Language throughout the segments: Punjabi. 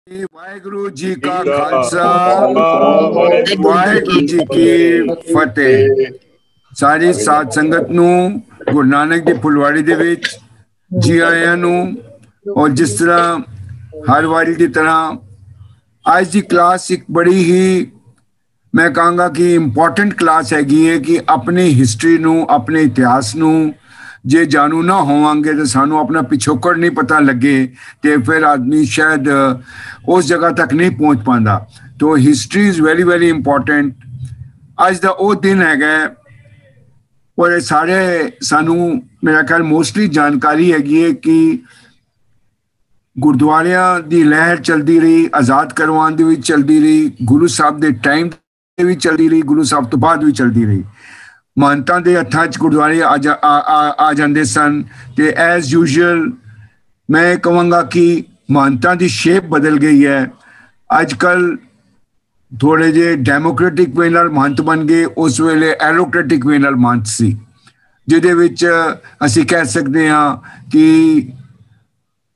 ਵਾਹਿਗੁਰੂ ਜੀ ਕਾ ਖਾਲਸਾ ਵਾਹਿਗੁਰੂ ਜੀ ਕੀ ਫਤਿਹ। ਸਾਰੀ ਸਾਧ ਸੰਗਤ ਨੂੰ ਗੁਰੂ ਨਾਨਕ ਦੀ ਫੁਲਵਾੜੀ ਦੇ ਵਿੱਚ ਜੀ ਆਇਆਂ ਨੂੰ। ਔਰ ਜਿਸ ਤਰ੍ਹਾਂ ਹਰ ਵਾਰੀ ਦੀ ਤਰ੍ਹਾਂ ਅੱਜ ਦੀ ਕਲਾਸ ਇੱਕ ਬੜੀ ਹੀ ਮੈਂ ਕਹਾਂਗਾ ਕਿ ਇੰਪੋਰਟੈਂਟ ਕਲਾਸ ਹੈਗੀ ਹੈ ਕਿ ਆਪਣੀ ਹਿਸਟਰੀ ਨੂੰ, ਆਪਣੇ ਇਤਿਹਾਸ ਨੂੰ ਜੇ ਜਾਣੂ ਨਾ ਹੋਵਾਂਗੇ ਤਾਂ ਸਾਨੂੰ ਆਪਣਾ ਪਿਛੋਕੜ ਨਹੀਂ ਪਤਾ ਲੱਗੇ ਤੇ ਫਿਰ ਆਦਮੀ ਸ਼ਾਇਦ ਉਸ ਜਗ੍ਹਾ ਤੱਕ ਨਹੀਂ ਪਹੁੰਚ ਪਾਉਂਦਾ। ਤੋ history is very very important. ਅੱਜ ਦਾ ਉਹ ਦਿਨ ਹੈਗਾ ਔਰ ਸਾਰੇ ਸਾਨੂੰ ਮੇਰਾ ਖਿਆਲ ਮੋਸਟਲੀ ਜਾਣਕਾਰੀ ਹੈਗੀ ਹੈ ਕਿ ਗੁਰਦੁਆਰਿਆਂ ਦੀ ਲਹਿਰ ਚਲਦੀ ਰਹੀ, ਆਜ਼ਾਦ ਕਰਵਾਉਣ ਦੀ ਵੀ ਚਲਦੀ ਰਹੀ, ਗੁਰੂ ਸਾਹਿਬ ਦੇ ਟਾਈਮ ਤੇ ਵੀ ਚਲਦੀ ਰਹੀ, ਗੁਰੂ ਸਾਹਿਬ ਤੋਂ ਬਾਅਦ ਵੀ ਚਲਦੀ ਰਹੀ। ਮਹੰਤਾਂ ਦੇ ਹੱਥਾਂ 'ਚ ਗੁਰਦੁਆਰੇ ਆ ਜਾਂਦੇ ਸਨ ਤੇ ਐਜ਼ ਯੂਜੂਅਲ ਮੈਂ ਕਹਾਂਗਾ ਕਿ ਮਹੰਤਾਂ ਦੀ ਸ਼ੇਪ ਬਦਲ ਗਈ ਹੈ। ਅੱਜ ਕੱਲ੍ਹ ਥੋੜ੍ਹੇ ਜਿਹੇ ਡੈਮੋਕ੍ਰੈਟਿਕ ਵੇ ਨਾਲ ਮਹੰਤ ਬਣ ਗਏ, ਉਸ ਵੇਲੇ ਐਲੋਕ੍ਰੈਟਿਕ ਵੇ ਨਾਲ ਮਹੰਤ ਸੀ, ਜਿਹਦੇ ਵਿੱਚ ਅਸੀਂ ਕਹਿ ਸਕਦੇ ਹਾਂ ਕਿ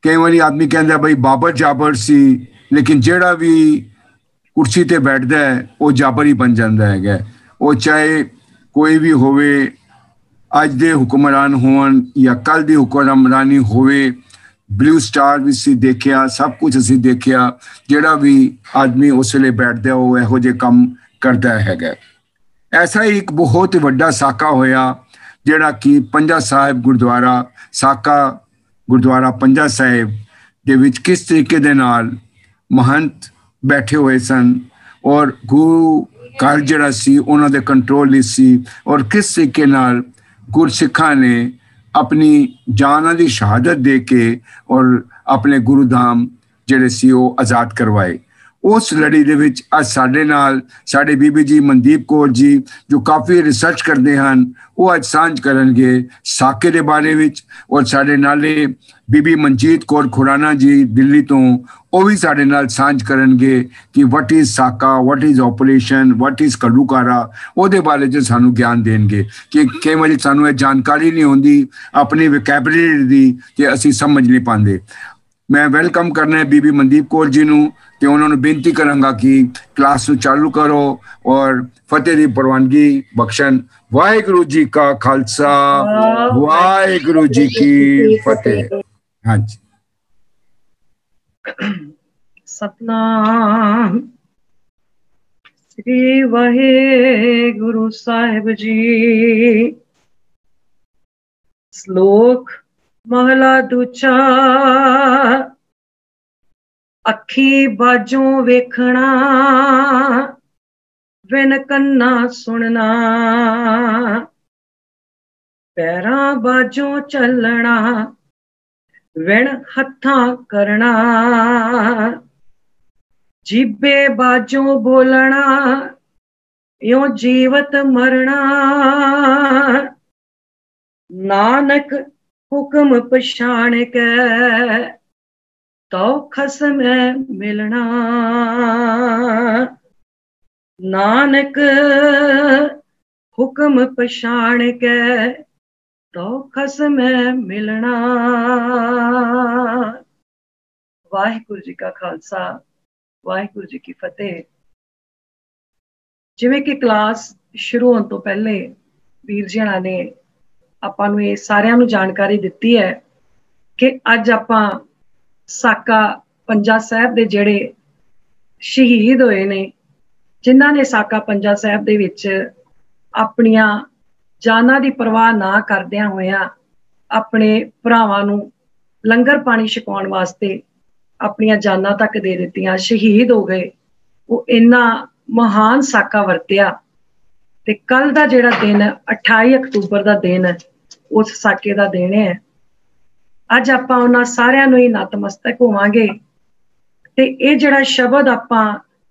ਕਈ ਵਾਰੀ ਆਦਮੀ ਕਹਿੰਦਾ ਬਈ ਬਾਬਰ ਜਾਬਰ ਸੀ, ਲੇਕਿਨ ਜਿਹੜਾ ਵੀ ਕੁਰਸੀ ਤੇ ਬੈਠਦਾ ਹੈ ਉਹ ਜਾਬਰ ਹੀ ਬਣ ਜਾਂਦਾ ਹੈਗਾ। ਉਹ ਚਾਹੇ ਕੋਈ ਵੀ ਹੋਵੇ, ਅੱਜ ਦੇ ਹੁਕਮਰਾਨ ਹੋਣ ਜਾਂ ਕੱਲ੍ਹ ਦੀ ਹੁਕਮਰਾਨੀ ਹੋਵੇ। ਬਲੂ ਸਟਾਰ ਵੀ ਅਸੀਂ ਦੇਖਿਆ, ਸਭ ਕੁਝ ਅਸੀਂ ਦੇਖਿਆ। ਜਿਹੜਾ ਵੀ ਆਦਮੀ ਉਸ ਵੇਲੇ ਬੈਠਦਾ ਉਹ ਇਹੋ ਜਿਹੇ ਕੰਮ ਕਰਦਾ ਹੈਗਾ। ਐਸਾ ਹੀ ਇੱਕ ਬਹੁਤ ਵੱਡਾ ਸਾਕਾ ਹੋਇਆ ਜਿਹੜਾ ਕਿ ਪੰਜਾ ਸਾਹਿਬ ਗੁਰਦੁਆਰਾ, ਸਾਕਾ ਗੁਰਦੁਆਰਾ ਪੰਜਾ ਸਾਹਿਬ ਦੇ ਵਿੱਚ ਕਿਸ ਤਰੀਕੇ ਦੇ ਨਾਲ ਮਹੰਤ ਬੈਠੇ ਹੋਏ ਸਨ ਔਰ ਗੁਰੂ ਘਰ ਜਿਹੜਾ ਸੀ ਉਹਨਾਂ ਦੇ ਕੰਟਰੋਲ ਵਿੱਚ ਸੀ, ਔਰ ਕਿਸ ਤਰੀਕੇ ਨਾਲ ਗੁਰਸਿੱਖਾਂ ਨੇ ਆਪਣੀ ਜਾਨਾਂ ਦੀ ਸ਼ਹਾਦਤ ਦੇ ਕੇ ਔਰ ਆਪਣੇ ਗੁਰੂ ਧਾਮ ਜਿਹੜੇ ਸੀ ਉਹ ਆਜ਼ਾਦ ਕਰਵਾਏ। ਉਸ ਲੜੀ ਦੇ ਵਿੱਚ ਅੱਜ ਸਾਡੇ ਨਾਲ ਸਾਡੇ ਬੀਬੀ ਜੀ ਮਨਦੀਪ ਕੌਰ ਜੀ ਜੋ ਕਾਫੀ ਰਿਸਰਚ ਕਰਦੇ ਹਨ, ਉਹ ਅੱਜ ਸਾਂਝ ਕਰਨਗੇ ਸਾਕੇ ਦੇ ਬਾਰੇ ਵਿੱਚ। ਔਰ ਸਾਡੇ ਨਾਲੇ ਬੀਬੀ ਮਨਜੀਤ ਕੌਰ ਖੁਰਾਨਾ ਜੀ ਦਿੱਲੀ ਤੋਂ, ਉਹ ਵੀ ਸਾਡੇ ਨਾਲ ਸਾਂਝ ਕਰਨਗੇ ਕਿ ਵਟ ਇਜ਼ ਸਾਕਾ, what is operation, what is ਘੱਲੂਘਾਰਾ, ਉਹਦੇ ਬਾਰੇ 'ਚ ਸਾਨੂੰ ਗਿਆਨ ਦੇਣਗੇ ਕਿ ਕਈ ਵਾਰੀ ਸਾਨੂੰ ਇਹ ਜਾਣਕਾਰੀ ਨਹੀਂ ਹੁੰਦੀ ਆਪਣੀ ਵੋਕੈਬਲਰੀ ਦੀ ਤੇ ਅਸੀਂ ਸਮਝ ਨਹੀਂ ਪਾਉਂਦੇ। ਮੈਂ ਵੈਲਕਮ ਕਰਨਾ ਹੈ ਬੀਬੀ ਮਨਦੀਪ ਕੌਰ ਜੀ ਨੂੰ ਤੇ ਉਹਨਾਂ ਨੂੰ ਬੇਨਤੀ ਕਰਾਂਗਾ ਕਿ ਕਲਾਸ ਨੂੰ ਚਾਲੂ ਕਰੋ ਔਰ ਫਤਿਹ ਦੀ ਪ੍ਰਵਾਨਗੀ ਬਖਸ਼ਣ। ਵਾਹਿਗੁਰੂ ਜੀ ਕਾ ਖਾਲਸਾ ਵਾਹਿਗੁਰੂ ਜੀ ਕੀ ਫਤਿਹ। ਹਾਂਜੀ। ਸਤਨਾਮ ਸ੍ਰੀ ਵਾਹਿਗੁਰੂ ਸਾਹਿਬ ਜੀ। ਸ਼ਲੋਕ ਮਹਲਾ ਦੂਜਾ। ਅੱਖੀ ਬਾਝੋਂ ਵੇਖਣਾ, ਵਿਨ ਕੰਨਾਂ ਸੁਣਨਾ, ਪੈਰਾਂ ਬਾਝੋਂ ਚੱਲਣਾ, ਵਿਣ ਹੱਥਾਂ ਕਰਨਾ, ਜੀਭੇ ਬਾਝੋਂ ਬੋਲਣਾ, ਇਉਂ ਜੀਵਤ ਮਰਨਾ, ਨਾਨਕ ਹੁਕਮ ਪਛਾਣ ਕੇ ਤਉ ਖਸਮੈ ਮਿਲਣਾ। ਨਾਨਕ ਹੁਕਮ ਪਛਾਣ ਕੇ ਤਉ ਖਸਮੈ ਮਿਲਣਾ। ਵਾਹਿਗੁਰੂ ਜੀ ਕਾ ਖਾਲਸਾ ਵਾਹਿਗੁਰੂ ਜੀ ਕੀ ਫਤਿਹ। ਜਿਵੇਂ ਕਿ ਕਲਾਸ ਸ਼ੁਰੂ ਹੋਣ ਤੋਂ ਪਹਿਲੇ ਵੀਰ ਜੀ ਨੇ ਆਪਾਂ ਨੂੰ ਇਹ ਸਾਰਿਆਂ ਨੂੰ ਜਾਣਕਾਰੀ ਦਿੱਤੀ ਹੈ ਕਿ ਅੱਜ ਆਪਾਂ ਸਾਕਾ ਪੰਜਾ ਸਾਹਿਬ ਦੇ ਜਿਹੜੇ ਸ਼ਹੀਦ ਹੋਏ ਨੇ, ਜਿਨ੍ਹਾਂ ਨੇ ਸਾਕਾ ਪੰਜਾ ਸਾਹਿਬ ਦੇ ਵਿੱਚ ਆਪਣੀਆਂ ਜਾਨਾਂ ਦੀ ਪਰਵਾਹ ਨਾ ਕਰਦਿਆਂ ਹੋਇਆਂ ਆਪਣੇ ਭਰਾਵਾਂ ਨੂੰ ਲੰਗਰ ਪਾਣੀ ਛਕਾਉਣ ਵਾਸਤੇ ਆਪਣੀਆਂ ਜਾਨਾਂ ਤੱਕ ਦੇ ਦਿੱਤੀਆਂ, ਸ਼ਹੀਦ ਹੋ ਗਏ। ਉਹ ਇੰਨਾ ਮਹਾਨ ਸਾਕਾ ਵਰਤਿਆ ਤੇ ਕੱਲ ਦਾ ਜਿਹੜਾ ਦਿਨ 28 ਅਕਤੂਬਰ ਦਾ ਦਿਨ ਉਸ ਸਾਕੇ ਦਾ ਦਿਨ ਹੈ। ਅੱਜ ਆਪਾਂ ਉਹਨਾਂ ਸਾਰਿਆਂ ਨੂੰ ਹੀ ਨਤਮਸਤਕ ਹੋਵਾਂਗੇ ਤੇ ਇਹ ਜਿਹੜਾ ਸ਼ਬਦ ਆਪਾਂ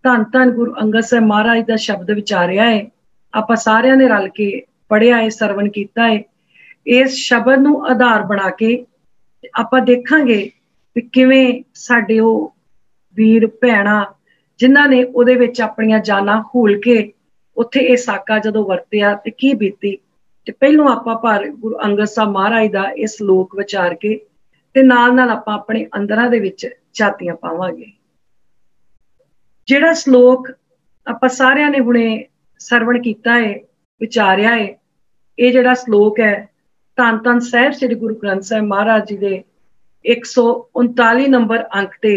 ਧੰਨ ਧੰਨ ਗੁਰੂ ਅੰਗਦ ਸਾਹਿਬ ਮਹਾਰਾਜ ਦਾ ਸ਼ਬਦ ਵਿਚਾਰਿਆ ਹੈ, ਆਪਾਂ ਸਾਰਿਆਂ ਨੇ ਰਲ ਕੇ ਪੜ੍ਹਿਆ ਹੈ, ਸਰਵਣ ਕੀਤਾ ਹੈ। ਇਸ ਸ਼ਬਦ ਨੂੰ ਆਧਾਰ ਬਣਾ ਕੇ ਆਪਾਂ ਦੇਖਾਂਗੇ ਵੀ ਕਿਵੇਂ ਸਾਡੇ ਉਹ ਵੀਰ ਭੈਣਾਂ ਜਿਨ੍ਹਾਂ ਨੇ ਉਹਦੇ ਵਿੱਚ ਆਪਣੀਆਂ ਜਾਨਾਂ ਹੂਲ ਕੇ ਉੱਥੇ ਇਹ ਸਾਕਾ ਜਦੋਂ ਵਰਤਿਆ ਤੇ ਕੀ ਬੀਤੀ। ਤੇ ਪਹਿਲੋਂ ਆਪਾਂ ਪਰ ਗੁਰੂ ਅੰਗਦ ਸਾਹਿਬ ਮਹਾਰਾਜ ਦਾ ਇਹ ਸ਼ਲੋਕ ਵਿਚਾਰ ਕੇ ਤੇ ਨਾਲ ਨਾਲ ਆਪਾਂ ਆਪਣੇ ਅੰਦਰਾਂ ਦੇ ਵਿੱਚ ਝਾਤੀਆਂ ਪਾਵਾਂਗੇ। ਜਿਹੜਾ ਸ਼ਲੋਕ ਆਪਾਂ ਸਾਰਿਆਂ ਨੇ ਹੁਣੇ ਸਰਵਣ ਕੀਤਾ ਹੈ, ਵਿਚਾਰਿਆ ਹੈ, ਇਹ ਜਿਹੜਾ ਸ਼ਲੋਕ ਹੈ ਧੰਨ ਧੰਨ ਸਾਹਿਬ ਸ੍ਰੀ ਗੁਰੂ ਗ੍ਰੰਥ ਸਾਹਿਬ ਮਹਾਰਾਜ ਜੀ ਦੇ 139 ਨੰਬਰ ਅੰਕ ਤੇ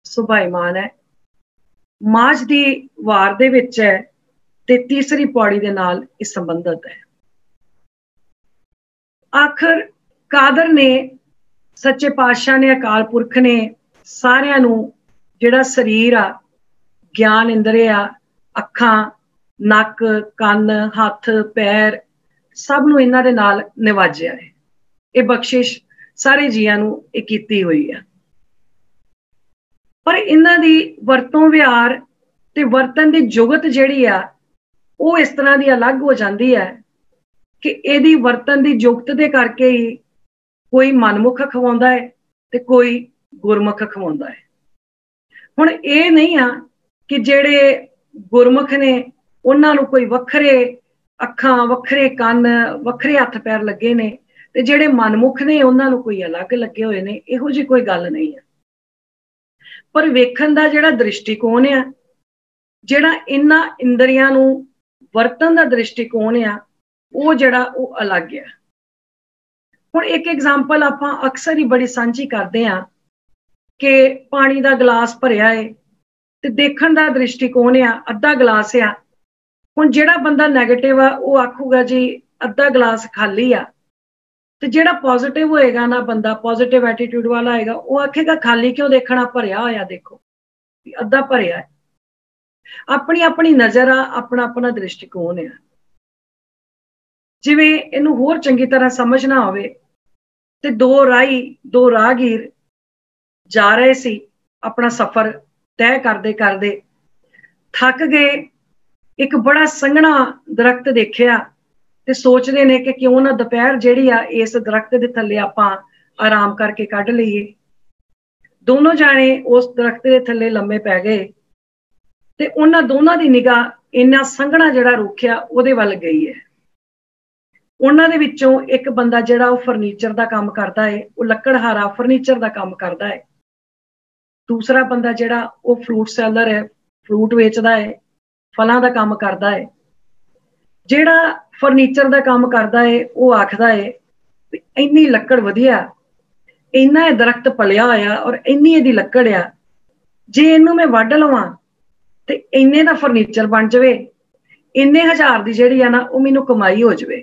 ਸੁਭਾਈਮਾਨ ਹੈ। ਮਾਝ ਦੀ ਵਾਰ ਦੇ ਵਿੱਚ ਹੈ ਤੇ ਤੀਸਰੀ ਪੌੜੀ ਦੇ ਨਾਲ ਇਹ ਸੰਬੰਧਿਤ ਹੈ। ਆਖਰ ਕਾਦਰ ਨੇ, ਸੱਚੇ ਪਾਤਸ਼ਾਹ ਨੇ, ਅਕਾਲ ਪੁਰਖ ਨੇ ਸਾਰਿਆਂ ਨੂੰ ਜਿਹੜਾ ਸਰੀਰ ਆ, ਗਿਆਨ ਇੰਦਰੀ ਆ, ਅੱਖਾਂ, ਨੱਕ, ਕੰਨ, ਹੱਥ, ਪੈਰ, ਸਭ ਨੂੰ ਇਹਨਾਂ ਦੇ ਨਾਲ ਨਿਵਾਜਿਆ ਹੈ। ਇਹ ਬਖਸ਼ਿਸ਼ ਸਾਰੇ ਜੀਆਂ ਨੂੰ ਇਹ ਕੀਤੀ ਹੋਈ ਹੈ। ਪਰ ਇਹਨਾਂ ਦੀ ਵਰਤੋਂ ਵਿਹਾਰ ਤੇ ਵਰਤਨ ਦੀ ਜੁਗਤ ਜਿਹੜੀ ਆ ਉਹ ਇਸ ਤਰ੍ਹਾਂ ਦੀ ਅਲੱਗ ਹੋ ਜਾਂਦੀ ਹੈ ਕਿ ਇਹਦੀ ਵਰਤਨ ਦੀ ਜੁਗਤ ਦੇ ਕਰਕੇ ਹੀ ਕੋਈ ਮਨਮੁਖ ਖਵਾਉਂਦਾ ਹੈ ਤੇ ਕੋਈ ਗੁਰਮੁਖ ਖਵਾਉਂਦਾ ਹੈ। ਹੁਣ ਇਹ ਨਹੀਂ ਆ ਕਿ ਜਿਹੜੇ ਗੁਰਮੁਖ ਨੇ ਉਹਨਾਂ ਨੂੰ ਕੋਈ ਵੱਖਰੇ ਅੱਖਾਂ, ਵੱਖਰੇ ਕੰਨ, ਵੱਖਰੇ ਹੱਥ ਪੈਰ ਲੱਗੇ ਨੇ ਤੇ ਜਿਹੜੇ ਮਨਮੁਖ ਨੇ ਉਹਨਾਂ ਨੂੰ ਕੋਈ ਅਲੱਗ ਲੱਗੇ ਹੋਏ ਨੇ, ਇਹੋ ਜਿਹੀ ਕੋਈ ਗੱਲ ਨਹੀਂ ਹੈ। ਪਰ ਵੇਖਣ ਦਾ ਜਿਹੜਾ ਦ੍ਰਿਸ਼ਟੀਕੋਣ ਆ, ਜਿਹੜਾ ਇਹਨਾਂ ਇੰਦਰੀਆਂ ਨੂੰ ਵਰਤਨ ਦਾ ਦ੍ਰਿਸ਼ਟੀਕੋਣ ਆ, ਉਹ ਜਿਹੜਾ ਉਹ ਅਲੱਗ ਆ। ਹੁਣ ਇੱਕ ਐਗਜ਼ਾਮਪਲ ਆਪਾਂ ਅਕਸਰ ਹੀ ਬੜੀ ਸਾਂਝੀ ਕਰਦੇ ਆ ਕਿ ਪਾਣੀ ਦਾ ਗਲਾਸ ਭਰਿਆ ਹੈ ਤੇ ਦੇਖਣ ਦਾ ਦ੍ਰਿਸ਼ਟੀਕੋਣ ਆ ਅੱਧਾ ਗਲਾਸ ਆ। ਹੁਣ ਜਿਹੜਾ ਬੰਦਾ ਨੈਗੇਟਿਵ ਆ ਉਹ ਆਖੂਗਾ ਜੀ ਅੱਧਾ ਗਲਾਸ ਖਾਲੀ ਆ, ਤੇ ਜਿਹੜਾ ਪੋਜ਼ਿਟਿਵ ਹੋਏਗਾ ਨਾ, ਬੰਦਾ ਪੋਜ਼ਿਟਿਵ ਐਟੀਟਿਊਡ ਵਾਲਾ ਹੋਏਗਾ, ਉਹ ਆਖੇਗਾ ਖਾਲੀ ਕਿਉਂ ਦੇਖਣਾ, ਭਰਿਆ ਹੋਇਆ ਦੇਖੋ, ਅੱਧਾ ਭਰਿਆ ਹੈ। ਆਪਣੀ ਆਪਣੀ ਨਜ਼ਰ ਆ, ਆਪਣਾ ਆਪਣਾ ਦ੍ਰਿਸ਼ਟੀਕੋਣ ਆ। ਜਿਵੇਂ ਇਹਨੂੰ ਹੋਰ ਚੰਗੀ ਤਰ੍ਹਾਂ ਸਮਝਣਾ ਹੋਵੇ ਤੇ ਦੋ ਰਾਹਗੀਰ ਜਾ ਰਹੇ ਸੀ, ਆਪਣਾ ਸਫ਼ਰ ਤੈਅ ਕਰਦੇ ਕਰਦੇ ਥੱਕ ਗਏ। ਇੱਕ ਬੜਾ ਸੰਘਣਾ ਦਰਖਤ ਦੇਖਿਆ ਤੇ ਸੋਚਦੇ ਨੇ ਕਿ ਕਿਉਂ ਨਾ ਦੁਪਹਿਰ ਜਿਹੜੀ ਆ ਇਸ ਦਰਖਤ ਦੇ ਥੱਲੇ ਆਪਾਂ ਆਰਾਮ ਕਰਕੇ ਕੱਢ ਲਈਏ। ਦੋਨੋਂ ਜਾਣੇ ਉਸ ਦਰਖਤ ਦੇ ਥੱਲੇ ਲੰਮੇ ਪੈ ਗਏ ਤੇ ਉਹਨਾਂ ਦੋਨਾਂ ਦੀ ਨਿਗਾਹ ਇੰਨਾ ਸੰਘਣਾ ਜਿਹੜਾ ਰੁੱਖ ਆ ਉਹਦੇ ਵੱਲ ਗਈ ਹੈ। ਉਹਨਾਂ ਦੇ ਵਿੱਚੋਂ ਇੱਕ ਬੰਦਾ ਜਿਹੜਾ ਉਹ ਫਰਨੀਚਰ ਦਾ ਕੰਮ ਕਰਦਾ ਹੈ, ਉਹ ਲੱਕੜਹਾਰਾ ਫਰਨੀਚਰ ਦਾ ਕੰਮ ਕਰਦਾ ਹੈ। ਦੂਸਰਾ ਬੰਦਾ ਜਿਹੜਾ ਉਹ ਫਰੂਟ ਸੈਲਰ ਹੈ, ਫਰੂਟ ਵੇਚਦਾ ਹੈ, ਫਲਾਂ ਦਾ ਕੰਮ ਕਰਦਾ ਹੈ। ਜਿਹੜਾ ਫਰਨੀਚਰ ਦਾ ਕੰਮ ਕਰਦਾ ਹੈ ਉਹ ਆਖਦਾ ਹੈ ਵੀ ਇੰਨੀ ਲੱਕੜ ਵਧੀਆ, ਇੰਨਾ ਇਹ ਦਰਖਤ ਪਲਿਆ ਹੋਇਆ ਔਰ ਇੰਨੀ ਇਹਦੀ ਲੱਕੜ ਆ, ਜੇ ਇਹਨੂੰ ਮੈਂ ਵੱਢ ਲਵਾਂ ਤੇ ਇੰਨੇ ਦਾ ਫਰਨੀਚਰ ਬਣ ਜਾਵੇ, ਇੰਨੇ ਹਜ਼ਾਰ ਦੀ ਜਿਹੜੀ ਆ ਨਾ ਉਹ ਮੈਨੂੰ ਕਮਾਈ ਹੋ ਜਾਵੇ।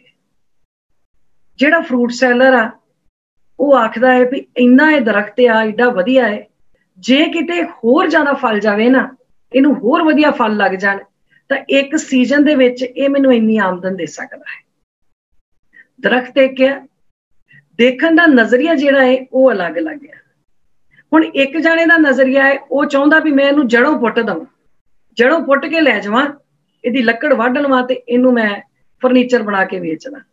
ਜਿਹੜਾ ਫਰੂਟ ਸੈਲਰ ਆ ਉਹ ਆਖਦਾ ਹੈ ਵੀ ਇੰਨਾ ਇਹ ਦਰਖਤ ਆ, ਏਡਾ ਵਧੀਆ ਹੈ, ਜੇ ਕਿਤੇ ਹੋਰ ਜ਼ਿਆਦਾ ਫਲ ਜਾਵੇ ਨਾ, ਇਹਨੂੰ ਹੋਰ ਵਧੀਆ ਫਲ ਲੱਗ ਜਾਣ ਤਾਂ ਇੱਕ ਸੀਜ਼ਨ ਦੇ ਵਿੱਚ ਇਹ ਮੈਨੂੰ ਇੰਨੀ ਆਮਦਨ ਦੇ ਸਕਦਾ ਹੈ। ਦਰਖਤ ਇੱਕ ਹੈ, ਦੇਖਣ ਦਾ ਨਜ਼ਰੀਆ ਜਿਹੜਾ ਹੈ ਉਹ ਅਲੱਗ-ਅਲੱਗ ਹੈ। ਹੁਣ ਇੱਕ ਜਾਣੇ ਦਾ ਨਜ਼ਰੀਆ ਹੈ, ਉਹ ਚਾਹੁੰਦਾ ਵੀ ਮੈਂ ਇਹਨੂੰ ਜੜੋਂ ਪੁੱਟ ਦਵਾਂ, ਜੜੋਂ ਪੁੱਟ ਕੇ ਲੈ ਜਾਵਾਂ, ਇਹਦੀ ਲੱਕੜ ਵੱਢ ਲਵਾਂ ਤੇ ਇਹਨੂੰ ਮੈਂ ਫਰਨੀਚਰ ਬਣਾ ਕੇ ਵੇਚਣਾ।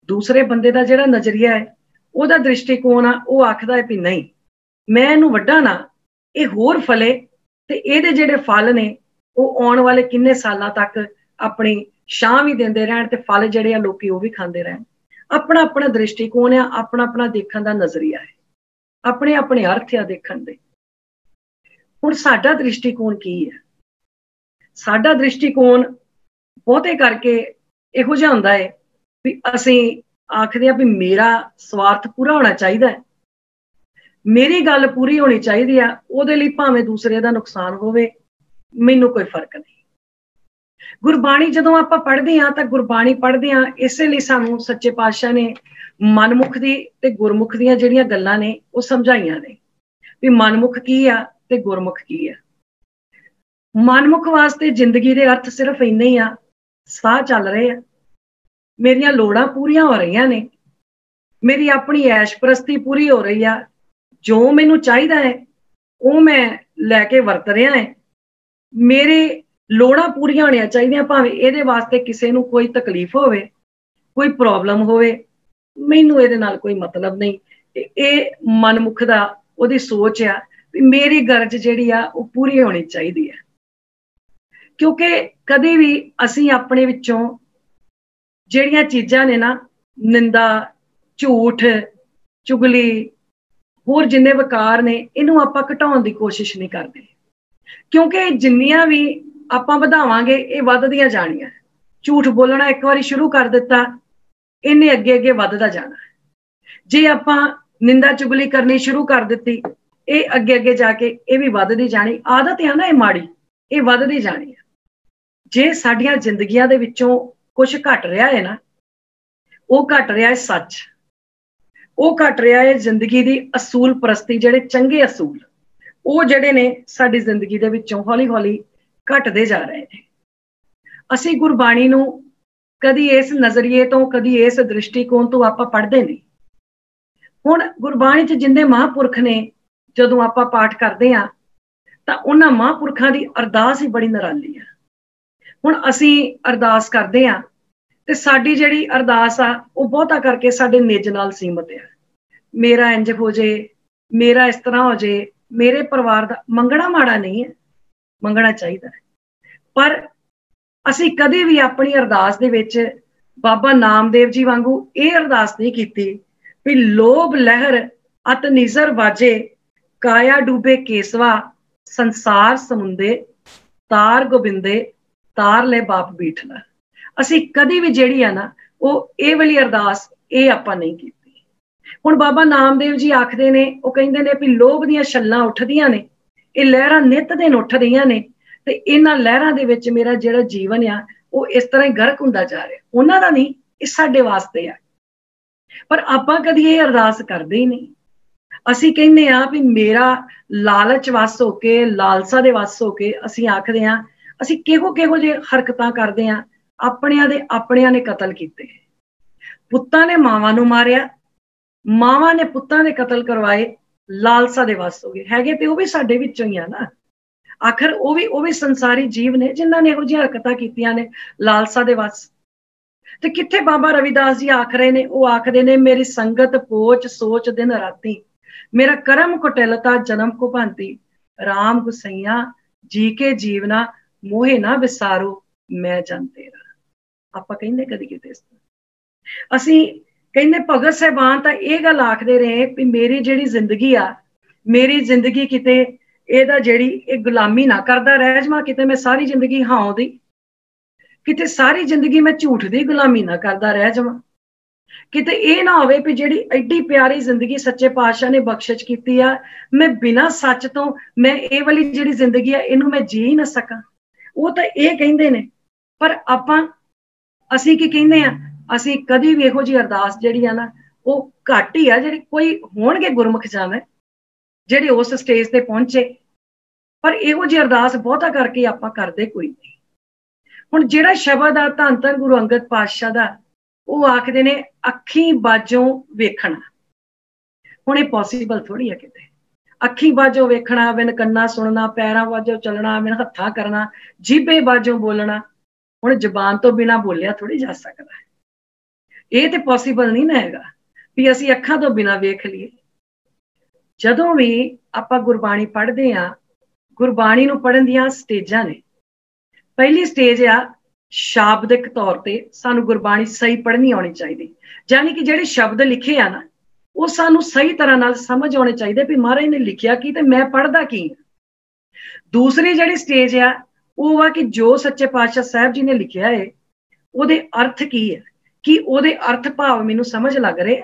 ਦੂਸਰੇ ਬੰਦੇ ਦਾ ਜਿਹੜਾ ਨਜ਼ਰੀਆ ਹੈ, ਉਹਦਾ ਦ੍ਰਿਸ਼ਟੀਕੋਣ ਆ, ਉਹ ਆਖਦਾ ਹੈ ਵੀ ਨਹੀਂ, ਮੈਂ ਇਹਨੂੰ ਵੱਢਾ ਨਾ, ਇਹ ਹੋਰ ਫਲੇ ਤੇ ਇਹਦੇ ਜਿਹੜੇ ਫਲ ਨੇ ਉਹ ਆਉਣ ਵਾਲੇ ਕਿੰਨੇ ਸਾਲਾਂ ਤੱਕ ਆਪਣੀ ਛਾਂ ਵੀ ਦਿੰਦੇ ਰਹਿਣ ਤੇ ਫਲ ਜਿਹੜੇ ਆ ਲੋਕੀ ਉਹ ਵੀ ਖਾਂਦੇ ਰਹਿਣ। ਆਪਣਾ ਆਪਣਾ ਦ੍ਰਿਸ਼ਟੀਕੋਣ ਆ, ਆਪਣਾ ਆਪਣਾ ਦੇਖਣ ਦਾ ਨਜ਼ਰੀਆ ਹੈ, ਆਪਣੇ ਆਪਣੇ ਅਰਥ ਆ ਦੇਖਣ ਦੇ। ਹੁਣ ਸਾਡਾ ਦ੍ਰਿਸ਼ਟੀਕੋਣ ਕੀ ਹੈ? ਸਾਡਾ ਦ੍ਰਿਸ਼ਟੀਕੋਣ ਬਹੁਤੇ ਕਰਕੇ ਇਹੋ ਜਿਹਾ ਹੁੰਦਾ ਹੈ ਵੀ ਅਸੀਂ ਆਖਦੇ ਆ ਵੀ ਮੇਰਾ ਸਵਾਰਥ ਪੂਰਾ ਹੋਣਾ ਚਾਹੀਦਾ ਹੈ, ਮੇਰੀ ਗੱਲ ਪੂਰੀ ਹੋਣੀ ਚਾਹੀਦੀ ਆ, ਉਹਦੇ ਲਈ ਭਾਵੇਂ ਦੂਸਰੇ ਦਾ ਨੁਕਸਾਨ ਹੋਵੇ, ਮੈਨੂੰ ਕੋਈ ਫਰਕ ਨਹੀਂ। ਗੁਰਬਾਣੀ ਜਦੋਂ ਆਪਾਂ ਪੜ੍ਹਦੇ ਹਾਂ ਤਾਂ ਗੁਰਬਾਣੀ ਪੜ੍ਹਦੇ ਹਾਂ ਇਸੇ ਲਈ ਸਾਨੂੰ ਸੱਚੇ ਪਾਤਸ਼ਾਹ ਨੇ ਮਨਮੁਖ ਦੀ ਤੇ ਗੁਰਮੁਖ ਦੀਆਂ ਜਿਹੜੀਆਂ ਗੱਲਾਂ ਨੇ ਉਹ ਸਮਝਾਈਆਂ ਨੇ ਵੀ ਮਨਮੁਖ ਕੀ ਆ ਤੇ ਗੁਰਮੁਖ ਕੀ ਆ। ਮਨਮੁਖ ਵਾਸਤੇ ਜ਼ਿੰਦਗੀ ਦੇ ਅਰਥ ਸਿਰਫ ਇੰਨੇ ਹੀ ਆ, ਸਾਹ ਚੱਲ ਰਹੇ ਆ, ਮੇਰੀਆਂ ਲੋੜਾਂ ਪੂਰੀਆਂ ਹੋ ਰਹੀਆਂ ਨੇ, ਮੇਰੀ ਆਪਣੀ ਐਸ਼ ਪ੍ਰਸਤੀ ਪੂਰੀ ਹੋ ਰਹੀ ਆ, ਜੋ ਮੈਨੂੰ ਚਾਹੀਦਾ ਹੈ ਉਹ ਮੈਂ ਲੈ ਕੇ ਵਰਤ ਰਿਹਾ ਹੈ, ਮੇਰੇ ਲੋੜਾਂ ਪੂਰੀਆਂ ਹੋਣੀਆਂ ਚਾਹੀਦੀਆਂ, ਭਾਵੇਂ ਇਹਦੇ ਵਾਸਤੇ ਕਿਸੇ ਨੂੰ ਕੋਈ ਤਕਲੀਫ ਹੋਵੇ, ਕੋਈ ਪ੍ਰੋਬਲਮ ਹੋਵੇ, ਮੈਨੂੰ ਇਹਦੇ ਨਾਲ ਕੋਈ ਮਤਲਬ ਨਹੀਂ। ਇਹ ਮਨਮੁਖ ਦਾ ਉਹਦੀ ਸੋਚ ਆ ਵੀ ਮੇਰੀ ਗਰਜ ਜਿਹੜੀ ਆ ਉਹ ਪੂਰੀ ਹੋਣੀ ਚਾਹੀਦੀ ਹੈ। ਕਿਉਂਕਿ ਕਦੇ ਵੀ ਅਸੀਂ ਆਪਣੇ ਵਿੱਚੋਂ ਜਿਹੜੀਆਂ ਚੀਜ਼ਾਂ ਨੇ ਨਾ, ਨਿੰਦਾ, ਝੂਠ, ਚੁਗਲੀ, ਹੋਰ ਜਿੰਨੇ ਵਿਕਾਰ ਨੇ, ਇਹਨੂੰ ਆਪਾਂ ਘਟਾਉਣ ਦੀ ਕੋਸ਼ਿਸ਼ ਨਹੀਂ ਕਰਦੇ। क्योंकि जिन्नियां भी आपां वधावांगे ये वधदियां जाणियां। झूठ बोलना एक बारी शुरू कर दिता, इन्हें अगे अगे वधदा जाना। जे आपां निंदा चुगली करनी शुरू कर दी, ये अगे अगे जाके ये भी वधदी जानी। आदत है ना ये माड़ी, ये वधदी जानी है। जे साडियां जिंदगियां दे विचों कुछ घट रहा है ना, वो घट रहा है सच, वो घट रहा है जिंदगी दी असूल परस्ती, जेडे चंगे असूल वो जेडे ने साडी जिंदगी दे विचों हौली हौली घटदे जा रहे हैं। असी गुरबाणी नूं कदी इस नज़रिए तो, कदी इस दृष्टिकोण तो आपां पढ़दे नहीं। हुण गुरबाणी च जिन्ने महापुरख ने, जदों आपां पाठ करदे हां तां उन्हां महापुरखां दी अरदास ही बड़ी निराली है। हुण असीं अरदास करदे हां ते साडी जिहड़ी अरदास आ वो बहुता करके साडे निज नाल सीमित है। मेरा इंज हो जे, मेरा इस तरह हो जे, मेरे परिवार दा। मंगना माड़ा नहीं है, मंगना चाहिदा है, पर असीं कदी भी अपनी अरदास दे विच बाबा नामदेव जी वांगू ये अरदास नहीं कीती भी लोभ लहर अत निजर बाजे, काया डूबे केसवा, संसार समुंदे, तार गोबिंदे, तार ले बाप बीठला। असी कदी भी जिहड़ी है ना वो ये वाली अरदास ये आपां नहीं कीती। हुण बाबा नामदेव जी आखदे ने, वो कहिंदे ने भी लोभ दीयां छल्लां उठदियां ने, ये लहरां नित दिन उठदियां ने, ते इन्हां लहरां दे विच मेरा जिहड़ा जीवन आ वो इस तरह ही गर्क हुंदा जा रहा। उन्हां दा नहीं, ये साडे वास्ते आ। पर आपां कदी ये अरदास करदे ही नहीं। असीं कहने आ भी मेरा लालच वस होके, लालसा दे वस होके असीं आखदे आ, असीं किहो किहो जे हरकतां करदे आ। अपणियां दे अपणियां ने कतल कीते, पुत्तां ने मावां नूं मारिया, मावां ने पुत्तां दे कतल करवाए, लालसा दे वस हो गए। हैगे ते वो भी साडे विचों ही आ ना। आखिर वो भी संसारी जीव ने जिन्हां ने इहो जिहियां हरकतां कीतियां ने, लालसा दे वस। ते कित्थे बाबा रविदास जी आख रहे ने, वो आखदे ने मेरी संगत पोच सोच दिन राती, मेरा करम कुटिलता जन्म को भांति, राम गुसैया जी के जीवना मोहे ना विसारो, मैं जन तेरा। आपां कहंदे कदी किते इस तरह। असीं कहंदे भगत साहिबान तां इह गल आखदे रहे भी मेरी जिहड़ी जिंदगी आ, मेरी जिंदगी किते ਇਹਦਾ ਜਿਹੜੀ ਇਹ ਗੁਲਾਮੀ ਨਾ करदा रह जावां, किते मैं सारी जिंदगी हां दी, किते सारी जिंदगी मैं झूठ दी गुलामी ना करदा रह जावां, किते ये ना होवे भी जिहड़ी एडी प्यारी जिंदगी सच्चे पातशाह ने बख्शिश कीती आ, मैं बिना सच तो मैं ये वाली जिहड़ी जिंदगी आ इहनूं मैं जी ही ना सकां। वो तां ये कहिंदे ने, पर आपां असीं की कहंदे आ, असीं कदी भी इहो जी अरदास जिहड़ी आ ना वो घट ही आ। जिहड़ी कोई होणगे गुरमुख जाने जिहड़े उस स्टेज ते पहुंचे, पर इहो जी अरदास बहुता करके आपां करदे कोई नहीं। हुण जिहड़ा शब्द आ धन धन गुरु अंगद पातशाह दा, वो आखदे ने अखीं बाजों वेखना। हुण ये पॉसीबल थोड़ी है किते, अखीं बाजों वेखना, बिन कन्ना सुनना, पैरां बाजों चलना, बिन हत्थां करना, जीभे बाजों बोलना। हुण जबान तो बिना बोलिया थोड़ी जा सकदा है। ये ते पॉसीबल नहीं ना हैगा भी असीं अखां तो बिना वेख लईए। जदों भी आपां गुरबाणी पढ़दे आ, गुरबाणी नूं पढ़न दियां स्टेजां ने। पहली स्टेज आ शाब्दिक तौर ते सानू गुरबाणी सही पढ़नी आनी चाहिए, यानी कि जिहड़े शब्द लिखे आ ना वो सानू सही तरह नाल समझ आने चाहिए भी महाराज ने लिखिया की ते मैं पढ़दा की। दूसरी जिहड़ी स्टेज आ वो आ कि जो सच्चे पातशाह साहब जी ने लिखिया है उहदे अर्थ की है, कि उहदे अर्थ भाव मैनू समझ लग रहे।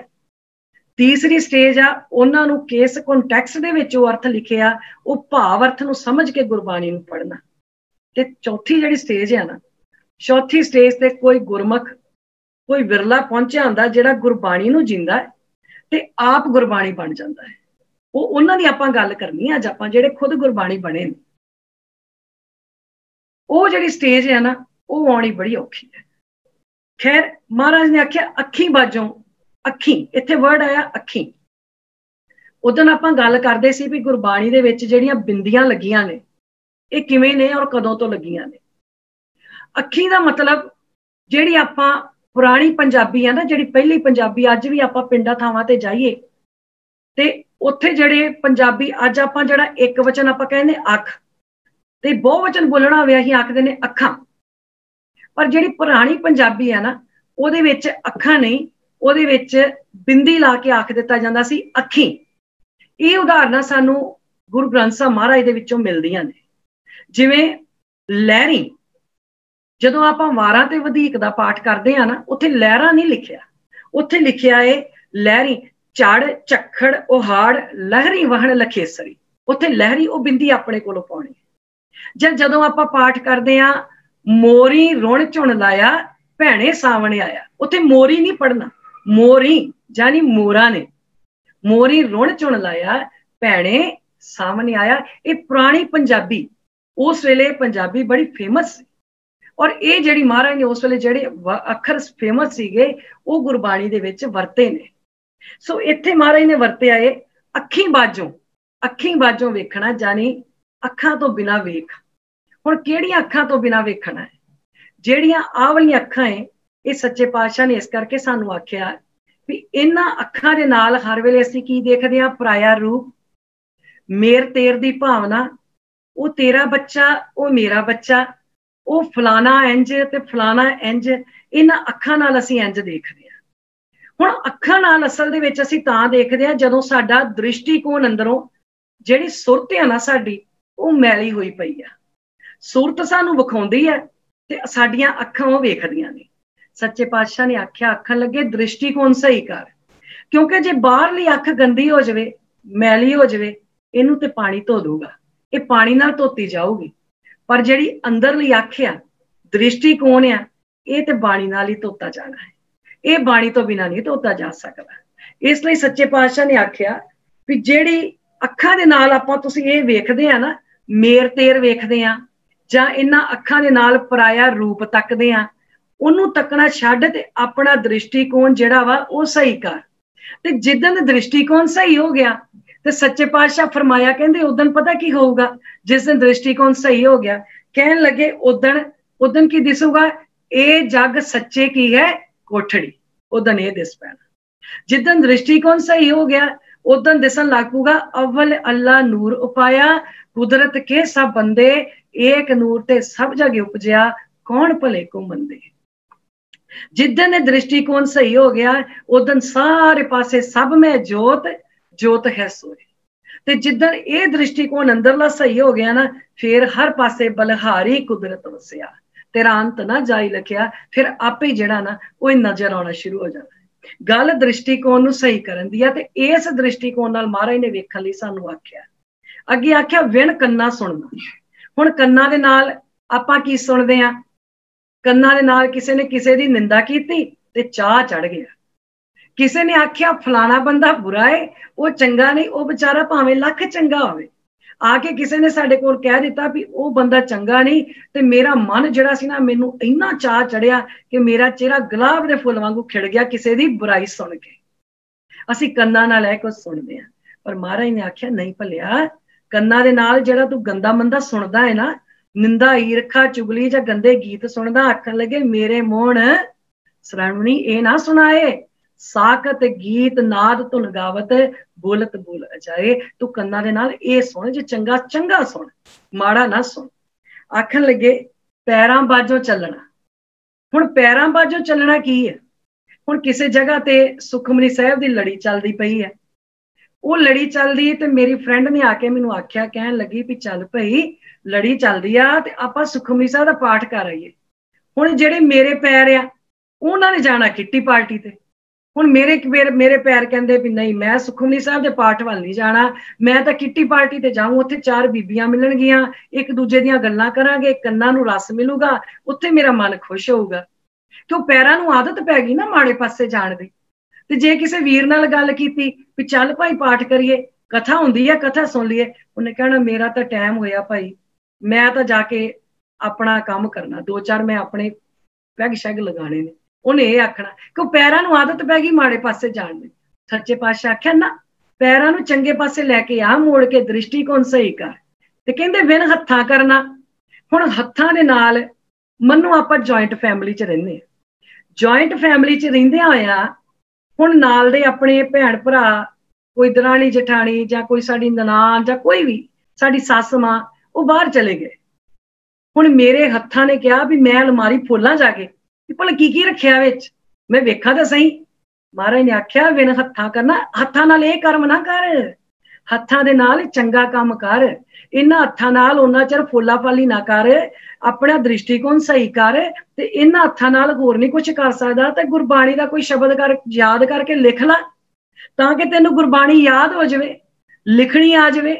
तीसरी स्टेज आ उन्हां नूं किस कॉन्टैक्स्ट दे विच अर्थ लिखिया वो भाव अर्थ नूं समझ के गुरबाणी नूं पढ़ना। ते चौथी जिहड़ी स्टेज है ना, चौथी स्टेज ते कोई गुरमुख कोई विरला पहुंचा हुंदा जिहड़ा गुरबाणी नूं जींदा है ते आप गुरबाणी बन जांदा है। वो उन्हां दी आपां गल करनी अज आपां जिहड़े खुद गुरबाणी बने ने। वो जिहड़ी स्टेज है ना वो आउणी बड़ी औखी है। खैर महाराज ने आख्या अखीं बाजों, अखीं इत्थे वर्ड आया अखीं। उदन आपां गल करदे सी भी गुरबाणी दे विच जिहड़ियां बिंदियां लगियां ने ये किवें ने और कदों तो लगियां ने। अखीं दा मतलब जिहड़ी आपां पुरानी पंजाबी है ना, जिहड़ी पहली पंजाबी, अज भी आपां पिंडां थावां ते जाइए ते उत्थे जिहड़े पंजाबी अज आपां जिहड़ा एक वचन आपां कहने अख ते बहुवचन बोलना होवे असीं आखदे ने अखां। पर जिहड़ी पुरानी पंजाबी है ना उहदे विच अखां नहीं, उहदे विच बिंदी ला के आख दिता जांदा सी अखीं। ये उदाहरणां सानू गुरु ग्रंथ साहिब महाराज दे विचों मिलदियां ने। ਜਿਵੇਂ ਲਹਿਰੀ, ਜਦੋਂ ਆਪਾਂ ਵਾਰਾਂ ਤੇ ਵਧੀਕ ਦਾ ਪਾਠ ਕਰਦੇ ਆ ਨਾ, ਉੱਥੇ ਲਹਿਰਾ ਨਹੀਂ ਲਿਖਿਆ, ਉੱਥੇ ਲਿਖਿਆ ਏ ਲਹਿਰੀ, ਝੜ ਝੱਖੜ ਉਹਾੜ ਲਹਿਰੀ ਵਹਣ ਲਖੇਸਰੀ। ਉੱਥੇ ਲਹਿਰੀ ਉਹ ਬਿੰਦੀ ਆਪਣੇ ਕੋਲੋਂ ਪਾਉਣੀ। ਜਦੋਂ ਆਪਾਂ ਪਾਠ ਕਰਦੇ ਆ ਮੋਰੀ ਰੁਣ ਝੁਣ ਲਾਇਆ ਭੈਣੇ ਸਾਵਣ ਆਇਆ, ਉੱਥੇ ਮੋਰੀ ਨਹੀਂ ਪੜਨਾ, ਮੋਰੀ ਜਾਨੀ ਮੋਰਾ ਨੇ, ਮੋਰੀ ਰੁਣ ਝੁਣ ਲਾਇਆ ਭੈਣੇ ਸਾਵਣ ਆਇਆ। ਇਹ ਪੁਰਾਣੀ ਪੰਜਾਬੀ, ਉਸ ਵੇਲੇ ਪੰਜਾਬੀ ਬੜੀ ਫੇਮਸ ਸੀ, ਔਰ ਇਹ ਜਿਹੜੀ ਮਹਾਰਾਜ ਨੇ ਉਸ ਵੇਲੇ ਜਿਹੜੇ ਅੱਖਰ ਫੇਮਸ ਸੀਗੇ ਉਹ ਗੁਰਬਾਣੀ ਦੇ ਵਿੱਚ ਵਰਤੇ ਨੇ। ਸੋ ਇੱਥੇ ਮਹਾਰਾਜ ਨੇ ਵਰਤਿਆ ਏ ਅੱਖੀਂ ਬਾਝੋਂ, ਅੱਖੀਂ ਬਾਝੋਂ ਵੇਖਣਾ, ਜਾਨੀ ਅੱਖਾਂ ਤੋਂ ਬਿਨਾ ਵੇਖ। ਹੁਣ ਕਿਹੜੀਆਂ ਅੱਖਾਂ ਤੋਂ ਬਿਨਾ ਵੇਖਣਾ ਹੈ? ਜਿਹੜੀਆਂ ਆਹ ਵਾਲੀਆਂ ਅੱਖਾਂ ਏ, ਇਹ ਸੱਚੇ ਪਾਤਸ਼ਾਹ ਨੇ ਇਸ ਕਰਕੇ ਸਾਨੂੰ ਆਖਿਆ ਵੀ ਇਹਨਾਂ ਅੱਖਾਂ ਦੇ ਨਾਲ ਹਰ ਵੇਲੇ ਅਸੀਂ ਕੀ ਦੇਖਦੇ ਹਾਂ? ਪਰਾਇਆ ਰੂਪ, ਮੇਰ ਤੇਰ ਦੀ ਭਾਵਨਾ, ਉਹ ਤੇਰਾ ਬੱਚਾ, ਉਹ ਮੇਰਾ ਬੱਚਾ, ਉਹ ਫਲਾਣਾ ਇੰਜ ਤੇ ਫਲਾਣਾ ਇੰਜ। ਇਹਨਾਂ ਅੱਖਾਂ ਨਾਲ ਅਸੀਂ ਇੰਜ ਦੇਖਦੇ ਹਾਂ। ਹੁਣ ਅੱਖਾਂ ਨਾਲ ਅਸਲ ਦੇ ਵਿੱਚ ਅਸੀਂ ਤਾਂ ਦੇਖਦੇ ਹਾਂ ਜਦੋਂ ਸਾਡਾ ਦ੍ਰਿਸ਼ਟੀਕੋਣ ਅੰਦਰੋਂ, ਜਿਹੜੀ ਸੁਰਤ ਆ ਨਾ ਸਾਡੀ, ਉਹ ਮੈਲੀ ਹੋਈ ਪਈ ਆ। ਸੁਰਤ ਸਾਨੂੰ ਵਿਖਾਉਂਦੀ ਹੈ ਤੇ ਸਾਡੀਆਂ ਅੱਖਾਂ ਉਹ ਵੇਖਦੀਆਂ ਨੇ। ਸੱਚੇ ਪਾਤਸ਼ਾਹ ਨੇ ਆਖਿਆ ਆਖਣ ਲੱਗੇ ਦ੍ਰਿਸ਼ਟੀਕੋਣ ਸਹੀ ਕਰ, ਕਿਉਂਕਿ ਜੇ ਬਾਹਰਲੀ ਅੱਖ ਗੰਦੀ ਹੋ ਜਾਵੇ, ਮੈਲੀ ਹੋ ਜਾਵੇ, ਇਹਨੂੰ ਤੇ ਪਾਣੀ ਧੋ ਦੂਗਾ, ਇਹ ਪਾਣੀ ਨਾਲ ਧੋਤੀ ਜਾਊਗੀ। ਪਰ ਜਿਹੜੀ ਅੰਦਰਲੀ ਅੱਖ ਆ, ਦ੍ਰਿਸ਼ਟੀਕੋਣ ਆ, ਇਹ ਤੇ ਬਾਣੀ ਨਾਲ ਹੀ ਧੋਤਾ ਜਾਣਾ ਹੈ, ਇਹ ਬਾਣੀ ਤੋਂ ਬਿਨਾਂ ਨਹੀਂ ਧੋਤਾ ਜਾ ਸਕਦਾ। ਇਸ ਲਈ ਸੱਚੇ ਪਾਤਸ਼ਾਹ ਨੇ ਆਖਿਆ ਵੀ ਜਿਹੜੀ ਅੱਖਾਂ ਦੇ ਨਾਲ ਆਪਾਂ ਤੁਸੀਂ ਇਹ ਵੇਖਦੇ ਆ ਨਾ, ਮੇਰ ਤੇਰ ਵੇਖਦੇ ਆ, ਜਾਂ ਇਹਨਾਂ ਅੱਖਾਂ ਦੇ ਨਾਲ ਪਰਾਇਆ ਰੂਪ ਤੱਕਦੇ ਆ, ਉਹਨੂੰ ਤੱਕਣਾ ਛੱਡ ਤੇ ਆਪਣਾ ਦ੍ਰਿਸ਼ਟੀਕੋਣ ਜਿਹੜਾ ਵਾ ਉਹ ਸਹੀ ਕਰ। ਤੇ ਜਿੱਦਣ ਦ੍ਰਿਸ਼ਟੀਕੋਣ ਸਹੀ ਹੋ ਗਿਆ ਤੇ ਸੱਚੇ ਪਾਤਸ਼ਾਹ ਫਰਮਾਇਆ, ਕਹਿੰਦੇ ਉਦਣ ਪਤਾ ਕੀ ਹੋਊਗਾ? ਜਿਸ ਦਿਨ ਦ੍ਰਿਸ਼ਟੀਕੋਣ ਸਹੀ ਹੋ ਗਿਆ, ਕਹਿਣ ਲੱਗੇ ਉਦਣ ਕੀ ਦਿਸੂਗਾ? ਇਹ ਜੱਗ ਸੱਚੇ ਕੀ ਹੈ ਕੋਠੜੀ, ਉਦਣ ਇਹ ਦਿਸ ਪੈਣਾ। ਜਿੱਦਣ ਦ੍ਰਿਸ਼ਟੀਕੋਣ ਸਹੀ ਹੋ ਗਿਆ ਉਦਣ ਦਿਸਣ ਲੱਗ ਪਊਗਾ ਅਵਲ ਅੱਲਾ ਨੂਰ ਉਪਾਇਆ, ਕੁਦਰਤ ਕੇ ਸਭ ਬੰਦੇ, ਏਕ ਨੂਰ ਤੇ ਸਭ ਜਗ ਉਪਜਿਆ, ਕੌਣ ਭਲੇ ਕੋ ਮੰਦੇ। ਜਿੱਦਣ ਇਹ ਦ੍ਰਿਸ਼ਟੀਕੋਣ ਸਹੀ ਹੋ ਗਿਆ ਉਦਣ ਸਾਰੇ ਪਾਸੇ ਸਭ ਮੈਂ ਜੋਤ, ਜੋਤ ਹੈ ਸੋਏ। ਤੇ ਜਿੱਦਣ ਇਹ ਦ੍ਰਿਸ਼ਟੀਕੋਣ ਅੰਦਰਲਾ ਸਹੀ ਹੋ ਗਿਆ ਨਾ, ਫਿਰ ਹਰ ਪਾਸੇ ਬਲਹਾਰੀ ਕੁਦਰਤ ਵਸਿਆ, ਤੇਰਾ ਅੰਤ ਨਾ ਜਾਈ ਲਖਿਆ। ਫਿਰ ਆਪੇ ਜਿਹੜਾ ਨਾ ਉਹ ਨਜ਼ਰ ਆਉਣਾ ਸ਼ੁਰੂ ਹੋ ਜਾਂਦਾ। ਗੱਲ ਦ੍ਰਿਸ਼ਟੀਕੋਣ ਨੂੰ ਸਹੀ ਕਰਨ ਦੀ ਆ, ਤੇ ਇਸ ਦ੍ਰਿਸ਼ਟੀਕੋਣ ਨਾਲ ਮਹਾਰਾਜ ਨੇ ਵੇਖਣ ਲਈ ਸਾਨੂੰ ਆਖਿਆ। ਅੱਗੇ ਆਖਿਆ ਵਿਣ ਕੰਨਾਂ ਸੁਣਨਾ। ਹੁਣ ਕੰਨਾਂ ਦੇ ਨਾਲ ਆਪਾਂ ਕੀ ਸੁਣਦੇ ਆ? ਕੰਨਾਂ ਦੇ ਨਾਲ ਕਿਸੇ ਨੇ ਕਿਸੇ ਦੀ ਨਿੰਦਾ ਕੀਤੀ ਤੇ ਚਾਹ ਚੜ ਗਿਆ, ਕਿਸੇ ਨੇ ਆਖਿਆ ਫਲਾਣਾ ਬੰਦਾ ਬੁਰਾ ਏ, ਉਹ ਚੰਗਾ ਨਹੀਂ, ਉਹ ਵਿਚਾਰਾ ਭਾਵੇਂ ਲੱਖ ਚੰਗਾ ਹੋਵੇ, ਆ ਕੇ ਕਿਸੇ ਨੇ ਸਾਡੇ ਕੋਲ ਕਹਿ ਦਿੱਤਾ ਵੀ ਉਹ ਬੰਦਾ ਚੰਗਾ ਨਹੀਂ, ਤੇ ਮੇਰਾ ਮਨ ਜਿਹੜਾ ਸੀ ਨਾ, ਮੈਨੂੰ ਇੰਨਾ ਚਾਹ ਚੜਿਆ ਕਿ ਮੇਰਾ ਚਿਹਰਾ ਗੁਲਾਬ ਦੇ ਫੁੱਲ ਵਾਂਗੂ ਖਿੜ ਗਿਆ ਕਿਸੇ ਦੀ ਬੁਰਾਈ ਸੁਣ ਕੇ। ਅਸੀਂ ਕੰਨਾਂ ਨਾਲ ਇਹ ਕੁਝ ਸੁਣਦੇ ਹਾਂ, ਪਰ ਮਹਾਰਾਜ ਨੇ ਆਖਿਆ ਨਹੀਂ ਭਲਿਆ, ਕੰਨਾਂ ਦੇ ਨਾਲ ਜਿਹੜਾ ਤੂੰ ਗੰਦਾ ਮੰਦਾ ਸੁਣਦਾ ਹੈ ਨਾ, ਨਿੰਦਾ ਈਰਖਾ ਚੁਗਲੀ ਜਾਂ ਗੰਦੇ ਗੀਤ ਸੁਣਦਾ, ਆਖਣ ਲੱਗੇ ਮੇਰੇ ਮੋਹਣ ਸ਼੍ਰਵਣੀ ਇਹ ਨਾ ਸੁਣਾਏ, ਸਾਕਤ ਗੀਤ ਨਾਦ ਧੁਨ ਗਾਵਤ, ਬੋਲਤ ਬੋਲ ਅਜਾਏ। ਤੂੰ ਕੰਨਾਂ ਦੇ ਨਾਲ ਇਹ ਸੁਣ, ਜੇ ਚੰਗਾ ਚੰਗਾ ਸੁਣ, ਮਾੜਾ ਨਾ ਸੁਣ। ਆਖਣ ਲੱਗੇ ਪੈਰਾਂ ਬਾਝੋਂ ਚੱਲਣਾ। ਹੁਣ ਪੈਰਾਂ ਬਾਝੋਂ ਚੱਲਣਾ ਕੀ ਹੈ? ਹੁਣ ਕਿਸੇ ਜਗ੍ਹਾ ਤੇ ਸੁਖਮਨੀ ਸਾਹਿਬ ਦੀ ਲੜੀ ਚੱਲਦੀ ਪਈ ਹੈ, ਉਹ ਲੜੀ ਚੱਲਦੀ ਤੇ ਮੇਰੀ ਫਰੈਂਡ ਨੇ ਆ ਕੇ ਮੈਨੂੰ ਆਖਿਆ, ਕਹਿਣ ਲੱਗੀ ਵੀ ਚੱਲ ਭਾਈ ਲੜੀ ਚੱਲਦੀ ਆ ਤੇ ਆਪਾਂ ਸੁਖਮਨੀ ਸਾਹਿਬ ਦਾ ਪਾਠ ਕਰ ਆਈਏ। ਹੁਣ ਜਿਹੜੇ ਮੇਰੇ ਪੈਰ ਆ ਉਹਨਾਂ ਨੇ ਜਾਣਾ ਕਿੱਟੀ ਪਾਰਟੀ ਤੇ। ਹੁਣ ਮੇਰੇ ਪੈਰ ਕਹਿੰਦੇ ਵੀ ਨਹੀਂ, ਮੈਂ ਸੁਖਮਨੀ ਸਾਹਿਬ ਦੇ ਪਾਠ ਵੱਲ ਨਹੀਂ ਜਾਣਾ, ਮੈਂ ਤਾਂ ਕਿੱਟੀ ਪਾਰਟੀ ਤੇ ਜਾਊਂ, ਉੱਥੇ ਚਾਰ ਬੀਬੀਆਂ ਮਿਲਣਗੀਆਂ, ਇੱਕ ਦੂਜੇ ਦੀਆਂ ਗੱਲਾਂ ਕਰਾਂਗੇ, ਕੰਨਾਂ ਨੂੰ ਰਸ ਮਿਲੂਗਾ, ਉੱਥੇ ਮੇਰਾ ਮਨ ਖੁਸ਼ ਹੋਊਗਾ। ਕਿਉਂ ਪੈਰਾਂ ਨੂੰ ਆਦਤ ਪੈ ਗਈ ਨਾ ਮਾੜੇ ਪਾਸੇ ਜਾਣ ਦੀ। ਤੇ ਜੇ ਕਿਸੇ ਵੀਰ ਨਾਲ ਗੱਲ ਕੀਤੀ ਵੀ ਚੱਲ ਭਾਈ ਪਾਠ ਕਰੀਏ, ਕਥਾ ਹੁੰਦੀ ਹੈ ਕਥਾ ਸੁਣ ਲਈਏ, ਉਹਨੇ ਕਹਿਣਾ ਮੇਰਾ ਤਾਂ ਟਾਈਮ ਹੋਇਆ ਭਾਈ, ਮੈਂ ਤਾਂ ਜਾ ਕੇ ਆਪਣਾ ਕੰਮ ਕਰਨਾ, 2-4 ਮੈਂ ਆਪਣੇ ਪੈਗ ਸ਼ੈਗ ਲਗਾਣੇ ਨੇ। ਉਹਨੇ ਇਹ ਆਖਣਾ ਕਿ ਪੈਰਾਂ ਨੂੰ ਆਦਤ ਪੈ ਗਈ ਮਾੜੇ ਪਾਸੇ ਜਾਣ ਦੀ। ਸੱਚੇ ਪਾਤਸ਼ਾਹ ਆਖਿਆ ਨਾ, ਪੈਰਾਂ ਨੂੰ ਚੰਗੇ ਪਾਸੇ ਲੈ ਕੇ ਆ, ਮੋੜ ਕੇ ਦ੍ਰਿਸ਼ਟੀਕੋਣ ਸਹੀ ਕਰ। ਤੇ ਕਹਿੰਦੇ ਬਿਨ ਹੱਥਾਂ ਕਰਨਾ। ਹੁਣ ਹੱਥਾਂ ਦੇ ਨਾਲ ਮੰਨੋ ਆਪਾਂ ਜੁਆਇੰਟ ਫੈਮਿਲੀ 'ਚ ਰਹਿੰਦੇ ਹਾਂ, ਜੁਆਇੰਟ ਫੈਮਿਲੀ 'ਚ ਰਹਿੰਦਿਆਂ ਹੋਇਆ ਹੁਣ ਨਾਲ ਦੇ ਆਪਣੇ ਭੈਣ ਭਰਾ, ਕੋਈ ਦਰਾਣੀ ਜਠਾਣੀ ਜਾਂ ਕੋਈ ਸਾਡੀ ਨਨਾਣ ਜਾਂ ਕੋਈ ਵੀ ਸਾਡੀ ਸੱਸ ਮਾਂ, ਉਹ ਬਾਹਰ ਚਲੇ ਗਏ। ਹੁਣ ਮੇਰੇ ਹੱਥਾਂ ਨੇ ਕਿਹਾ ਵੀ ਮੈਂ ਅਲਮਾਰੀ ਫੋਲਾਂ ਜਾ ਕੇ, ਭਲਾ ਕੀ ਰੱਖਿਆ ਵਿੱਚ, ਮੈਂ ਵੇਖਾਂ ਤਾਂ ਸਹੀ। ਮਹਾਰਾਜ ਨੇ ਆਖਿਆ ਬਿਨ ਹੱਥਾਂ ਕਰਨਾ। ਹੱਥਾਂ ਨਾਲ ਇਹ ਕਰਮ ਨਾ ਕਰ, हत्थां दे नाल चंगा काम कर, इन्हां हत्थां नाल उन्ना चिर फुला फाली ना कर, अपना दृष्टिकोण सही कर, ते इन्हां हत्थां नाल होर नहीं कुछ कर सकदा। ते गुरबाणी दा कोई शब्द कर याद करके लिख ला, तां कि तैनूं गुरबाणी याद हो जावे, लिखनी आ जावे।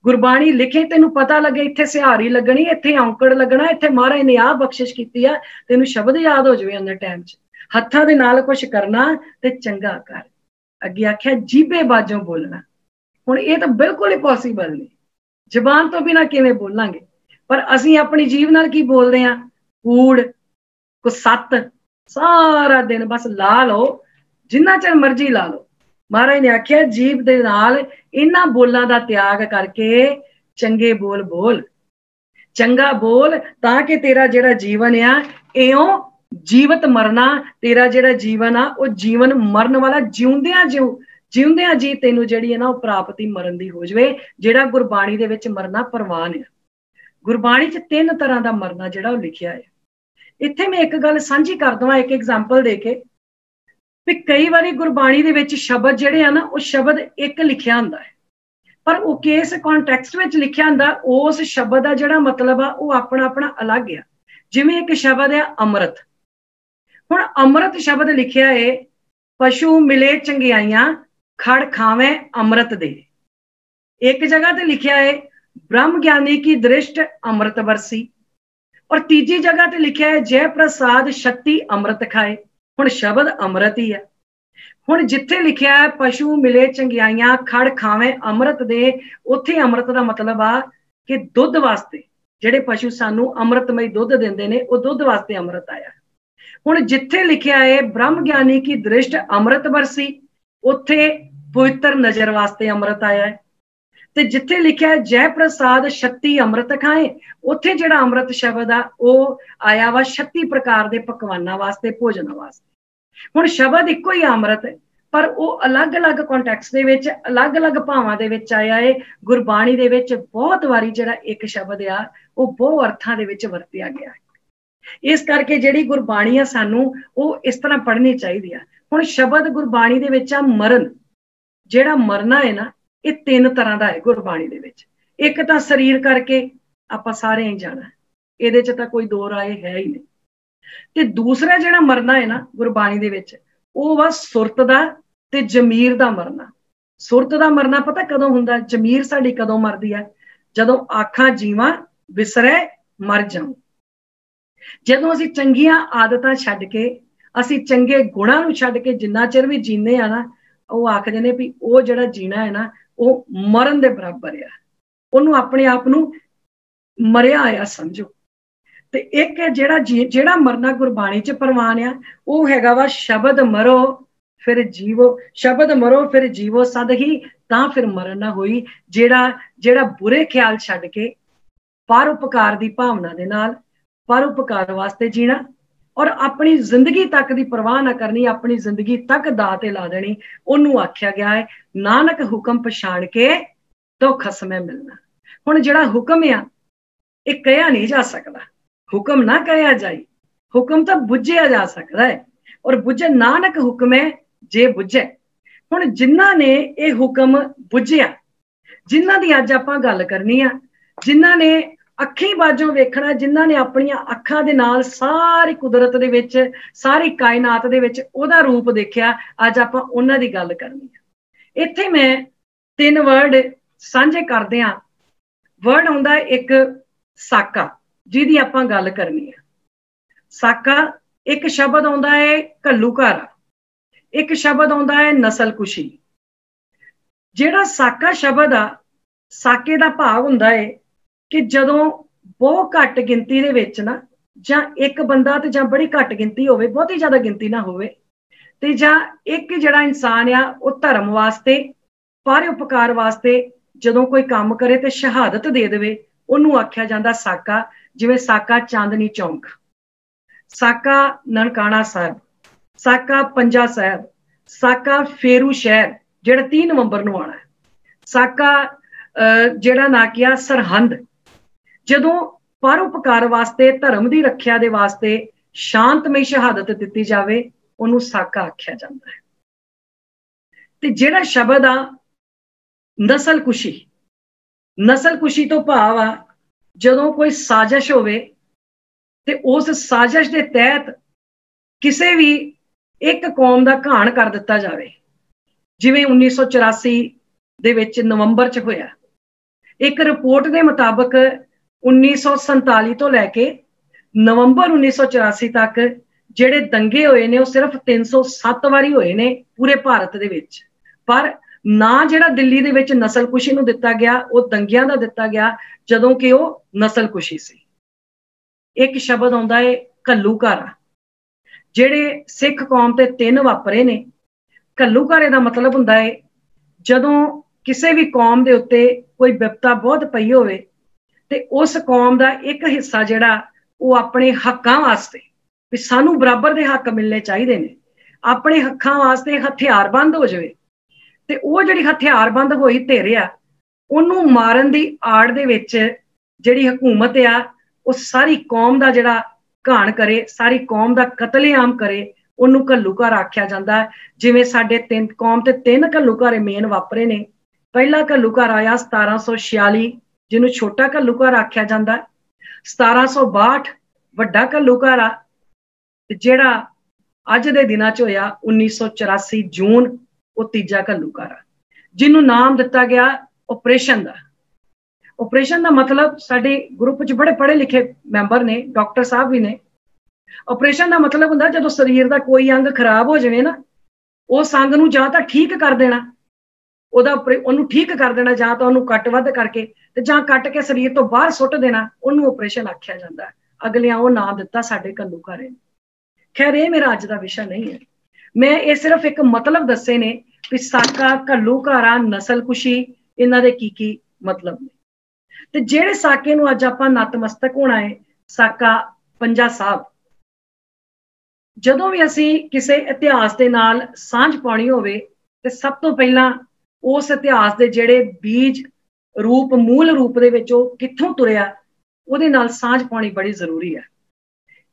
गुरबाणी लिखे, तैनूं पता लगे इत्थे सिहारी लगनी, इत्थे औंकड़ लगना, इत्थे महाराज ने आ बख्शिश कीती आ, तैनूं शब्द याद हो जावे उन्ने टाइम च। हत्थां दे नाल कुछ करना ते चंगा कर। अगे आख्या जीभे बाजों बोलना। हुण ये तो बिल्कुल ही पॉसीबल नहीं, जबान तो बिना किवें बोलांगे। पर असीं अपनी जीभ नाल की बोलदे हां? कूड़, कुसत्त, सारा दिन बस ला लो, जिन्ना चिर मर्जी ला लो। महाराज ने आख्या जीभ दे नाल इन्हां बोलां दा त्याग करके चंगे बोल बोल, चंगा बोल, तां कि तेरा जिहड़ा जीवन आ इयों जीवत मरना, तेरा जिहड़ा जीवन आ वो जीवन मरण वाला जिउंदियां जी तैनूं जिहड़ी है ना वो प्राप्ति मरण दी हो जावे, जिहड़ा गुरबाणी दे विच मरना परवान है। गुरबाणी च 3 तरह दा मरना जिहड़ा वो लिखिया है। इत्थे मैं एक गल सांझी कर दवां, एक एग्जाम्पल दे के, भी कई बारी गुरबाणी दे विच शब्द जिहड़े आ ना वो शब्द एक लिखिया हुंदा है, पर वो किस कॉन्टैक्स्ट विच लिखिया हुंदा, उस शब्द दा जिहड़ा मतलब आ वो अपना अपना अलग है। जिवें एक शब्द है अमृत, हुण अमृत शब्द लिखिया है, पशु मिले चंगियाइयां खड़ खावें अमृत दे। एक जगह ते लिखिया है ब्रह्म ज्ञानी की दृष्ट अमृत बरसी, और तीजी जगह ते लिखिया है जय प्रसाद शक्ति अमृत खाए। हुण शब्द अमृत ही है। हुण जिथे लिखिया है पशु मिले चंगियाइयां खड़ खावें अमृत दे, उत्थे अमृत का मतलब आ कि दुध वास्ते जिहड़े पशु सानू अमृतमई दुध देंदे ने, वो दुध वास्ते अमृत आया। हुण जिथे लिखिया है ब्रह्म ज्ञानी की दृष्ट अमृत बरसी, उत्थे पवित्र नजर वास्ते अमृत आया है। ते जिथे लिखिया है जय प्रसाद शक्ति अमृत खाए, उत्थे जिहड़ा अमृत शब्द आ वो आया वा 36 प्रकार के पकवाना वास्ते, भोजन वास्ते। हुण शब्द इक्को ही अमृत है, पर वो अलग अलग कॉन्टैक्स्ट दे विच अलग अलग भावां दे विच आया है। गुरबाणी दे विच बहुत वारी जिहड़ा एक शब्द आ वो बहुत अर्थां दे विच वरतिया गया है। इस करके जिहड़ी गुरबाणी आ सानू वो इस तरह पढ़नी चाहिदी आ। हुण शब्द गुरबाणी दे विच आ मरण, जिहड़ा मरना है ना ये 3 तरह का है गुरबाणी दे विच। एक तां शरीर करके आपां सारे ही जाना, इहदे च तां कोई दो राय है ही नहीं। ते दूसरा जिहड़ा मरना है ना गुरबाणी दे विच वो वा सुरत दा ते जमीर दा मरना। सुरत दा मरना पता कदों हुंदा? जमीर साडी कदों मरदी है? जदों आखां जीवां विसरे मर जाऊं। जदों असीं चंगियां आदतां छड्ड के, असीं चंगे गुणां नूं छड्ड के जिन्ना चिर भी जीने आ ना, वो आखदे ने भी वो जिहड़ा जीना है ना वो मरण दे बराबर है। उन्होंने अपने आप नूं मरिया आया समझो। ते एक जिहड़ा मरना गुरबाणी च परवान आ वो हैगा वा शब्द मरो फिर जीवो, शब्द मरो फिर जीवो सद ही तां फिर मरण ना होई। जिहड़ा बुरे ख्याल छड्ड के परोपकार दी भावना दे नाल परोपकार वास्ते जीना और अपनी जिंदगी तक दी परवाह ना करनी, अपनी जिंदगी तक दाऽ ते ला देनी, उन्होंने आख्या गया है नानक हुक्म पछाण के तो खसमे मिलना। हुण जिहड़ा हुक्म आ ये कहा नहीं जा सकता, हुक्म ना कहा जाए, हुक्म तो बुझिया जा सकता है, और बुझे नानक हुक्म है जे बुझे। हुण जिन्हां ने ये हुक्म बुझिया, जिन्हां दी अज आपां गल करनी आ, जिन्हां ने अखीं बाजों वेखना, जिन्हां ने अपनियां अखां दे नाल सारी कुदरत दे विच सारी कायनात दे विच ओहदा रूप देखिया, अज आपां उन्हां दी गल करनी है। इत्थे मैं 3 वर्ड सांझे करदे हां। वर्ड आउंदा एक साका, जिहदी आपां गल करनी है। साका एक शब्द आउंदा है घल्लूघारा, एक शब्द आउंदा है नस्लकुशी। जिहड़ा साका शब्द आ, साके दा भाव हुंदा है कि जदों बहुत घट गिनती दे विच ना, जां एक बंदा ते जां बड़ी घट गिनती होवे, बहुती ज़्यादा गिनती ना होवे, ते जां एक जिहड़ा इंसान आ वो धर्म वास्ते परोपकार वास्ते जदों कोई काम करे ते शहादत दे देवे, उन्होंने आख्या जाता साका। जिवें साका चांदनी चौंक, साका ननकाना साहब, साका पंजा साहब, साका फेरू शहर जिहड़ा 3 नवंबर नूं आना है, साका जिहड़ा नाकिया सरहंद। जदों परोपकार वास्ते धर्म की रखिया दे वास्ते शांतमई शहादत दिती जावे, उन्होंने साका आख्या जाता है। ते जिहड़ा शब्द आ नस्ल कुशी तो भाव आ जदों कोई साजिश होवे ते उस साजिश के तहत किसी भी एक कौम का घाण कर दिता जाए। जिवें 1984 दे विच नवंबर च होया। एक रिपोर्ट के मुताबिक 1947 तो लैके नवंबर 1984 तक जिहड़े दंगे होए ने सिर्फ 307 वारी होए ने पूरे भारत दे विच। पर ना जिहड़ा दिल्ली दे विच नस्लकुशी नूं दिता गया वो दंगियां दा दिता गया जदों कि वो नस्लकुशी सी। एक शब्द आउंदा है घल्लूघारा, जिहड़े सिख कौम ते 3 वापरे ने। घल्लूघारे दा मतलब हुंदा है जदों किसी भी कौम दे उत्ते कोई विपता बहुत पई होवे ते उस कौम दा एक हिस्सा जिहड़ा वो अपने हक्कां वास्ते भी सानू बराबर दे हक मिलने चाहिए ने, अपने हक्कां वास्ते हथियारबंद हो जाए ते वो जिहड़ी हथियारबंद होई धिर आ उन्नू मारन दी आड़ दे विच जिहड़ी हुकूमत आ वो सारी कौम दा जिहड़ा घाण करे, सारी कौम दा कतलेआम करे, उन्नू घल्लूघारा आख्या जांदा है। जिवें साडे कौम ते 3 घल्लूघारे मेन वापरे ने। पहला घल्लूघारा आया 1746 जिन्हों छोटा घल्लूघारा आख्या जांदा है। 1762 वड्डा घल्लूघारा जिहड़ा अज दे दिनां च होया 1984 जून वो तीजा घल्लूघारा जिन्हों नाम दिता गया ऑपरेशन दा। ऑपरेशन का मतलब साडे ग्रुप च बड़े पढ़े लिखे मैंबर ने, डॉक्टर साहब भी ने। ऑपरेशन का मतलब हुंदा जदों शरीर का कोई अंग खराब हो जाए ना उस अंग नूं जां तां ठीक कर देना, उन्होंने ठीक कर देना, जां तां उन्होंने कट वध करके ते जां कट के शरीर तो बाहर सुट देना, उन्होंने ऑपरेशन आख्या जाता है। अगलियां वो नाम दिता साडे घल्लूघारे। खैर ये मेरा अज का विषय नहीं है, मैं ये सिर्फ एक मतलब दसे ने भी साका घल्लूघारा नस्लकुशी इन्हां दे की मतलब ने। ते जिहड़े साके नूं अज आपां नतमस्तक होना है साका पंजा साहब। जदों भी असीं किसी इतिहास के नाल सांझ पाउणी होवे ते सब तो पहला उस इतिहास के जिहड़े बीज रूप मूल रूप दे विच ओह कित्थों तुरिया उहदे नाल सांझ पाउणी बड़ी जरूरी है।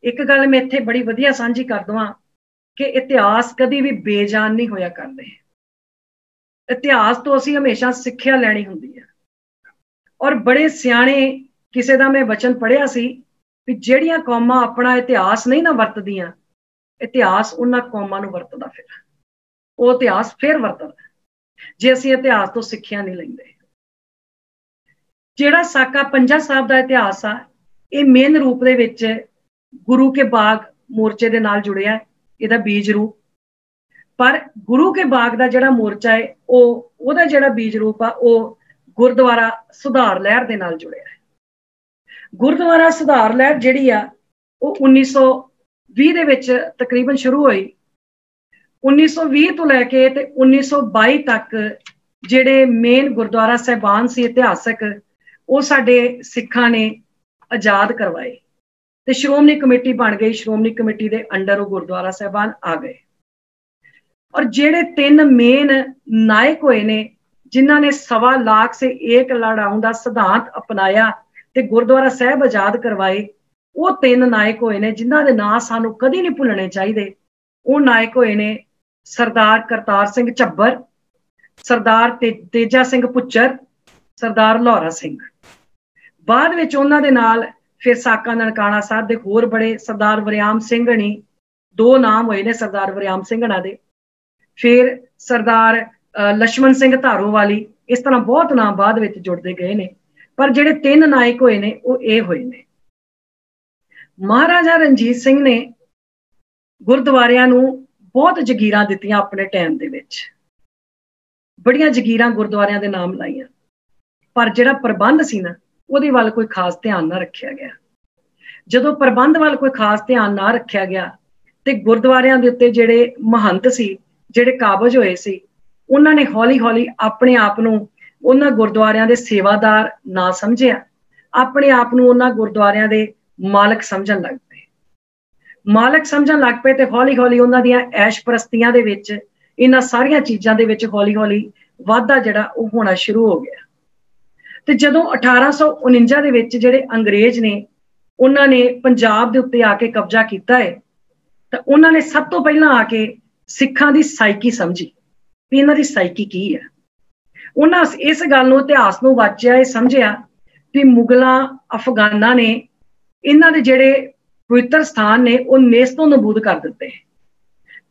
एक गल मैं इत्थे बड़ी वधिया सांझी कर दवां कि इतिहास कदी भी बेजान नहीं होया करदे। इतिहास तो असीं हमेशा सिक्ख्या लैणी हुंदी है। और बड़े सियाणे किसी का मैं वचन पढ़िया सी कि जिहड़ियां कौमां अपना इतिहास नहीं ना वरतदियां इतिहास उन्हां कौमां नूं वरतदा, फिर वो इतिहास फिर वरतदा जे असीं इतिहास तो सिक्ख्या नहीं लैंदे। जिहड़ा साका पंजा साहब का इतिहास आ ये मेन रूप दे विच गुरु के बाग मोर्चे दे नाल जुड़िया है, इहदा बीज रूप। पर गुरु के बाग का जिहड़ा मोर्चा है ओहदा जिहड़ा बीज रूप आ वो गुरुद्वारा सुधार लहर दे नाल जुड़िया है। गुरुद्वारा सुधार लहर जिहड़ी आ वो 1920 दे विच तकरीबन शुरू हुई। 1920 तो लैके ते 1922 तक जिहड़े मेन गुरुद्वारा साहिबान सी इतिहासक वो साडे सिखां ने आजाद करवाए ते श्रोमणी कमेटी बन गई। श्रोमणी कमेटी दे अंडर वो गुरुद्वारा साहिबान आ गए। और जिहड़े 3 मेन नायक होए ने जिन्हां ने 1.25 लाख से 1 लड़ाउं का सिद्धांत अपनाया ते गुरुद्वारा साहब आजाद करवाए, वो 3 नायक होए ने जिन्हां दे नाम सानू कदी नहीं भुलने चाहिए। वो नायक होए ने सरदार करतार सिंह झब्बर, सरदार तेजा सिंह पुच्चर, सरदार लौरा सिंह। बाद विच उन्हां दे नाल फिर साका ननकाना साहब दे होर बड़े सरदार वरियाम सिंह हणी 2 नाम होए ने सरदार वरियाम सिंह हणा दे। फिर सरदार लक्ष्मण सिंह धारोवाली, इस तरह बहुत नाम बाद विच जुड़ते गए ने। पर जिहड़े 3 नायक होए ने वो ये होए ने। महाराजा रणजीत सिंह ने गुरुद्वारियां नूं बहुत जगीरां दित्तियां अपने टाइम दे विच, बड़ियां जगीरां गुरुद्वारियां दे नाम लाइयां, पर जिहड़ा प्रबंध सी ना उहदे वल कोई खास ध्यान ना रखिया गया। जदों प्रबंध वल कोई खास ध्यान ना रखिया गया ते गुरुद्वारियां दे उत्ते जिहड़े महंत सी, जिहड़े काबज होए सी, उन्हां ने हौली हौली अपने आप नूं उन्हां गुरुद्वारियां दे सेवादार ना समझिया, अपने आप नूं उन्हां गुरुद्वारियां दे मालक समझण लग पे। मालक समझण लग पे ते हौली हौली उन्हां दियां ऐश परस्तियां दे विच इन्हां सारियां चीज़ां दे विच हौली हौली वाधा जिहड़ा वो होना शुरू हो गया। ते जदों 1849 दे विच जिहड़े अंग्रेज ने उन्हां ने पंजाब दे उत्ते आके कब्जा कीता है तां उन्हां ने सब तो पहलां आके सिखां दी साइकी समझी भी इन्हां दी साइकी की है। ਉਹਨਾਂ ਇਸ ਗੱਲ ਨੂੰ, ਇਤਿਹਾਸ ਨੂੰ ਵਾਚਿਆ, ਇਹ ਸਮਝਿਆ ਕਿ ਮੁਗਲਾਂ ਅਫਗਾਨਾਂ ਨੇ ਇਹਨਾਂ ਦੇ ਜਿਹੜੇ ਪਵਿੱਤਰ ਸਥਾਨ ਨੇ ਉਹ ਨੇਸਤੋਂ ਨਬੂਦ ਕਰ ਦਿੱਤੇ।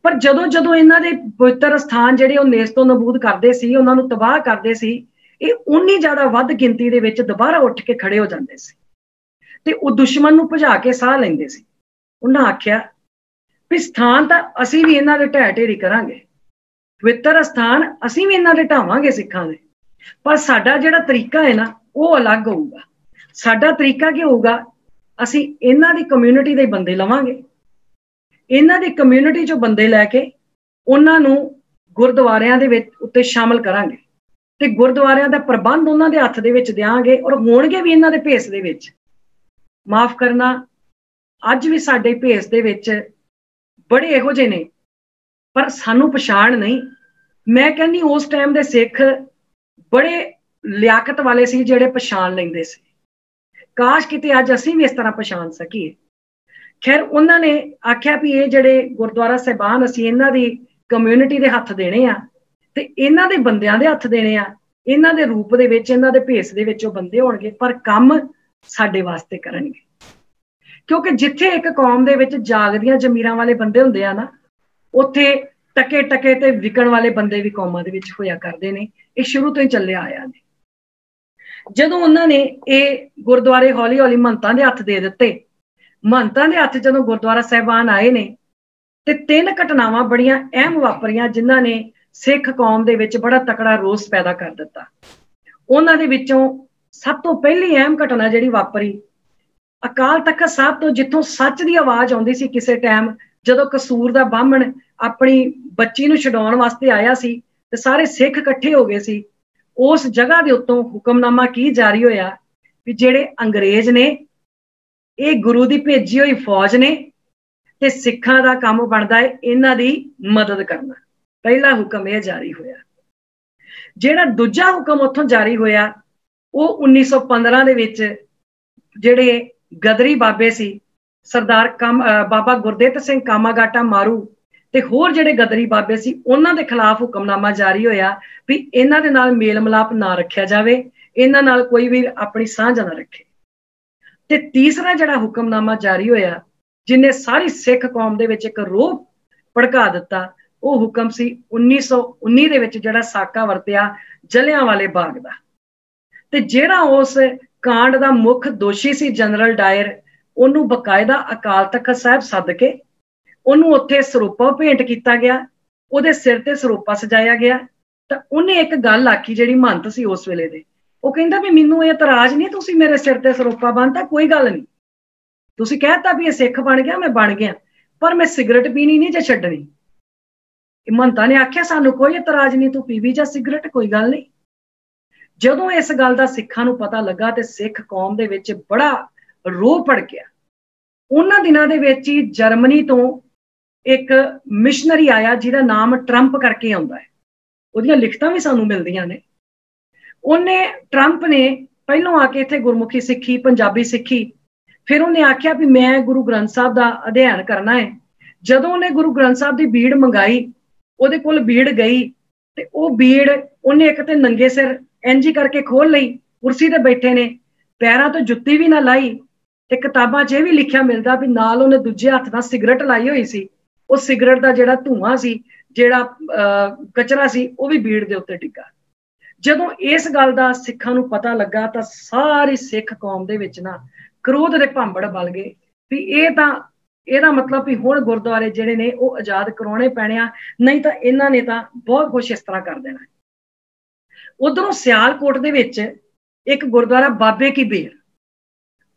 ਪਰ ਜਦੋਂ ਜਦੋਂ ਇਹਨਾਂ ਦੇ ਪਵਿੱਤਰ ਸਥਾਨ ਜਿਹੜੇ ਉਹ ਨੇਸਤੋਂ ਨਬੂਦ ਕਰਦੇ ਸੀ, ਉਹਨਾਂ ਨੂੰ ਤਬਾਹ ਕਰਦੇ ਸੀ, ਇਹ ਉਨੀ ਜ਼ਿਆਦਾ ਵੱਧ ਗਿਣਤੀ ਦੇ ਵਿੱਚ ਦੁਬਾਰਾ ਉੱਠ ਕੇ ਖੜੇ ਹੋ ਜਾਂਦੇ ਸੀ ਤੇ ਉਹ ਦੁਸ਼ਮਣ ਨੂੰ ਭਜਾ ਕੇ ਸਾਹ ਲੈਂਦੇ ਸੀ। ਉਹਨਾਂ ਆਖਿਆ ਵੀ ਸਥਾਨ ਤਾਂ ਅਸੀਂ ਵੀ ਇਹਨਾਂ ਦੇ ਢਹਿ ਢੇਰੀ ਕਰਾਂਗੇ, ਪਵਿੱਤਰ ਸਥਾਨ ਅਸੀਂ ਵੀ ਇਹਨਾਂ ਦੇ ਢਾਵਾਂਗੇ ਸਿੱਖਾਂ ਦੇ, ਪਰ ਸਾਡਾ ਜਿਹੜਾ ਤਰੀਕਾ ਹੈ ਨਾ ਉਹ ਅਲੱਗ ਹੋਊਗਾ। ਸਾਡਾ ਤਰੀਕਾ ਕੀ ਹੋਊਗਾ? ਅਸੀਂ ਇਹਨਾਂ ਦੀ ਕਮਿਊਨਿਟੀ ਦੇ ਬੰਦੇ ਲਵਾਂਗੇ, ਇਹਨਾਂ ਦੀ ਕਮਿਊਨਿਟੀ ਚੋਂ ਬੰਦੇ ਲੈ ਕੇ ਉਹਨਾਂ ਨੂੰ ਗੁਰਦੁਆਰਿਆਂ ਦੇ ਵਿੱਚ ਉੱਤੇ ਸ਼ਾਮਲ ਕਰਾਂਗੇ ਤੇ ਗੁਰਦੁਆਰਿਆਂ ਦਾ ਪ੍ਰਬੰਧ ਉਹਨਾਂ ਦੇ ਹੱਥ ਦੇ ਵਿੱਚ ਦਿਆਂਗੇ, ਔਰ ਹੋਣਗੇ ਵੀ ਇਹਨਾਂ ਦੇ ਭੇਸ ਦੇ ਵਿੱਚ। ਮਾਫ ਕਰਨਾ, ਅੱਜ ਵੀ ਸਾਡੇ ਭੇਸ ਦੇ ਵਿੱਚ ਬੜੇ ਇਹੋ ਜਿਹੇ ਨੇ, ਪਰ ਸਾਨੂੰ ਪਛਾਣ ਨਹੀਂ। ਮੈਂ ਕਹਿੰਦੀ ਉਸ ਟਾਈਮ ਦੇ ਸਿੱਖ ਬੜੇ ਲਿਆਕਤ ਵਾਲੇ ਸੀ, ਜਿਹੜੇ ਪਛਾਣ ਲੈਂਦੇ ਸੀ। ਕਾਸ਼ ਕਿਤੇ ਅੱਜ ਅਸੀਂ ਵੀ ਇਸ ਤਰ੍ਹਾਂ ਪਛਾਣ ਸਕੀਏ। ਖੈਰ, ਉਹਨਾਂ ਨੇ ਆਖਿਆ ਵੀ ਇਹ ਜਿਹੜੇ ਗੁਰਦੁਆਰਾ ਸਾਹਿਬਾਨ ਅਸੀਂ ਇਹਨਾਂ ਦੀ ਕਮਿਊਨਿਟੀ ਦੇ ਹੱਥ ਦੇਣੇ ਆ ਤੇ ਇਹਨਾਂ ਦੇ ਬੰਦਿਆਂ ਦੇ ਹੱਥ ਦੇਣੇ ਆ, ਇਹਨਾਂ ਦੇ ਰੂਪ ਦੇ ਵਿੱਚ, ਇਹਨਾਂ ਦੇ ਭੇਸ ਦੇ ਵਿੱਚ ਉਹ ਬੰਦੇ ਹੋਣਗੇ, ਪਰ ਕੰਮ ਸਾਡੇ ਵਾਸਤੇ ਕਰਨਗੇ। ਕਿਉਂਕਿ ਜਿੱਥੇ ਇੱਕ ਕੌਮ ਦੇ ਵਿੱਚ ਜਾਗਦੀਆਂ ਜ਼ਮੀਰਾਂ ਵਾਲੇ ਬੰਦੇ ਹੁੰਦੇ ਆ ਨਾ, ਉੱਥੇ ਟਕੇ ਟਕੇ ਤੇ ਵਿਕਣ ਵਾਲੇ ਬੰਦੇ ਵੀ ਕੌਮਾਂ ਦੇ ਵਿੱਚ ਹੋਇਆ ਕਰਦੇ ਨੇ। ਇਹ ਸ਼ੁਰੂ ਤੋਂ ਹੀ ਚੱਲਿਆ ਆਇਆ ਨੇ। ਜਦੋਂ ਉਹਨਾਂ ਨੇ ਇਹ ਗੁਰਦੁਆਰੇ ਹੌਲੀ ਹੌਲੀ ਮਹੰਤਾਂ ਦੇ ਹੱਥ ਦੇ ਦਿੱਤੇ, ਮਹੰਤਾਂ ਦੇ ਹੱਥ ਜਦੋਂ ਗੁਰਦੁਆਰਾ ਸਾਹਿਬਾਨ ਆਏ ਨੇ ਤੇ 3 ਘਟਨਾਵਾਂ ਬੜੀਆਂ ਅਹਿਮ ਵਾਪਰੀਆਂ, ਜਿਨ੍ਹਾਂ ਨੇ ਸਿੱਖ ਕੌਮ ਦੇ ਵਿੱਚ ਬੜਾ ਤਕੜਾ ਰੋਸ ਪੈਦਾ ਕਰ ਦਿੱਤਾ। ਉਹਨਾਂ ਦੇ ਵਿੱਚੋਂ ਸਭ ਤੋਂ ਪਹਿਲੀ ਅਹਿਮ ਘਟਨਾ ਜਿਹੜੀ ਵਾਪਰੀ, ਅਕਾਲ ਤਖਤ ਸਾਹਿਬ ਤੋਂ ਜਿੱਥੋਂ ਸੱਚ ਦੀ ਆਵਾਜ਼ ਆਉਂਦੀ ਸੀ ਕਿਸੇ ਟਾਈਮ, ਜਦੋਂ ਕਸੂਰ ਦਾ ਬਾਹਮਣ ਆਪਣੀ ਬੱਚੀ ਨੂੰ ਛਡਾਉਣ ਵਾਸਤੇ ਆਇਆ ਸੀ ਤੇ ਸਾਰੇ ਸਿੱਖ ਇਕੱਠੇ ਹੋ ਗਏ ਸੀ, ਉਸ ਜਗ੍ਹਾ ਦੇ ਉੱਤੋਂ ਹੁਕਮਨਾਮਾ ਕੀ ਜਾਰੀ ਹੋਇਆ ਵੀ ਜਿਹੜੇ ਅੰਗਰੇਜ਼ ਨੇ, ਇਹ ਗੁਰੂ ਦੀ ਭੇਜੀ ਹੋਈ ਫੌਜ ਨੇ ਤੇ ਸਿੱਖਾਂ ਦਾ ਕੰਮ ਬਣਦਾ ਹੈ ਇਹਨਾਂ ਦੀ ਮਦਦ ਕਰਨਾ। ਪਹਿਲਾ ਹੁਕਮ ਇਹ ਜਾਰੀ ਹੋਇਆ। ਜਿਹੜਾ ਦੂਜਾ ਹੁਕਮ ਉੱਥੋਂ ਜਾਰੀ ਹੋਇਆ ਉਹ 1915 ਦੇ ਵਿੱਚ ਜਿਹੜੇ ਗਦਰੀ ਬਾਬੇ ਸੀ, ਸਰਦਾਰ ਬਾਬਾ ਗੁਰਦਿੱਤ ਸਿੰਘ ਕਾਮਾਗਾਟਾ ਮਾਰੂ ਤੇ ਹੋਰ ਜਿਹੜੇ ਗਦਰੀ ਬਾਬੇ ਸੀ, ਉਹਨਾਂ ਦੇ ਖਿਲਾਫ ਹੁਕਮਨਾਮਾ ਜਾਰੀ ਹੋਇਆ ਵੀ ਇਹਨਾਂ ਦੇ ਨਾਲ ਮੇਲ ਮਿਲਾਪ ਨਾ ਰੱਖਿਆ ਜਾਵੇ, ਇਹਨਾਂ ਨਾਲ ਕੋਈ ਵੀ ਆਪਣੀ ਸਾਂਝ ਨਾ ਰੱਖੇ। ਤੇ ਤੀਸਰਾ ਜਿਹੜਾ ਹੁਕਮਨਾਮਾ ਜਾਰੀ ਹੋਇਆ, ਜਿਹਨੇ ਸਾਰੀ ਸਿੱਖ ਕੌਮ ਦੇ ਵਿੱਚ ਇੱਕ ਰੋਹ ਭੜਕਾ ਦਿੱਤਾ, ਉਹ ਹੁਕਮ ਸੀ 1919 ਦੇ ਵਿੱਚ ਜਿਹੜਾ ਸਾਕਾ ਵਰਤਿਆ ਜਲਿਆਂਵਾਲੇ ਬਾਗ ਦਾ। ਤੇ ਜਿਹੜਾ ਉਸ ਕਾਂਡ ਦਾ ਮੁੱਖ ਦੋਸ਼ੀ ਸੀ ਜਨਰਲ ਡਾਇਰ, ਉਹਨੂੰ ਬਕਾਇਦਾ ਅਕਾਲ ਤਖਤ ਸਾਹਿਬ ਸੱਦ ਕੇ ਉਹਨੂੰ ਉੱਥੇ ਸਰੂਪਾ ਭੇਂਟ ਕੀਤਾ ਗਿਆ, ਉਹਦੇ ਸਿਰ ਤੇ ਸਰੂਪਾ ਸਜਾਇਆ ਗਿਆ। ਤਾਂ ਉਹਨੇ ਇੱਕ ਗੱਲ ਆਖੀ, ਜਿਹੜੀ ਮਹੰਤ ਸੀ ਉਸ ਵੇਲੇ ਦੇ, ਉਹ ਕਹਿੰਦਾ ਵੀ ਮੈਨੂੰ ਇਹ ਇਤਰਾਜ਼ ਨਹੀਂ, ਤੁਸੀਂ ਮੇਰੇ ਸਿਰ ਤੇ ਸਰੂਪਾ ਬੰਨ੍ਹਤਾ, ਕੋਈ ਗੱਲ ਨਹੀਂ, ਤੁਸੀਂ ਕਹਿਤਾ ਵੀ ਇਹ ਸਿੱਖ ਬਣ ਗਿਆ, ਮੈਂ ਬਣ ਗਿਆ, ਪਰ ਮੈਂ ਸਿਗਰਟ ਪੀਣੀ ਨਹੀਂ ਜੇ ਛੱਡਣੀ। ਮਹੰਤਾਂ ਨੇ ਆਖਿਆ ਸਾਨੂੰ ਕੋਈ ਇਤਰਾਜ਼ ਨਹੀਂ, ਤੂੰ ਪੀਵੀ ਜਾਂ ਸਿਗਰਟ, ਕੋਈ ਗੱਲ ਨਹੀਂ। ਜਦੋਂ ਇਸ ਗੱਲ ਦਾ ਸਿੱਖਾਂ ਨੂੰ ਪਤਾ ਲੱਗਾ ਤੇ ਸਿੱਖ ਕੌਮ ਦੇ ਵਿੱਚ ਬੜਾ ਰੋਹ ਭੜਕਿਆ। ਉਹਨਾਂ ਦਿਨਾਂ ਦੇ ਵਿੱਚ ਹੀ ਜਰਮਨੀ ਤੋਂ ਇੱਕ ਮਿਸ਼ਨਰੀ ਆਇਆ ਜਿਹਦਾ ਨਾਮ ਟਰੰਪ ਕਰਕੇ ਆਉਂਦਾ ਹੈ, ਉਹਦੀਆਂ ਲਿਖਤਾਂ ਵੀ ਸਾਨੂੰ ਮਿਲਦੀਆਂ ਨੇ। ਟਰੰਪ ਨੇ ਪਹਿਲੋਂ ਆ ਕੇ ਇੱਥੇ ਗੁਰਮੁਖੀ ਸਿੱਖੀ, ਪੰਜਾਬੀ ਸਿੱਖੀ, ਫਿਰ ਉਹਨੇ ਆਖਿਆ ਵੀ ਮੈਂ ਗੁਰੂ ਗ੍ਰੰਥ ਸਾਹਿਬ ਦਾ ਅਧਿਐਨ ਕਰਨਾ ਹੈ। ਜਦੋਂ ਉਹਨੇ ਗੁਰੂ ਗ੍ਰੰਥ ਸਾਹਿਬ ਦੀ ਬੀੜ ਮੰਗਾਈ, ਉਹਦੇ ਕੋਲ ਬੀੜ ਗਈ ਤੇ ਉਹ ਬੀੜ ਉਹਨੇ ਇੱਕ ਤੇ ਨੰਗੇ ਸਿਰ ਇੰਝ ਕਰਕੇ ਖੋਲ ਲਈ, ਕੁਰਸੀ ਤੇ ਬੈਠੇ ਨੇ, ਪੈਰਾਂ ਤੋਂ ਜੁੱਤੀ ਵੀ ਨਾ ਲਾਈ, ਤੇ ਕਿਤਾਬਾਂ 'ਚ ਇਹ ਵੀ ਲਿਖਿਆ ਮਿਲਦਾ ਵੀ ਨਾਲ ਉਹਨੇ ਦੂਜੇ ਹੱਥ ਨਾਲ ਸਿਗਰਟ ਲਾਈ ਹੋਈ ਸੀ। ਉਹ ਸਿਗਰਟ ਦਾ ਜਿਹੜਾ ਧੂੰਆਂ ਸੀ, ਜਿਹੜਾ ਕਚਰਾ ਸੀ, ਉਹ ਵੀ ਬੀੜ ਦੇ ਉੱਤੇ ਡਿੱਗਾ। ਜਦੋਂ ਇਸ ਗੱਲ ਦਾ ਸਿੱਖਾਂ ਨੂੰ ਪਤਾ ਲੱਗਾ ਤਾਂ ਸਾਰੀ ਸਿੱਖ ਕੌਮ ਦੇ ਵਿੱਚ ਨਾ ਕ੍ਰੋਧ ਦੇ ਭਾਂਬੜ ਬਲ ਗਏ ਵੀ ਇਹਦਾ ਮਤਲਬ ਵੀ ਹੁਣ ਗੁਰਦੁਆਰੇ ਜਿਹੜੇ ਨੇ ਉਹ ਆਜ਼ਾਦ ਕਰਾਉਣੇ ਪੈਣੇ ਆ, ਨਹੀਂ ਤਾਂ ਇਹਨਾਂ ਨੇ ਤਾਂ ਬਹੁਤ ਕੁਛ ਇਸ ਤਰ੍ਹਾਂ ਕਰ ਦੇਣਾ। ਉਧਰੋਂ ਸਿਆਲਕੋਟ ਦੇ ਵਿੱਚ ਇੱਕ ਗੁਰਦੁਆਰਾ ਬਾਬੇ ਕੀ ਬੇਰ,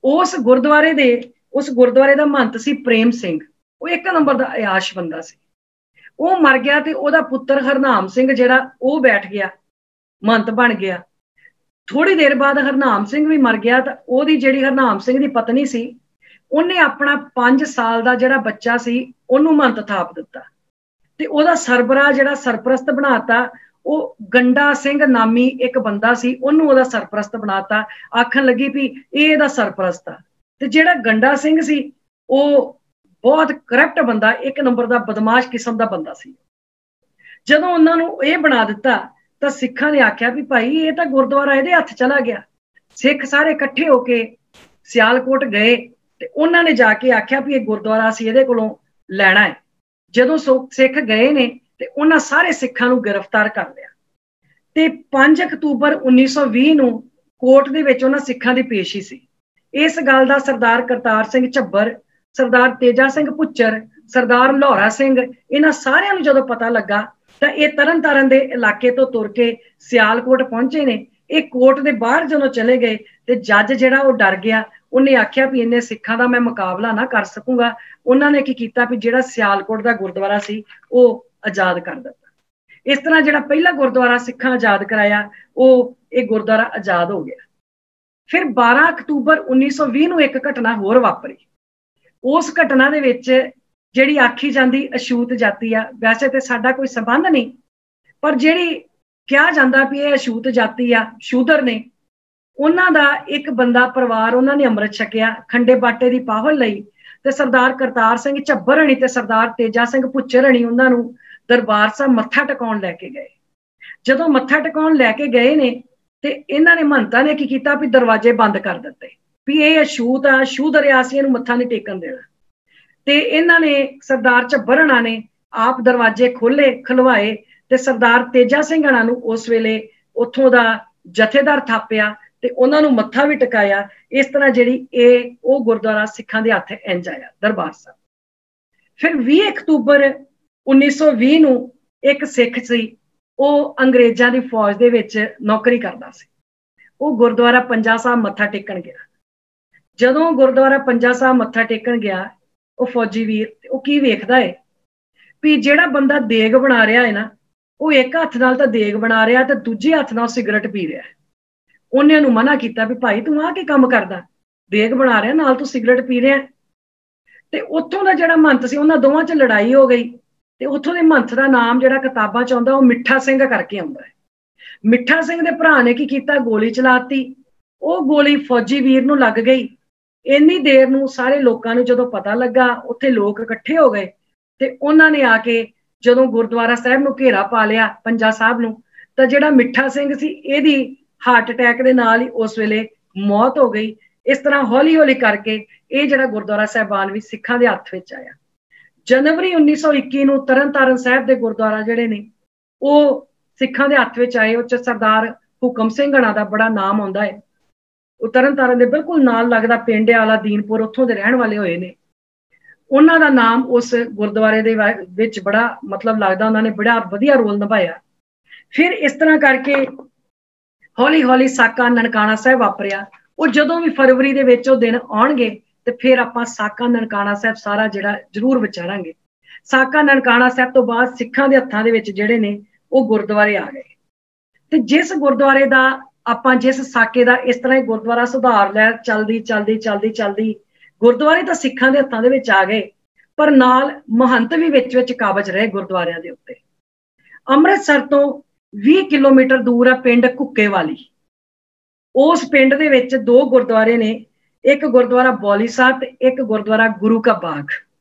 ਉਸ ਗੁਰਦੁਆਰੇ ਦਾ ਮਹੰਤ ਸੀ ਪ੍ਰੇਮ ਸਿੰਘ। ਉਹ 1 ਨੰਬਰ ਦਾ ਅਯਾਸ਼ ਬੰਦਾ ਸੀ। ਉਹ ਮਰ ਗਿਆ ਤੇ ਉਹਦਾ ਪੁੱਤਰ ਹਰਨਾਮ ਸਿੰਘ ਜਿਹੜਾ ਉਹ ਬੈਠ ਗਿਆ, ਮਹੰਤ ਬਣ ਗਿਆ। ਥੋੜੀ ਦੇਰ ਬਾਅਦ ਹਰਨਾਮ ਸਿੰਘ ਵੀ ਮਰ ਗਿਆ ਤਾਂ ਉਹਦੀ ਜਿਹੜੀ ਹਰਨਾਮ ਸਿੰਘ ਦੀ ਪਤਨੀ ਸੀ, ਉਹਨੇ ਆਪਣਾ 5 ਸਾਲ ਦਾ ਜਿਹੜਾ ਬੱਚਾ ਸੀ ਉਹਨੂੰ ਮਹੰਤ ਥਾਪ ਦਿੱਤਾ ਤੇ ਉਹਦਾ ਸਰਬਰਾਹ ਜਿਹੜਾ ਸਰਪ੍ਰਸਤ ਬਣਾਤਾ, ਉਹ ਗੰਡਾ ਸਿੰਘ ਨਾਮੀ ਇੱਕ ਬੰਦਾ ਸੀ, ਉਹਨੂੰ ਉਹਦਾ ਸਰਪ੍ਰਸਤ ਬਣਾਤਾ। ਆਖਣ ਲੱਗੀ ਵੀ ਇਹ ਇਹਦਾ ਸਰਪ੍ਰਸਤ ਆ। ਤੇ ਜਿਹੜਾ ਗੰਡਾ ਸਿੰਘ ਸੀ ਉਹ ਬਹੁਤ ਕਰਪਟ ਬੰਦਾ, 1 ਨੰਬਰ ਦਾ ਬਦਮਾਸ਼ ਕਿਸਮ ਦਾ ਬੰਦਾ ਸੀ। ਜਦੋਂ ਉਹਨਾਂ ਨੂੰ ਇਹ ਬਣਾ ਦਿੱਤਾ ਤਾਂ ਸਿੱਖਾਂ ਨੇ ਆਖਿਆ ਵੀ ਭਾਈ ਇਹ ਤਾਂ ਗੁਰਦੁਆਰਾ ਇਹਦੇ ਹੱਥ ਚਲਾ ਗਿਆ। ਸਿੱਖ ਸਾਰੇ ਇਕੱਠੇ ਹੋ ਕੇ ਸਿਆਲਕੋਟ ਗਏ ਤੇ ਉਹਨਾਂ ਨੇ ਜਾ ਕੇ ਆਖਿਆ ਵੀ ਇਹ ਗੁਰਦੁਆਰਾ ਅਸੀਂ ਇਹਦੇ ਕੋਲੋਂ ਲੈਣਾ ਹੈ। ਜਦੋਂ ਸਿੱਖ ਗਏ ਨੇ ਤੇ ਉਹਨਾਂ ਸਾਰੇ ਸਿੱਖਾਂ ਨੂੰ ਗ੍ਰਿਫਤਾਰ ਕਰ ਲਿਆ ਤੇ 5 ਅਕਤੂਬਰ 1920 ਨੂੰ ਕੋਰਟ ਦੇ ਵਿੱਚ ਉਹਨਾਂ ਸਿੱਖਾਂ ਦੀ ਪੇਸ਼ੀ ਸੀ। ਇਸ ਗੱਲ ਦਾ ਸਰਦਾਰ ਕਰਤਾਰ ਸਿੰਘ ਝੱਬਰ, ਸਰਦਾਰ ਤੇਜਾ ਸਿੰਘ ਭੁੱਚਰ, ਸਰਦਾਰ ਲੌਰਾ ਸਿੰਘ, ਇਹਨਾਂ ਸਾਰਿਆਂ ਨੂੰ ਜਦੋਂ ਪਤਾ ਲੱਗਾ ਤਾਂ ਇਹ ਤਰਨਤਾਰਨ ਦੇ ਇਲਾਕੇ ਤੋਂ ਤੁਰ ਕੇ ਸਿਆਲਕੋਟ ਪਹੁੰਚੇ ਨੇ। ਇਹ ਕੋਰਟ ਦੇ ਬਾਹਰ ਜਦੋਂ ਚਲੇ ਗਏ ਤੇ ਜੱਜ ਜਿਹੜਾ ਉਹ ਡਰ ਗਿਆ। ਉਹਨੇ ਆਖਿਆ ਵੀ ਇੰਨੇ ਸਿੱਖਾਂ ਦਾ ਮੈਂ ਮੁਕਾਬਲਾ ਨਾ ਕਰ ਸਕੂੰਗਾ। ਉਹਨਾਂ ਨੇ ਕੀ ਕੀਤਾ ਵੀ ਜਿਹੜਾ ਸਿਆਲਕੋਟ ਦਾ ਗੁਰਦੁਆਰਾ ਸੀ ਉਹ ਆਜ਼ਾਦ ਕਰ ਦਿੱਤਾ। ਇਸ ਤਰ੍ਹਾਂ ਜਿਹੜਾ ਪਹਿਲਾ ਗੁਰਦੁਆਰਾ ਸਿੱਖਾਂ ਆਜ਼ਾਦ ਕਰਾਇਆ ਉਹ ਇਹ ਗੁਰਦੁਆਰਾ ਆਜ਼ਾਦ ਹੋ ਗਿਆ। ਫਿਰ 12 ਅਕਤੂਬਰ 1920 ਨੂੰ ਇੱਕ ਘਟਨਾ ਹੋਰ ਵਾਪਰੀ। ਉਸ ਘਟਨਾ ਦੇ ਵਿੱਚ ਜਿਹੜੀ ਆਖੀ ਜਾਂਦੀ ਅਛੂਤ ਜਾਤੀ ਆ, ਵੈਸੇ ਤੇ ਸਾਡਾ ਕੋਈ ਸੰਬੰਧ ਨਹੀਂ, ਪਰ ਜਿਹੜੀ ਕਿਹਾ ਜਾਂਦਾ ਵੀ ਇਹ ਅਛੂਤ ਜਾਤੀ ਆ, ਸ਼ੂਦਰ ਨੇ, ਉਹਨਾਂ ਦਾ ਇੱਕ ਬੰਦਾ ਪਰਿਵਾਰ ਉਹਨਾਂ ਨੇ ਅੰਮ੍ਰਿਤ ਛਕਿਆ, ਖੰਡੇ ਬਾਟੇ ਦੀ ਪਾਹਲ ਲਈ ਤੇ ਸਰਦਾਰ ਕਰਤਾਰ ਸਿੰਘ ਝੱਬਰ ਹਣੀ ਤੇ ਸਰਦਾਰ ਤੇਜਾ ਸਿੰਘ ਭੁੱਚਰ ਹਣੀ ਉਹਨਾਂ ਨੂੰ ਦਰਬਾਰ ਸਾਹਿਬ ਮੱਥਾ ਟਿਕਾਉਣ ਲੈ ਕੇ ਗਏ। ਜਦੋਂ ਮੱਥਾ ਟਿਕਾਉਣ ਲੈ ਕੇ ਗਏ ਨੇ ਤੇ ਇਹਨਾਂ ਨੇ ਮਹੰਤਾਂ ਨੇ ਕੀ ਕੀਤਾ ਵੀ ਦਰਵਾਜ਼ੇ ਬੰਦ ਕਰ ਦਿੱਤੇ ਵੀ ਇਹ ਅਛੂਤ ਆ, ਸ਼ੂਦਰ ਆ, ਅਸੀਂ ਇਹਨੂੰ ਮੱਥਾ ਨਹੀਂ ਟੇਕਣ ਦੇਣਾ। ਤੇ ਇਹਨਾਂ ਨੇ ਸਰਦਾਰ ਝੱਬਰ ਹਣਾ ਨੇ ਆਪ ਦਰਵਾਜ਼ੇ ਖੋਲੇ ਖਲਵਾਏ ਤੇ ਸਰਦਾਰ ਤੇਜਾ ਸਿੰਘ ਹਣਾ ਨੂੰ ਉਸ ਵੇਲੇ ਉੱਥੋਂ ਦਾ ਜਥੇਦਾਰ ਥਾਪਿਆ ਤੇ ਉਹਨਾਂ ਨੂੰ ਮੱਥਾ ਵੀ ਟਿਕਾਇਆ। ਇਸ ਤਰ੍ਹਾਂ ਜਿਹੜੀ ਇਹ ਉਹ ਗੁਰਦੁਆਰਾ ਸਿੱਖਾਂ ਦੇ ਹੱਥ ਇੰਝ ਆਇਆ ਦਰਬਾਰ ਸਾਹਿਬ। ਫਿਰ 20 ਅਕਤੂਬਰ 1920 ਨੂੰ ਇੱਕ ਸਿੱਖ ਸੀ, ਉਹ ਅੰਗਰੇਜ਼ਾਂ ਦੀ ਫੌਜ ਦੇ ਵਿੱਚ ਨੌਕਰੀ ਕਰਦਾ ਸੀ। ਉਹ ਗੁਰਦੁਆਰਾ ਪੰਜਾ ਸਾਹਿਬ ਮੱਥਾ ਟੇਕਣ ਗਿਆ। ਜਦੋਂ ਗੁਰਦੁਆਰਾ ਪੰਜਾ ਸਾਹਿਬ ਮੱਥਾ ਟੇਕਣ ਗਿਆ, ਉਹ ਫੌਜੀ ਵੀਰ ਉਹ ਕੀ ਵੇਖਦਾ ਹੈ ਵੀ ਜਿਹੜਾ ਬੰਦਾ ਦੇਗ ਬਣਾ ਰਿਹਾ ਹੈ ਨਾ, ਉਹ ਇੱਕ ਹੱਥ ਨਾਲ ਤਾਂ ਦੇਗ ਬਣਾ ਰਿਹਾ ਤੇ ਦੂਜੇ ਹੱਥ ਨਾਲ ਸਿਗਰਟ ਪੀ ਰਿਹਾ। ਉਹਨੇ ਨੂੰ ਮਨਾ ਕੀਤਾ ਵੀ ਭਾਈ ਤੂੰ ਆਹ ਕੀ ਕੰਮ ਕਰਦਾ, ਦੇਗ ਬਣਾ ਰਿਹਾ ਨਾਲ ਤੂੰ ਸਿਗਰਟ ਪੀ ਰਿਹਾ। ਤੇ ਉੱਥੋਂ ਦਾ ਜਿਹੜਾ ਮਹੰਤ ਸੀ, ਉਹਨਾਂ ਦੋਵਾਂ 'ਚ ਲੜਾਈ ਹੋ ਗਈ ਤੇ ਉੱਥੋਂ ਦੇ ਮਹੰਤ ਦਾ ਨਾਮ ਜਿਹੜਾ ਕਿਤਾਬਾਂ 'ਚ ਆਉਂਦਾ ਉਹ ਮਿੱਠਾ ਸਿੰਘ ਕਰਕੇ ਆਉਂਦਾ ਹੈ। ਮਿੱਠਾ ਸਿੰਘ ਦੇ ਭਰਾ ਨੇ ਕੀ ਕੀਤਾ, ਗੋਲੀ ਚਲਾਤੀ। ਉਹ ਗੋਲੀ ਫੌਜੀ ਵੀਰ ਨੂੰ ਲੱਗ ਗਈ। ਇੰਨੀ ਦੇਰ ਨੂੰ ਸਾਰੇ ਲੋਕਾਂ ਨੂੰ ਜਦੋਂ ਪਤਾ ਲੱਗਾ, ਉੱਥੇ ਲੋਕ ਇਕੱਠੇ ਹੋ ਗਏ ਤੇ ਉਹਨਾਂ ਨੇ ਆ ਕੇ ਜਦੋਂ ਗੁਰਦੁਆਰਾ ਸਾਹਿਬ ਨੂੰ ਘੇਰਾ ਪਾ ਲਿਆ ਪੰਜਾ ਸਾਹਿਬ ਨੂੰ, ਤਾਂ ਜਿਹੜਾ ਮਿੱਠਾ ਸਿੰਘ ਸੀ ਇਹਦੀ ਹਾਰਟ ਅਟੈਕ ਦੇ ਨਾਲ ਹੀ ਉਸ ਵੇਲੇ ਮੌਤ ਹੋ ਗਈ। ਇਸ ਤਰ੍ਹਾਂ ਹੌਲੀ ਹੌਲੀ ਕਰਕੇ ਇਹ ਜਿਹੜਾ ਗੁਰਦੁਆਰਾ ਸਾਹਿਬਾਨ ਵੀ ਸਿੱਖਾਂ ਦੇ ਹੱਥ ਵਿੱਚ ਆਇਆ। ਜਨਵਰੀ 1921 ਨੂੰ ਤਰਨਤਾਰਨ ਸਾਹਿਬ ਦੇ ਗੁਰਦੁਆਰਾ ਜਿਹੜੇ ਨੇ ਉਹ ਸਿੱਖਾਂ ਦੇ ਹੱਥ ਵਿੱਚ ਆਏ। ਉਹ 'ਚ ਸਰਦਾਰ ਹੁਕਮ ਸਿੰਘ ਹਣਾ ਦਾ ਬੜਾ ਨਾਮ ਆਉਂਦਾ ਹੈ। ਉਹ ਤਰਨਤਾਰਨ ਦੇ ਬਿਲਕੁਲ ਨਾਲ ਲੱਗਦਾ ਪਿੰਡ ਆਲਾ ਦੀਨਪੁਰ, ਉੱਥੋਂ ਦੇ ਰਹਿਣ ਵਾਲੇ ਹੋਏ ਨੇ। ਉਹਨਾਂ ਦਾ ਨਾਮ ਉਸ ਗੁਰਦੁਆਰੇ ਦੇ ਵਿੱਚ ਬੜਾ ਮਤਲਬ ਲੱਗਦਾ, ਉਹਨਾਂ ਨੇ ਬੜਾ ਵਧੀਆ ਰੋਲ ਨਿਭਾਇਆ। ਫਿਰ ਇਸ ਤਰ੍ਹਾਂ ਕਰਕੇ ਹੌਲੀ ਹੌਲੀ ਸਾਕਾ ਨਨਕਾਣਾ ਸਾਹਿਬ ਵਾਪਰਿਆ। ਉਹ ਜਦੋਂ ਵੀ ਫਰਵਰੀ ਦੇ ਵਿੱਚ ਉਹ ਦਿਨ ਆਉਣਗੇ ਤੇ ਫਿਰ ਆਪਾਂ ਸਾਕਾ ਨਨਕਾਣਾ ਸਾਹਿਬ ਸਾਰਾ ਜਿਹੜਾ ਜ਼ਰੂਰ ਵਿਚਾਰਾਂਗੇ। ਸਾਕਾ ਨਨਕਾਣਾ ਸਾਹਿਬ ਤੋਂ ਬਾਅਦ ਸਿੱਖਾਂ ਦੇ ਹੱਥਾਂ ਦੇ ਵਿੱਚ ਜਿਹੜੇ ਨੇ ਉਹ ਗੁਰਦੁਆਰੇ ਆ ਗਏ ਤੇ ਜਿਸ ਗੁਰਦੁਆਰੇ ਦਾ ਆਪਾਂ ਜਿਸ ਸਾਕੇ ਦਾ ਇਸ ਤਰ੍ਹਾਂ ਹੀ ਗੁਰਦੁਆਰਾ ਸੁਧਾਰ ਲੈ ਚਲਦੀ ਗੁਰਦੁਆਰੇ ਤਾਂ ਸਿੱਖਾਂ ਦੇ ਹੱਥਾਂ ਦੇ ਵਿੱਚ ਆ ਗਏ, ਪਰ ਨਾਲ ਮਹੰਤ ਵੀ ਵਿੱਚ ਕਾਬਜ ਰਹੇ ਗੁਰਦੁਆਰਿਆਂ ਦੇ ਉੱਤੇ। ਅੰਮ੍ਰਿਤਸਰ ਤੋਂ 20 ਕਿਲੋਮੀਟਰ ਦੂਰ ਆ ਪਿੰਡ ਕੁੱਕੇਵਾਲੀ। ਉਸ ਪਿੰਡ ਦੇ ਵਿੱਚ 2 ਗੁਰਦੁਆਰੇ ਨੇ, ਇੱਕ ਗੁਰਦੁਆਰਾ ਬੌਲੀ ਸਾਹਿਬ ਤੇ ਇੱਕ ਗੁਰਦੁਆਰਾ ਗੁਰੂ ਕਾ ਬਾਗ,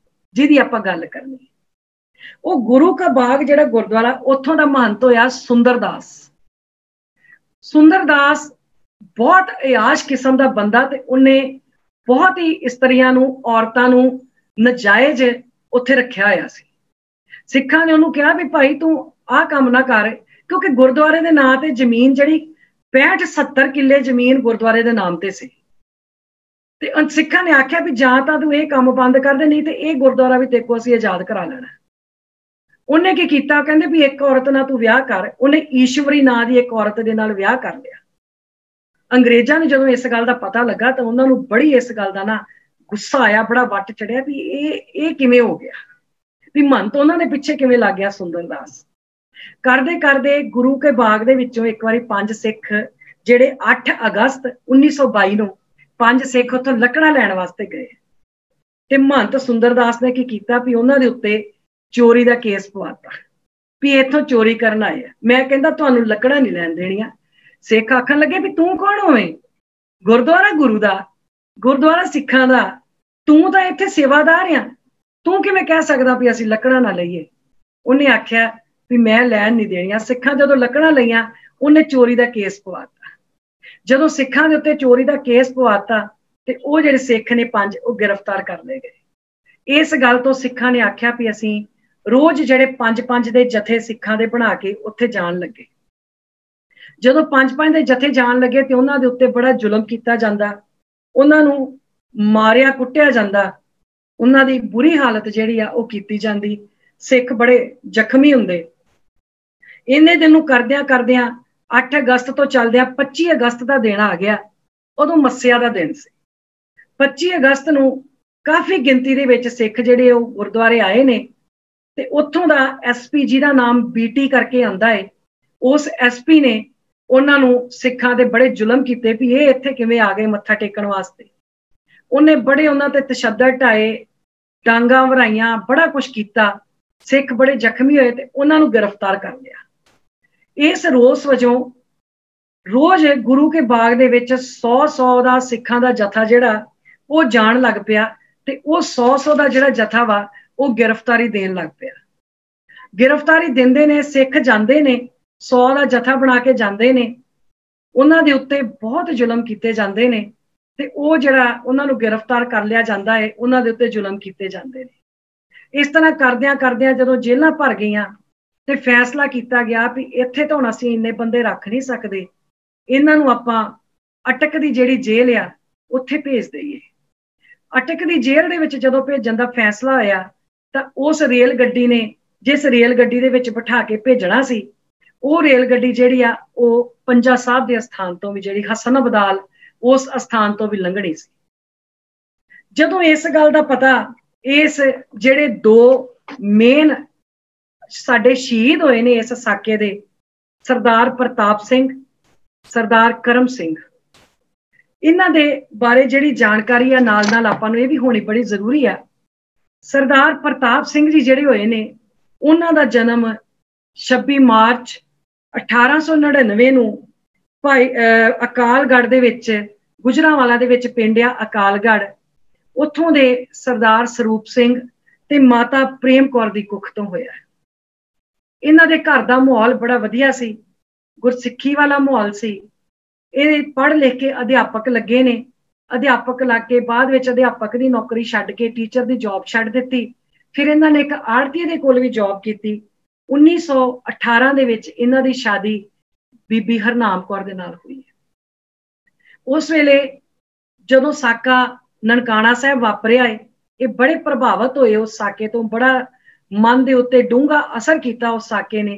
ਜਿਹਦੀ ਆਪਾਂ ਗੱਲ ਕਰਨੀ। ਉਹ ਗੁਰੂ ਕਾ ਬਾਗ ਜਿਹੜਾ ਗੁਰਦੁਆਰਾ, ਉੱਥੋਂ ਦਾ ਮਹੰਤ ਹੋਇਆ ਸੁੰਦਰਦਾਸ। ਸੁੰਦਰਦਾਸ ਬਹੁਤ ਇਆਸ਼ ਕਿਸਮ ਦਾ ਬੰਦਾ ਤੇ ਉਹਨੇ ਬਹੁਤ ਹੀ ਇਸਤਰੀਆਂ ਨੂੰ, ਔਰਤਾਂ ਨੂੰ ਨਜਾਇਜ਼ ਉੱਥੇ ਰੱਖਿਆ ਹੋਇਆ ਸੀ। ਸਿੱਖਾਂ ਨੇ ਉਹਨੂੰ ਕਿਹਾ ਵੀ ਭਾਈ ਤੂੰ ਆਹ ਕੰਮ ਨਾ ਕਰ, ਕਿਉਂਕਿ ਗੁਰਦੁਆਰੇ ਦੇ ਨਾਂ ਤੇ ਜ਼ਮੀਨ ਜਿਹੜੀ 65-70 ਕਿੱਲੇ ਜ਼ਮੀਨ ਗੁਰਦੁਆਰੇ ਦੇ ਨਾਮ ਤੇ ਸੀ। ਤੇ ਸਿੱਖਾਂ ਨੇ ਆਖਿਆ ਵੀ ਜਾਂ ਤਾਂ ਤੂੰ ਇਹ ਕੰਮ ਬੰਦ ਕਰ ਦੇ, ਨਹੀਂ ਤੇ ਇਹ ਗੁਰਦੁਆਰਾ ਵੀ ਤੇਰੇ ਕੋਲ ਅਸੀਂ ਆਜ਼ਾਦ ਕਰਾ ਲੈਣਾ। ਉਹਨੇ ਕੀ ਕੀਤਾ, ਕਹਿੰਦੇ ਵੀ ਇੱਕ ਔਰਤ ਨਾਲ ਤੂੰ ਵਿਆਹ ਕਰ। ਉਹਨੇ ਈਸ਼ਵਰੀ ਨਾਂ ਦੀ ਇੱਕ ਔਰਤ ਦੇ ਨਾਲ ਵਿਆਹ ਕਰ ਲਿਆ। ਅੰਗਰੇਜ਼ਾਂ ਨੂੰ ਜਦੋਂ ਇਸ ਗੱਲ ਦਾ ਪਤਾ ਲੱਗਾ ਤਾਂ ਉਹਨਾਂ ਨੂੰ ਬੜੀ ਇਸ ਗੱਲ ਦਾ ਨਾ ਗੁੱਸਾ ਆਇਆ, ਬੜਾ ਵੱਟ ਚੜਿਆ ਵੀ ਇਹ ਕਿਵੇਂ ਹੋ ਗਿਆ, ਵੀ ਮਹੰਤ ਉਹਨਾਂ ਦੇ ਪਿੱਛੇ ਕਿਵੇਂ ਲੱਗ ਗਿਆ ਸੁੰਦਰਦਾਸ। ਕਰਦੇ ਕਰਦੇ ਗੁਰੂ ਕੇ ਬਾਗ ਦੇ ਵਿੱਚੋਂ ਇੱਕ ਵਾਰੀ 5 ਸਿੱਖ ਜਿਹੜੇ 8 ਅਗਸਤ 1922 ਨੂੰ 5 ਸਿੱਖ ਉੱਥੋਂ ਲੱਕੜਾਂ ਲੈਣ ਵਾਸਤੇ ਗਏ ਤੇ ਮਹੰਤ ਸੁੰਦਰਦਾਸ ਨੇ ਕੀ ਕੀਤਾ ਵੀ ਉਹਨਾਂ ਦੇ ਉੱਤੇ ਚੋਰੀ ਦਾ ਕੇਸ ਪਵਾਤਾ ਵੀ ਇੱਥੋਂ ਚੋਰੀ ਕਰਨ ਆਏ ਆ। ਮੈਂ ਕਹਿੰਦਾ ਤੁਹਾਨੂੰ ਲੱਕੜਾਂ ਨਹੀਂ ਲੈਣ ਦੇਣੀਆਂ। ਸਿੱਖ ਆਖਣ ਲੱਗੇ ਵੀ ਤੂੰ ਕੌਣ ਹੋਵੇਂ, ਗੁਰਦੁਆਰਾ ਗੁਰੂ ਦਾ, ਗੁਰਦੁਆਰਾ ਸਿੱਖਾਂ ਦਾ, ਤੂੰ ਤਾਂ ਇੱਥੇ ਸੇਵਾਦਾਰ ਆ, ਤੂੰ ਕਿਵੇਂ ਕਹਿ ਸਕਦਾ ਵੀ ਅਸੀਂ ਲੱਕੜਾਂ ਨਾ ਲਈਏ। ਉਹਨੇ ਆਖਿਆ भी मैं लैन नहीं देनियां। सिखां जदों लकड़ां लईआं उन्हें चोरी का केस पवाता। जदों सिखां दे उत्ते चोरी का केस पवाता ते ओह जिहड़े सिख ने 5 ओह गिरफ्तार कर लए गए। इस गल तो सिखां ने आख्या भी असीं रोज जिहड़े 5-5 दे जथे सिखां दे बना के उत्थे जाण लगे। जदों 5-5 दे जथे जाण लगे ते उन्हां दे उत्ते बड़ा जुल्म कीता जांदा, उन्हां नूं मारिया कुੱਟਿਆ ਜਾਂਦਾ, उन्हां दी बुरी हालत जिहड़ी आ ओह कीती जांदी, सिख बड़े जख्मी हुंदे। इन्ने दिन नूं करदियां करदियां 8 अगस्त तो चलदियां 25 अगस्त का दिन आ गया। उदों मस्सिया का दिन सी। 25 अगस्त नूं काफ़ी गिनती दे विच सिख जिहड़े ओह गुरुद्वारे आए ने ते उत्थों दा SP जी दा नाम BT करके आंदा है। उस SP ने उन्हां नूं सिखां दे बड़े जुल्म कीते भी ये इत्थे किवें आ गए मत्था टेकण वास्ते। उन्हें बड़े उन्हां ते तशद्दद ढाए, डांगा वराइयां, बड़ा कुछ किया। सिख बड़े जख्मी होए ते उन्हां नूं गिरफ्तार कर लिया। इस रोस वजों रोज गुरु के बाग दे विच 100 दा सिखां दा जथा जिहड़ा ओह जाण लग पिया ते ओह 100 दा जिहड़ा जथा वा ओह गिरफ्तारी देण लग पिया। गिरफ्तारी दिंदे ने, सिख जांदे ने, 100 दा जथा बना के जांदे ने, उन्हां दे उत्ते बहुत जुल्म कीते जांदे ने ते ओह जिहड़ा उन्हां नूं गिरफ्तार कर लिया जांदा है, उन्हां दे उत्ते जुल्म कीते जांदे ने। इस तरह करदियां करदियां जदों जेलां भर गईयां ते फैसला किया गया भी इत्थे तो हुण असीं इन्ने बंदे रख नहीं सकदे, इन्हां नूं आपां अटक दी जिहड़ी जेल आ उत्थे भेज दईए। अटक दी जेल दे विच जदों भेजण दा फैसला होया तां उस रेल गड्डी ने जिस रेल गड्डी दे विच बिठा के भेजना सी, ओह रेल गड्डी जिहड़ी आ ओह पंजा साहिब दे स्थान तो भी जिहड़ी हसन अबदाल उस स्थान तो भी लंघणी सी। जदों इस गल दा पता इस जिहड़े 2 मेन साडे शहीद होए ने इस साके दे, सरदार प्रताप सिंह, सरदार करम सिंह, इन्हां दे बारे जिहड़ी जानकारी आ नाल नाल आपां नूं इह भी होनी बड़ी जरूरी है। सरदार प्रताप सिंह जी जिहड़े होए ने उन्हां दा जन्म 26 मार्च 1899 नूं भाई अकालगढ़ दे विच गुजरांवाला दे विच पिंड आ अकालगढ़, उत्थों दे सरदार सरूप सिंह ते माता प्रेम कौर दी कुख तो होया। इन्हां दे घर दा माहौल बड़ा वधिया सी, गुरसिੱਖੀ वाला माहौल सी। ये पढ़ लिख के अध्यापक लगे ने, अध्यापक लग के बाद विच अध्यापक दी नौकरी छड्ड के टीचर दी जॉब छड्ड दित्ती। फिर इन्हां ने एक आड़तीए दे कोल भी जॉब की। 1918 दे विच इन्हां दी शादी बीबी हरनाम कौर दे नाल हुई है। उस वेले जदों साका ननकाना साहब वापरिया है, ये बड़े प्रभावित होए उस साके तो, बड़ा मन दे उत्ते डूंगा असर किया उस साके ने।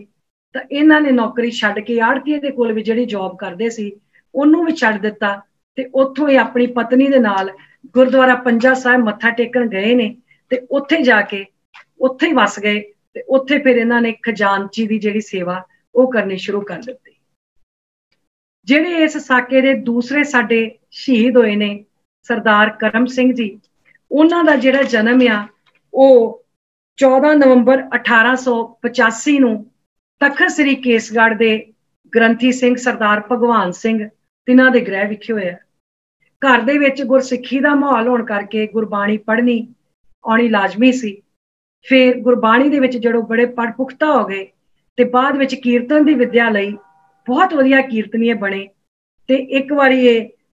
तो इन्हां ने नौकरी छड्ड के आड़तीए दे कोल भी जिहड़ी जॉब करदे सी उन्होंने भी छड्ड दिता ते उत्थों ही अपनी पत्नी दे नाल गुरुद्वारा पंजा साहिब मत्था टेकण गए ने ते उत्थे जाके उत्थे ही वस गए ते उत्थे फिर इन्हां ने खजानची दी जिहड़ी सेवा वो करनी शुरू कर दित्ती। जिहड़े इस साके दे दूसरे साडे शहीद होए ने सरदार करम सिंह जी, उन्हां दा जिहड़ा जन्म आ वो 14 नवंबर 1885 नूं तखत श्री केसगढ़ दे ग्रंथी सिंह सरदार भगवान सिंह तिन्हां दे गृह विखे होया। घर दे विच गुरसिੱਖੀ दा माहौल होण करके गुरबाणी पढ़नी आउणी लाजमी सी। फिर गुरबाणी दे विच जदों बड़े पढ़ पुख्ता हो गए ते बाद विच कीर्तन दी विद्या लई बहुत वधिया कीर्तनीय बने ते एक वारी ये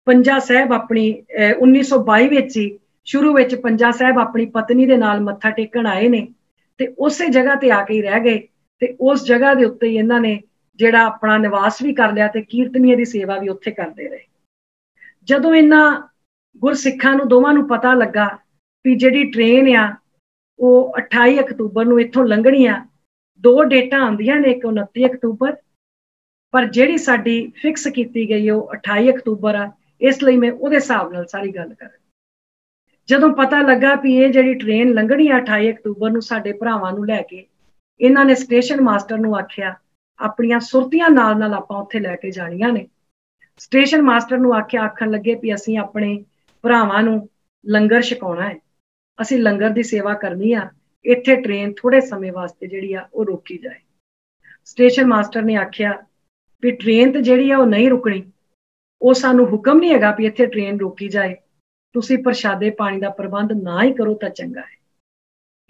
पंजा साहिब अपनी 1922 विच ही शुरू विच पंजा साहिब अपनी पत्नी दे नाल मत्था टेकण आए ने ते उसे जगह ते आके ही रह गए ते उस जगह दे उत्ते ही इन्हां ने जिहड़ा अपना निवास भी कर लिया ते कीर्तनीय दी सेवा भी उत्थे करदे रहे। जदों इन्हां गुरसिੱਖਾਂ नूं दोवां नूं पता लगा भी जिहड़ी ट्रेन आ वो 28 अक्तूबर नूं इत्थों लंघणी आ, 2 डेटां आंदियां ने, एक 29 अक्तूबर पर जिहड़ी साडी फिक्स कीती गई वो 28 अक्तूबर आ, इसलिए मैं उहदे हिसाब नाल सारी गल कर। जदों पता लगा भी ये जिहड़ी ट्रेन लंघणी आ 28 अक्तूबर नूं साडे भरावां नूं लैके, इन्हां ने स्टेशन मास्टर नूं आखिया अपनियां सुरतियां नाल नाल आपां उत्थे लैके जाणियां ने। स्टेशन मास्टर नूं आखिया, आखण लगे भी असीं अपने भरावां नूं लंगर छकाउणा है, असीं लंगर दी सेवा करनी आ, इत्थे ट्रेन थोड़े समय वास्ते जिहड़ी आ वो रोकी जाए। स्टेशन मास्टर ने आखिया भी ट्रेन तो जिहड़ी आ वो नहीं रुकनी, वो सानू हुक्म नहीं हैगा भी इत्थे ट्रेन रोकी जाए, तुसीं प्रशादे पानी का प्रबंध ना ही करो तो चंगा है।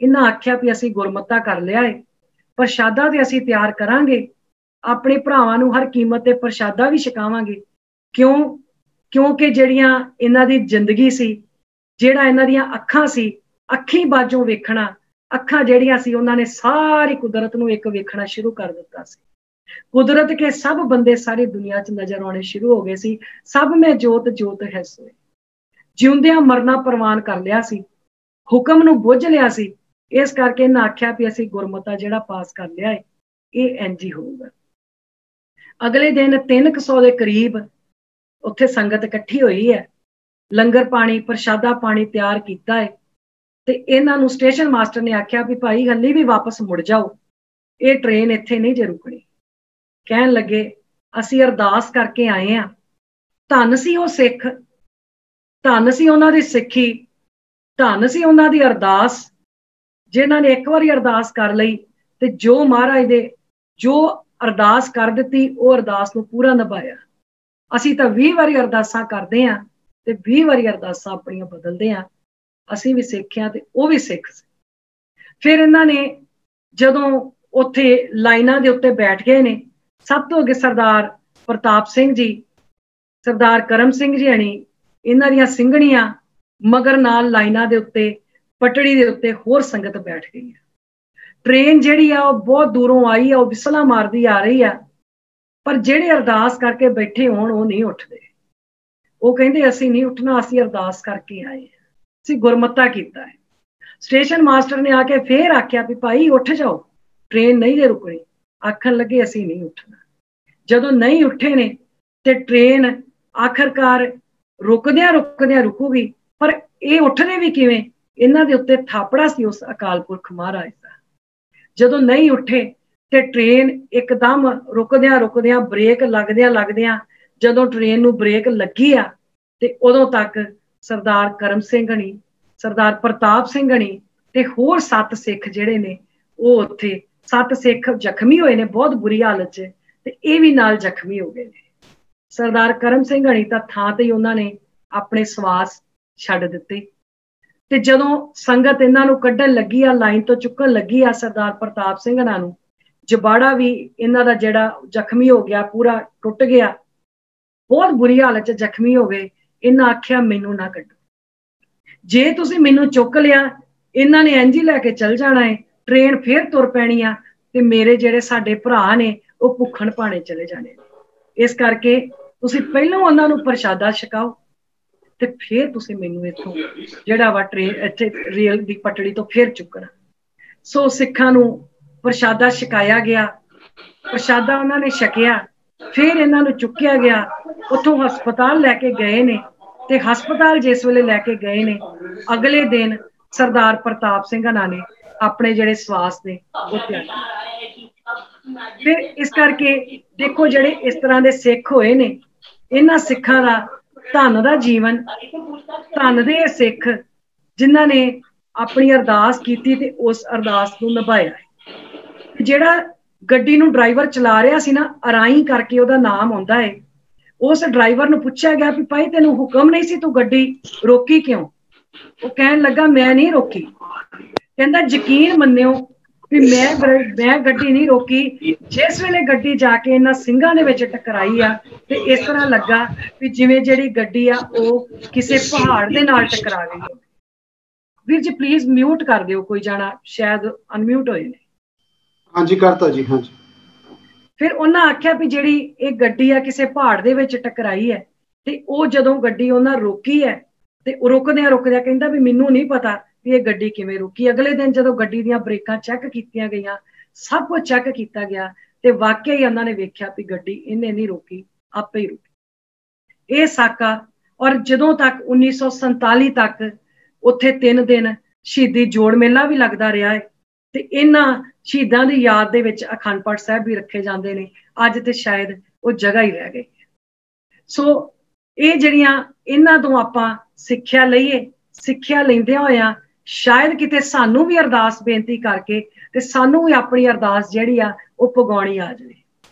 इन्हां आख्या भी असीं गुरमता कर लिया है ਪ੍ਰਸ਼ਾਦਾ ਤੇ ਅਸੀਂ ਤਿਆਰ ਕਰਾਂਗੇ, ਆਪਣੇ ਭਰਾਵਾਂ ਨੂੰ ਹਰ ਕੀਮਤ ਤੇ ਪ੍ਰਸ਼ਾਦਾ ਵੀ ਛਕਾਵਾਂਗੇ। ਕਿਉਂਕਿ ਜਿਹੜੀਆਂ ਇਹਨਾਂ ਦੀ ਜ਼ਿੰਦਗੀ ਸੀ, ਜਿਹੜਾ ਇਹਨਾਂ ਦੀਆਂ ਅੱਖਾਂ ਸੀ, ਅੱਖੀ ਬਾਝੋਂ ਵੇਖਣਾ, ਅੱਖਾਂ ਜਿਹੜੀਆਂ ਸੀ ਉਹਨਾਂ ਨੇ ਸਾਰੀ ਕੁਦਰਤ ਨੂੰ ਇੱਕ ਵੇਖਣਾ ਸ਼ੁਰੂ ਕਰ ਦਿੱਤਾ ਸੀ। ਕੁਦਰਤ ਕੇ ਸਭ ਬੰਦੇ ਸਾਰੀ ਦੁਨੀਆ 'ਚ ਨਜ਼ਰ ਆਉਣੇ ਸ਼ੁਰੂ ਹੋ ਗਏ ਸੀ। ਸਭ ਮੈਂ ਜੋਤ ਜੋਤ ਹੈ ਸੋਏ, ਜਿਉਂਦਿਆਂ ਮਰਨਾ ਪ੍ਰਵਾਨ ਕਰ ਲਿਆ ਸੀ, ਹੁਕਮ ਨੂੰ ਬੁੱਝ ਲਿਆ ਸੀ। ਇਸ ਕਰਕੇ ਇਹਨਾਂ ਆਖਿਆ ਵੀ ਅਸੀਂ ਗੁਰਮਤਾ ਜਿਹੜਾ ਪਾਸ ਕਰ ਲਿਆ ਹੈ, ਇਹ ਇੰਝ ਹੀ ਹੋਊਗਾ। ਅਗਲੇ ਦਿਨ 300 ਦੇ ਕਰੀਬ ਉੱਥੇ ਸੰਗਤ ਇਕੱਠੀ ਹੋਈ ਹੈ। ਲੰਗਰ ਪਾਣੀ ਪ੍ਰਸ਼ਾਦਾ ਪਾਣੀ ਤਿਆਰ ਕੀਤਾ ਹੈ ਤੇ ਇਹਨਾਂ ਨੂੰ ਸਟੇਸ਼ਨ ਮਾਸਟਰ ਨੇ ਆਖਿਆ ਵੀ ਭਾਈ ਹੱਲੀ ਵੀ ਵਾਪਸ ਮੁੜ ਜਾਓ, ਇਹ ਟ੍ਰੇਨ ਇੱਥੇ ਨਹੀਂ ਜੇ ਰੁਕਣੀ। ਕਹਿਣ ਲੱਗੇ ਅਸੀਂ ਅਰਦਾਸ ਕਰਕੇ ਆਏ ਆ। ਧੰਨ ਸੀ ਉਹ ਸਿੱਖ, ਧੰਨ ਸੀ ਉਹਨਾਂ ਦੀ ਸਿੱਖੀ, ਧੰਨ ਸੀ ਉਹਨਾਂ ਦੀ ਅਰਦਾਸ, ਜਿਨ੍ਹਾਂ ਨੇ ਇੱਕ ਵਾਰੀ ਅਰਦਾਸ ਕਰ ਲਈ ਤੇ ਜੋ ਮਹਾਰਾਜ ਦੇ ਜੋ ਅਰਦਾਸ ਕਰ ਦਿੱਤੀ ਉਹ ਅਰਦਾਸ ਨੂੰ ਪੂਰਾ ਨਿਭਾਇਆ। ਅਸੀਂ ਤਾਂ 20 ਵਾਰੀ ਅਰਦਾਸਾਂ ਕਰਦੇ ਆ ਤੇ 20 ਵਾਰੀ ਅਰਦਾਸਾਂ ਆਪਣੀਆਂ ਬਦਲਦੇ ਆ। ਅਸੀਂ ਵੀ ਸਿੱਖਿਆ ਤੇ ਉਹ ਵੀ ਸਿੱਖ ਸੀ। ਫਿਰ ਇਹਨਾਂ ਨੇ ਜਦੋਂ ਉੱਥੇ ਲਾਈਨਾਂ ਦੇ ਉੱਤੇ ਬੈਠ ਗਏ ਨੇ, ਸਭ ਤੋਂ ਅੱਗੇ ਸਰਦਾਰ ਪ੍ਰਤਾਪ ਸਿੰਘ ਜੀ, ਸਰਦਾਰ ਕਰਮ ਸਿੰਘ ਜੀ ਹਣੀ, ਇਹਨਾਂ ਦੀਆਂ ਸਿੰਘਣੀਆਂ, ਮਗਰ ਨਾਲ ਲਾਈਨਾਂ ਦੇ ਉੱਤੇ ਪਟੜੀ ਦੇ ਉੱਤੇ ਹੋਰ ਸੰਗਤ ਬੈਠ ਗਈ ਹੈ। ਟ੍ਰੇਨ ਜਿਹੜੀ ਆ ਉਹ ਬਹੁਤ ਦੂਰੋਂ ਆਈ ਆ, ਉਹ ਵਿਸਲਾ ਮਾਰਦੀ ਆ ਰਹੀ ਆ, ਪਰ ਜਿਹੜੇ ਅਰਦਾਸ ਕਰਕੇ ਬੈਠੇ ਹੋਣ ਉਹ ਨਹੀਂ ਉੱਠਦੇ। ਉਹ ਕਹਿੰਦੇ ਅਸੀਂ ਨਹੀਂ ਉੱਠਣਾ, ਅਸੀਂ ਅਰਦਾਸ ਕਰਕੇ ਆਏ, ਅਸੀਂ ਗੁਰਮਤਾ ਕੀਤਾ ਹੈ। ਸਟੇਸ਼ਨ ਮਾਸਟਰ ਨੇ ਆ ਕੇ ਫੇਰ ਆਖਿਆ ਵੀ ਭਾਈ ਉੱਠ ਜਾਓ, ਟ੍ਰੇਨ ਨਹੀਂ ਜੇ ਰੁਕਣੀ। ਆਖਣ ਲੱਗੇ ਅਸੀਂ ਨਹੀਂ ਉੱਠਣਾ। ਜਦੋਂ ਨਹੀਂ ਉੱਠੇ ਨੇ ਤੇ ਟ੍ਰੇਨ ਆਖਰਕਾਰ ਰੁਕਦਿਆਂ ਰੁਕਦਿਆਂ ਰੁਕੂਗੀ, ਪਰ ਇਹ ਉੱਠਦੇ ਵੀ ਕਿਵੇਂ? ਇਹਨਾਂ ਦੇ ਉੱਤੇ ਥਾਪੜਾ ਸੀ ਉਸ ਅਕਾਲ ਪੁਰਖ ਮਹਾਰਾਜ ਦਾ। ਜਦੋਂ ਨਹੀਂ ਉੱਠੇ ਤੇ ਟ੍ਰੇਨ ਇੱਕਦਮ ਰੁਕਦਿਆਂ ਰੁਕਦਿਆਂ ਬ੍ਰੇਕ ਲੱਗਦਿਆਂ ਜਦੋਂ ਟ੍ਰੇਨ ਨੂੰ ਬ੍ਰੇਕ ਲੱਗੀ ਆ ਤੇ ਉਦੋਂ ਤੱਕ ਸਰਦਾਰ ਕਰਮ ਸਿੰਘ ਹਣੀ, ਸਰਦਾਰ ਪ੍ਰਤਾਪ ਸਿੰਘ ਹਣੀ ਤੇ ਹੋਰ 7 ਸਿੱਖ ਜਿਹੜੇ ਨੇ ਉਹ ਉੱਥੇ 7 ਸਿੱਖ ਜ਼ਖਮੀ ਹੋਏ ਨੇ ਬਹੁਤ ਬੁਰੀ ਹਾਲਤ 'ਚ, ਤੇ ਇਹ ਵੀ ਨਾਲ ਜ਼ਖਮੀ ਹੋ ਗਏ ਨੇ। ਸਰਦਾਰ ਕਰਮ ਸਿੰਘ ਹਣੀ ਤਾਂ ਥਾਂ ਤੇ ਹੀ ਉਹਨਾਂ ਨੇ ਆਪਣੇ ਸਵਾਸ ਛੱਡ ਦਿੱਤੇ। ਤੇ ਜਦੋਂ ਸੰਗਤ ਇਹਨਾਂ ਨੂੰ ਕੱਢਣ ਲੱਗੀ ਆ, ਲਾਈਨ ਤੋਂ ਚੁੱਕਣ ਲੱਗੀ ਆ ਸਰਦਾਰ ਪ੍ਰਤਾਪ ਸਿੰਘ ਹਣਾ ਨੂੰ, ਜਬਾੜਾ ਵੀ ਇਹਨਾਂ ਦਾ ਜਿਹੜਾ ਜ਼ਖਮੀ ਹੋ ਗਿਆ, ਪੂਰਾ ਟੁੱਟ ਗਿਆ, ਬਹੁਤ ਬੁਰੀ ਹਾਲਤ 'ਚ ਜ਼ਖਮੀ ਹੋ ਗਏ। ਇਹਨਾਂ ਆਖਿਆ ਮੈਨੂੰ ਨਾ ਕੱਢੋ, ਜੇ ਤੁਸੀਂ ਮੈਨੂੰ ਚੁੱਕ ਲਿਆ ਇਹਨਾਂ ਨੇ ਇੰਝ ਹੀ ਲੈ ਕੇ ਚੱਲ ਜਾਣਾ ਹੈ, ਟ੍ਰੇਨ ਫੇਰ ਤੁਰ ਪੈਣੀ ਆ ਤੇ ਮੇਰੇ ਜਿਹੜੇ ਸਾਡੇ ਭਰਾ ਨੇ ਉਹ ਭੁੱਖਣ ਭਾਣੇ ਚਲੇ ਜਾਣੇ। ਇਸ ਕਰਕੇ ਤੁਸੀਂ ਪਹਿਲਾਂ ਉਹਨਾਂ ਨੂੰ ਪ੍ਰਸ਼ਾਦਾ ਛਕਾਓ ਤੇ ਫਿਰ ਤੁਸੀਂ ਮੈਨੂੰ ਇੱਥੋਂ ਜਿਹੜਾ ਵਾ ਟ੍ਰੇਨ ਇੱਥੇ ਰੇਲ ਦੀ ਪਟੜੀ ਤੋਂ ਫਿਰ ਚੁੱਕਣਾ। ਸੋ ਸਿੱਖਾਂ ਨੂੰ ਪ੍ਰਸ਼ਾਦਾ ਛਕਾਇਆ ਗਿਆ, ਪ੍ਰਸ਼ਾਦਾ ਉਹਨਾਂ ਨੇ ਛਕਿਆ, ਫਿਰ ਇਹਨਾਂ ਨੂੰ ਚੁੱਕਿਆ ਗਿਆ, ਉੱਥੋਂ ਹਸਪਤਾਲ ਲੈ ਕੇ ਗਏ ਨੇ। ਤੇ ਹਸਪਤਾਲ ਜਿਸ ਵੇਲੇ ਲੈ ਕੇ ਗਏ ਨੇ, ਅਗਲੇ ਦਿਨ ਸਰਦਾਰ ਪ੍ਰਤਾਪ ਸਿੰਘ ਹਣਾ ਨੇ ਆਪਣੇ ਜਿਹੜੇ ਸਵਾਸ ਨੇ ਉਹ ਤਿਆਗੇ। ਫਿਰ ਇਸ ਕਰਕੇ ਦੇਖੋ ਜਿਹੜੇ ਇਸ ਤਰ੍ਹਾਂ ਦੇ ਸਿੱਖ ਹੋਏ ਨੇ, ਇਹਨਾਂ ਸਿੱਖਾਂ ਦਾ ਧੰਨ ਦਾ ਜੀਵਨ, ਧੰਨ ਦੇ ਸਿੱਖ ਜਿਨ੍ਹਾਂ ਨੇ ਆਪਣੀ ਅਰਦਾਸ ਕੀਤੀ ਤੇ ਉਸ ਅਰਦਾਸ ਨੂੰ ਨਿਭਾਇਆ। ਜਿਹੜਾ ਗੱਡੀ ਨੂੰ ਡਰਾਈਵਰ ਚਲਾ ਰਿਹਾ ਸੀ ਨਾ, ਅਰਾਈ ਕਰਕੇ ਉਹਦਾ ਨਾਮ ਆਉਂਦਾ ਹੈ, ਉਸ ਡਰਾਈਵਰ ਨੂੰ ਪੁੱਛਿਆ ਗਿਆ ਵੀ ਭਾਈ ਤੈਨੂੰ ਹੁਕਮ ਨਹੀਂ ਸੀ, ਤੂੰ ਗੱਡੀ ਰੋਕੀ ਕਿਉਂ? ਉਹ ਕਹਿਣ ਲੱਗਾ ਮੈਂ ਨਹੀਂ ਰੋਕੀ। ਕਹਿੰਦਾ ਯਕੀਨ ਮੰਨਿਓ ਵੀ ਮੈਂ ਗੱਡੀ ਨਹੀਂ ਰੋਕੀ। ਜਿਸ ਵੇਲੇ ਗੱਡੀ ਜਾ ਕੇ ਇਹਨਾਂ ਸਿੰਘਾਂ ਦੇ ਵਿੱਚ ਟਕਰਾਈ ਆ ਤੇ ਇਸ ਤਰ੍ਹਾਂ ਲੱਗਾ ਵੀ ਜਿਵੇਂ ਜਿਹੜੀ ਗੱਡੀ ਆ ਉਹ ਕਿਸੇ ਪਹਾੜ ਦੇ ਨਾਲ ਟਕਰਾ ਗਈ। ਵੀਰ ਜੀ ਪਲੀਜ਼ ਮਿਊਟ ਕਰ ਦਿਓ, ਕੋਈ ਜਾਣਾ ਸ਼ਾਇਦ ਅਨਮਿਊਟ ਹੋਏ ਨੇ। ਹਾਂਜੀ ਕਰਤਾ ਜੀ। ਹਾਂਜੀ। ਫਿਰ ਉਹਨਾਂ ਆਖਿਆ ਵੀ ਜਿਹੜੀ ਇਹ ਗੱਡੀ ਆ ਕਿਸੇ ਪਹਾੜ ਦੇ ਵਿੱਚ ਟਕਰਾਈ ਹੈ ਤੇ ਉਹ ਜਦੋਂ ਗੱਡੀ ਉਹਨਾਂ ਰੋਕੀ ਹੈ ਤੇ ਰੁਕਦਿਆਂ ਕਹਿੰਦਾ ਵੀ ਮੈਨੂੰ ਨਹੀਂ ਪਤਾ ਵੀ ਇਹ ਗੱਡੀ ਕਿਵੇਂ ਰੁਕੀ। ਅਗਲੇ ਦਿਨ ਜਦੋਂ ਗੱਡੀ ਦੀਆਂ ਬ੍ਰੇਕਾਂ ਚੈੱਕ ਕੀਤੀਆਂ ਗਈਆਂ, ਸਭ ਕੁਝ ਚੈੱਕ ਕੀਤਾ ਗਿਆ ਤੇ ਵਾਕਿਆ ਹੀ ਉਹਨਾਂ ਨੇ ਵੇਖਿਆ ਵੀ ਗੱਡੀ ਇਹਨੇ ਨਹੀਂ ਰੋਕੀ, ਆਪੇ ਹੀ ਰੁਕੀ। ਇਹ ਸਾਕਾ ਔਰ ਜਦੋਂ ਤੱਕ 1947 ਤੱਕ ਉੱਥੇ 3 ਦਿਨ ਸ਼ਹੀਦੀ ਜੋੜ ਮੇਲਾ ਵੀ ਲੱਗਦਾ ਰਿਹਾ ਹੈ ਤੇ ਇਹਨਾਂ ਸ਼ਹੀਦਾਂ ਦੀ ਯਾਦ ਦੇ ਵਿੱਚ ਅਖੰਡ ਪਾਠ ਸਾਹਿਬ ਵੀ ਰੱਖੇ ਜਾਂਦੇ ਨੇ। ਅੱਜ ਤੇ ਸ਼ਾਇਦ ਉਹ ਜਗ੍ਹਾ ਹੀ ਰਹਿ ਗਈ। ਸੋ ਇਹ ਜਿਹੜੀਆਂ ਇਹਨਾਂ ਤੋਂ ਆਪਾਂ ਸਿੱਖਿਆ ਲਈਏ, ਸਿੱਖਿਆ ਲੈਂਦਿਆਂ ਹੋਇਆਂ ਸ਼ਾਇਦ ਕਿਤੇ ਸਾਨੂੰ ਵੀ ਅਰਦਾਸ ਬੇਨਤੀ ਕਰਕੇ ਤੇ ਸਾਨੂੰ ਵੀ ਆਪਣੀ ਅਰਦਾਸ ਜਿਹੜੀ ਆ ਉਹ ਪੁਗਾਉਣੀ ਆ ਜਾਵੇ।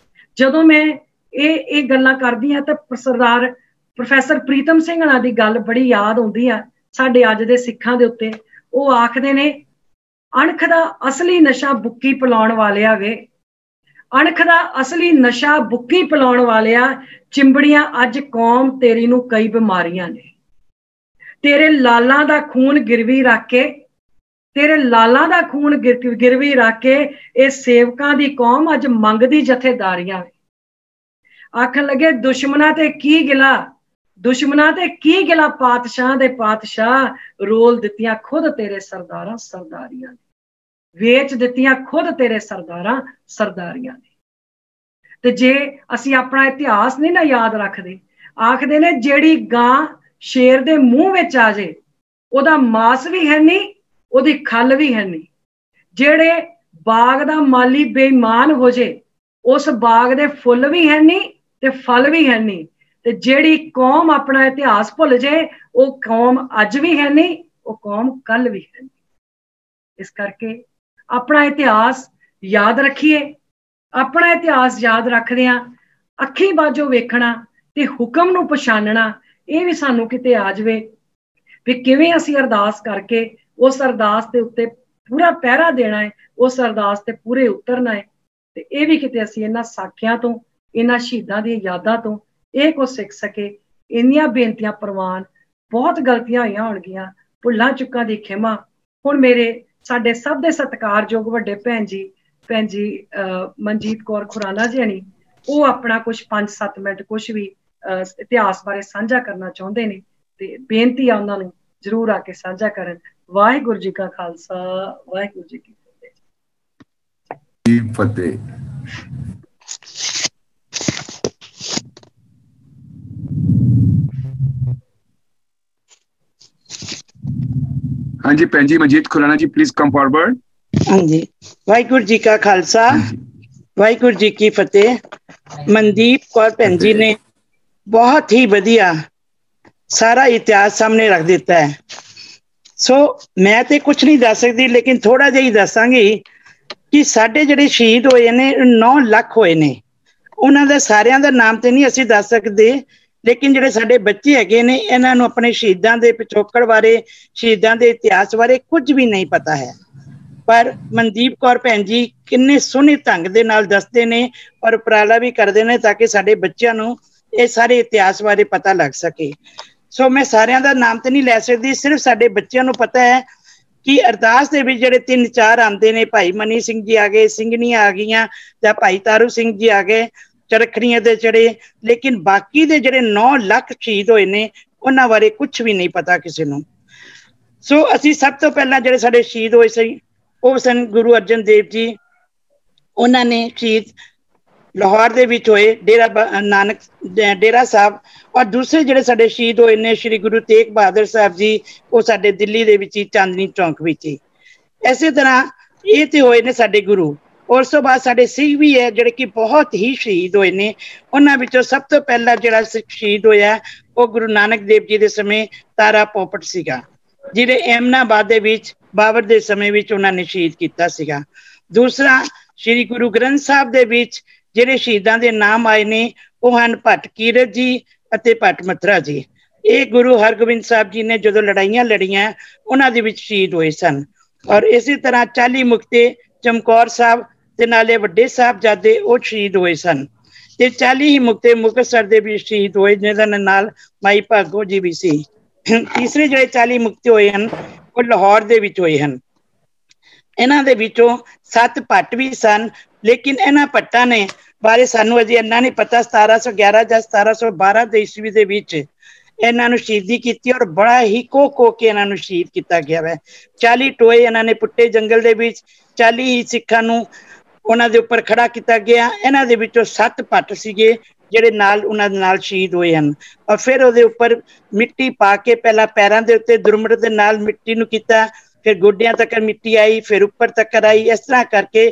ਜਦੋਂ ਮੈਂ ਇਹ ਗੱਲਾਂ ਕਰਦੀ ਹਾਂ ਤਾਂ ਸਰਦਾਰ ਪ੍ਰੋਫੈਸਰ ਪ੍ਰੀਤਮ ਸਿੰਘ ਹਣਾ ਦੀ ਗੱਲ ਬੜੀ ਯਾਦ ਆਉਂਦੀ ਆ ਸਾਡੇ ਅੱਜ ਦੇ ਸਿੱਖਾਂ ਦੇ ਉੱਤੇ। ਉਹ ਆਖਦੇ ਨੇ अणख दा असली नशा बुक्की पिलाउण वालिया वे, अणख दा असली नशा बुक्की पिलाउण वालिया। चिंबड़ियां अज कौम तेरी नू कई बीमारियां ने, तेरे लालां दा खून गिरवी रख के, तेरे लालां दा खून गिरवी रख के ये सेवकां दी कौम अज मंगदी जथेदारियां। आखन लगे दुश्मना ते की गिला, दुश्मना ते की गिला, पातशाह दे पातशाह रोल दित्तियां खुद तेरे सरदारां सरदारियां ने, वेच दित्तियां खुद तेरे सरदारां सरदारियां ने। ते जे असी अपना इतिहास नहीं ना याद रखते, आखदे ने जेड़ी गां शेर दे मूंह विच आ जे ओदा मास भी है नहीं, ओदी खल भी है नहीं। जेड़े बाग दा माली बेईमान हो जे उस बाग दे फुल भी है नहीं ते फल भी है नहीं। ते जेड़ी कौम अपना इतिहास भुल जे वो कौम अज भी है नहीं, वो कौम कल भी है नहीं। इस करके अपना इतिहास याद रखिए। अपना इतिहास याद रखदियां अखी बाजो वेखना ते हुक्म नूं पछानना ये भी सानू किते आ जावे भी किवें असीं अरदास करके उस अरदास दे उत्ते पूरा पहरा देना है, उस अरदास ते पूरे उतरना है। ते ये भी किते असीं इन्हां साखियां तो, इन्हां शहीदां दी यादां तो ये कुछ सीख सके। इन्नियां बेनतियां प्रवान, बहुत गलतियां होईयां होणगियां, भुल्लां चुक्कां दी खिमा। हुण मेरे साडे सब दे सत्कारयोग वड्डे भैन जी मनजीत कौर खुराना जी हनी वो अपना कुछ 5-7 मिनट कुछ भी इतिहास बारे साझा करना चाहुंदे ने ते बेनती आ उन्हां नूं जरूर आके साझा करन। वाहिगुरू जी का खालसा, वाहिगुरू जी की फतेह। हाँ जी भैन जी मनजीत खुराना जी प्लीज कम फॉरवर्ड। हाँ जी, वाहिगुरू जी का खालसा, वाहिगुरू जी की फतेह। मनदीप कौर भैन जी ने बहुत ही वधिया सारा इतिहास सामने रख दिता है। सो मैं तो कुछ नहीं दस सकती, लेकिन थोड़ा जिहा ही दसांगी कि साडे जिहड़े शहीद होए ने 9 लाख होए ने। उन्हां दा सारियां दा नाम तो नहीं असीं दस सकते, लेकिन जिहड़े साडे बच्चे हैगे ने इन्हां नूं अपने शहीदां दे पिछोकड़ बारे, शहीदां दे इतिहास बारे कुछ भी नहीं पता है। पर मनदीप कौर भैन जी किन्ने सोहने ढंग दे नाल दसदे ने और उपराला भी करदे ने ताकि साडे बच्चिआं नूं ये सारे इतिहास बारे पता लग सके। सो मैं सारियां दा नाम तो नहीं लै सकदी, सिर्फ साडे बच्चिआं नूं पता है कि अरदास दे विच जिहड़े 3-4 आंदे ने, भाई मनी सिंह जी आ गए, सिंघनियां आ गईयां जां भाई तारू सिंह जी आ गए, चरखड़ियां दे चढ़े, लेकिन बाकी दे जिहड़े 9 लाख शहीद होए ने उन्हां बारे कुछ भी नहीं पता किसी नूं। सो असीं सब तो पहलां जिहड़े साडे शहीद होए सी ਉਹ ਸਨ ਗੁਰੂ ਅਰਜਨ ਦੇਵ ਜੀ। ਉਹਨਾਂ ਨੇ ਸ਼ਹੀਦ ਲਾਹੌਰ ਦੇ ਵਿੱਚ ਹੋਏ ਡੇਰਾ ਸਾਹਿਬ, ਔਰ ਦੂਸਰੇ ਜਿਹੜੇ ਸਾਡੇ ਸ਼ਹੀਦ ਹੋਏ ਨੇ ਸ਼੍ਰੀ ਗੁਰੂ ਤੇਗ ਬਹਾਦਰ ਸਾਹਿਬ ਜੀ, ਉਹ ਸਾਡੇ ਦਿੱਲੀ ਦੇ ਵਿੱਚ ਹੀ ਚਾਂਦਨੀ ਚੌਂਕ ਵਿੱਚ ਹੀ। ਇਸੇ ਤਰ੍ਹਾਂ ਇਹ ਤੇ ਹੋਏ ਨੇ ਸਾਡੇ ਗੁਰੂ। ਉਸ ਤੋਂ ਬਾਅਦ ਸਾਡੇ ਸਿੰਘ ਵੀ ਹੈ ਜਿਹੜੇ ਕਿ ਬਹੁਤ ਹੀ ਸ਼ਹੀਦ ਹੋਏ ਨੇ। ਉਹਨਾਂ ਵਿੱਚੋਂ ਸਭ ਤੋਂ ਪਹਿਲਾਂ ਜਿਹੜਾ ਸ਼ਹੀਦ ਹੋਇਆ ਉਹ ਗੁਰੂ ਨਾਨਕ ਦੇਵ ਜੀ ਦੇ ਸਮੇਂ ਤਾਰਾ ਪੋਪਟ ਸੀਗਾ, ਜਿਹੜੇ ਐਮਨਾਬਾਦ ਦੇ ਵਿੱਚ ਬਾਬਰ ਦੇ ਸਮੇਂ ਵਿੱਚ ਉਹਨਾਂ ਨੇ ਸ਼ਹੀਦ ਕੀਤਾ ਸੀਗਾ। ਦੂਸਰਾ ਸ਼੍ਰੀ ਗੁਰੂ ਗ੍ਰੰਥ ਸਾਹਿਬ ਦੇ ਵਿੱਚ ਜਿਹੜੇ ਸ਼ਹੀਦਾਂ ਦੇ ਨਾਮ ਆਏ ਨੇ ਉਹ ਹਨ ਭੱਟ ਕੀਰਤ ਜੀ ਅਤੇ ਭੱਟ ਮਥੁਰਾ ਜੀ। ਇਹ ਗੁਰੂ ਹਰਗੋਬਿੰਦ ਸਾਹਿਬ ਜੀ ਨੇ ਜਦੋਂ ਲੜਾਈਆਂ ਲੜੀਆਂ ਉਹਨਾਂ ਦੇ ਵਿੱਚ ਸ਼ਹੀਦ ਹੋਏ ਸਨ। ਔਰ ਇਸੇ ਤਰ੍ਹਾਂ 40 ਮੁਕਤੇ ਚਮਕੌਰ ਸਾਹਿਬ ਤੇ ਨਾਲੇ ਵੱਡੇ ਸਾਹਿਬਜ਼ਾਦੇ ਉਹ ਸ਼ਹੀਦ ਹੋਏ ਸਨ, ਤੇ 40 ਹੀ ਮੁਕਤੇ ਮੁਕਤਸਰ ਦੇ ਵੀ ਸ਼ਹੀਦ ਹੋਏ, ਜਿਹਨਾਂ ਨਾਲ ਮਾਈ ਭਾਗੋ ਜੀ ਵੀ ਸੀ। ਤੀਸਰੇ ਜਿਹੜੇ 40 ਮੁਕਤੇ ਹੋਏ ਹਨ ਉਹ ਲਾਹੌਰ ਦੇ ਵਿੱਚ ਹੋਏ ਹਨ। ਇਹਨਾਂ ਦੇ ਵਿੱਚੋਂ 7 ਭੱਟ ਵੀ ਸਨ, ਲੇਕਿਨ ਇਹਨਾਂ ਭੱਟਾਂ ਨੇ ਬਾਰੇ ਸਾਨੂੰ ਅਜੇ ਇੰਨਾ ਨਹੀਂ ਪਤਾ। 1711 ਜਾਂ 1712 ਦੇ ਈਸਵੀ ਦੇ ਵਿੱਚ ਇਹਨਾਂ ਨੂੰ ਸ਼ਹੀਦੀ ਕੀਤੀ ਔਰ ਬੜਾ ਹੀ ਕੋਹ ਕੇ ਇਹਨਾਂ ਨੂੰ ਸ਼ਹੀਦ ਕੀਤਾ ਗਿਆ ਹੈ। 40 ਟੋਏ ਇਹਨਾਂ ਨੇ ਪੁੱਟੇ ਜੰਗਲ ਦੇ ਵਿੱਚ, 40 ਹੀ ਸਿੱਖਾਂ ਨੂੰ ਉਹਨਾਂ ਦੇ ਉੱਪਰ ਖੜਾ ਕੀਤਾ ਗਿਆ। ਇਹਨਾਂ ਦੇ ਵਿੱਚੋਂ 7 ਭੱਟ ਸੀਗੇ ਜਿਹੜੇ ਨਾਲ ਉਹਨਾਂ ਦੇ ਨਾਲ ਸ਼ਹੀਦ ਹੋਏ ਹਨ। ਔਰ ਫਿਰ ਉਹਦੇ ਉੱਪਰ ਮਿੱਟੀ ਪਾ ਕੇ ਪਹਿਲਾਂ ਪੈਰਾਂ ਦੇ ਉੱਤੇ ਦੁਰਮਟ ਦੇ ਨਾਲ ਮਿੱਟੀ ਨੂੰ ਕੀਤਾ, ਫਿਰ ਗੋਡਿਆਂ ਤੱਕ ਮਿੱਟੀ ਆਈ, ਫਿਰ ਉੱਪਰ ਤੱਕ ਆਈ। ਇਸ ਤਰ੍ਹਾਂ ਕਰਕੇ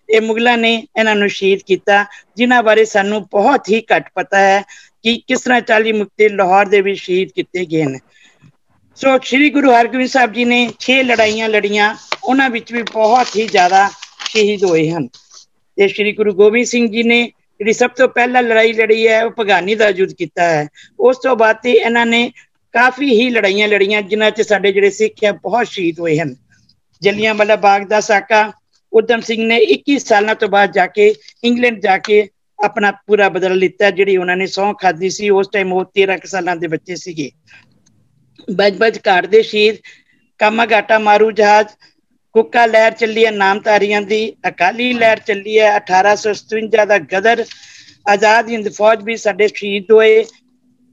ਇਹ ਮੁਗਲਾਂ ਨੇ ਇਹਨਾਂ ਨੂੰ ਸ਼ਹੀਦ ਕੀਤਾ, ਜਿਨ੍ਹਾਂ ਬਾਰੇ ਸਾਨੂੰ ਬਹੁਤ ਹੀ ਘੱਟ ਪਤਾ ਹੈ ਕਿ ਕਿਸ ਤਰ੍ਹਾਂ 40 ਮੁਕਤੇ ਲਾਹੌਰ ਦੇ ਵਿੱਚ ਸ਼ਹੀਦ ਕੀਤੇ ਗਏ ਨੇ। ਸੋ ਸ਼੍ਰੀ ਗੁਰੂ ਹਰਗੋਬਿੰਦ ਸਾਹਿਬ ਜੀ ਨੇ 6 ਲੜਾਈਆਂ ਲੜੀਆਂ, ਉਹਨਾਂ ਵਿੱਚ ਵੀ ਬਹੁਤ ਹੀ ਜ਼ਿਆਦਾ ਸ਼ਹੀਦ ਹੋਏ ਹਨ। ਤੇ ਸ਼੍ਰੀ ਗੁਰੂ ਗੋਬਿੰਦ ਸਿੰਘ ਜੀ ਨੇ ਜਿਹੜੀ ਸਭ ਤੋਂ ਪਹਿਲਾਂ ਲੜਾਈ ਲੜੀ ਹੈ ਉਹ ਭਗਾਨੀ ਦਾ ਯੁੱਧ ਕੀਤਾ ਹੈ। ਉਸ ਤੋਂ ਬਾਅਦ ਤੇ ਇਹਨਾਂ ਨੇ ਕਾਫੀ ਹੀ ਲੜਾਈਆਂ ਲੜੀਆਂ, ਜਿਨ੍ਹਾਂ 'ਚ ਸਾਡੇ ਜਿਹੜੇ ਸਿੱਖ ਹੈ ਬਹੁਤ ਸ਼ਹੀਦ ਹੋਏ ਹਨ। जलियांवाला बाग का साका उधम सिंह ने 21 साल तो बाद जाके इंग्लैंड जाके अपना पूरा बदल लिता, जिहड़ी उन्होंने सौं खाधी सी। उस टाइम वो 13 साल के बच्चे सीगे। बज घाट दे शहीद, कामाघाटा मारू जहाज, कुक्का लहर चली है नामधारियां दी, अकाली लहर चली है 1857 का गदर, आजाद हिंद फौज भी साडे शहीद होए,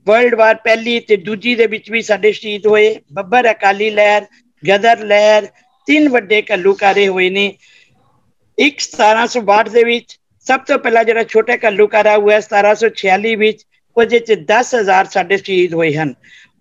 वर्ल्ड वार पहली ते दूजी दे विच भी साडे शहीद होए, बब्बर अकाली लहर, गदर लहर, 3 वड्डे घल्लूकारे होए ने। एक 1762 दे विच सब तो पहला जिहड़ा छोटा घल्लूकारा हुआ 1746 विच, ਉਹਦੇ ਚ 10,000 ਸਾਡੇ शहीद होए हैं।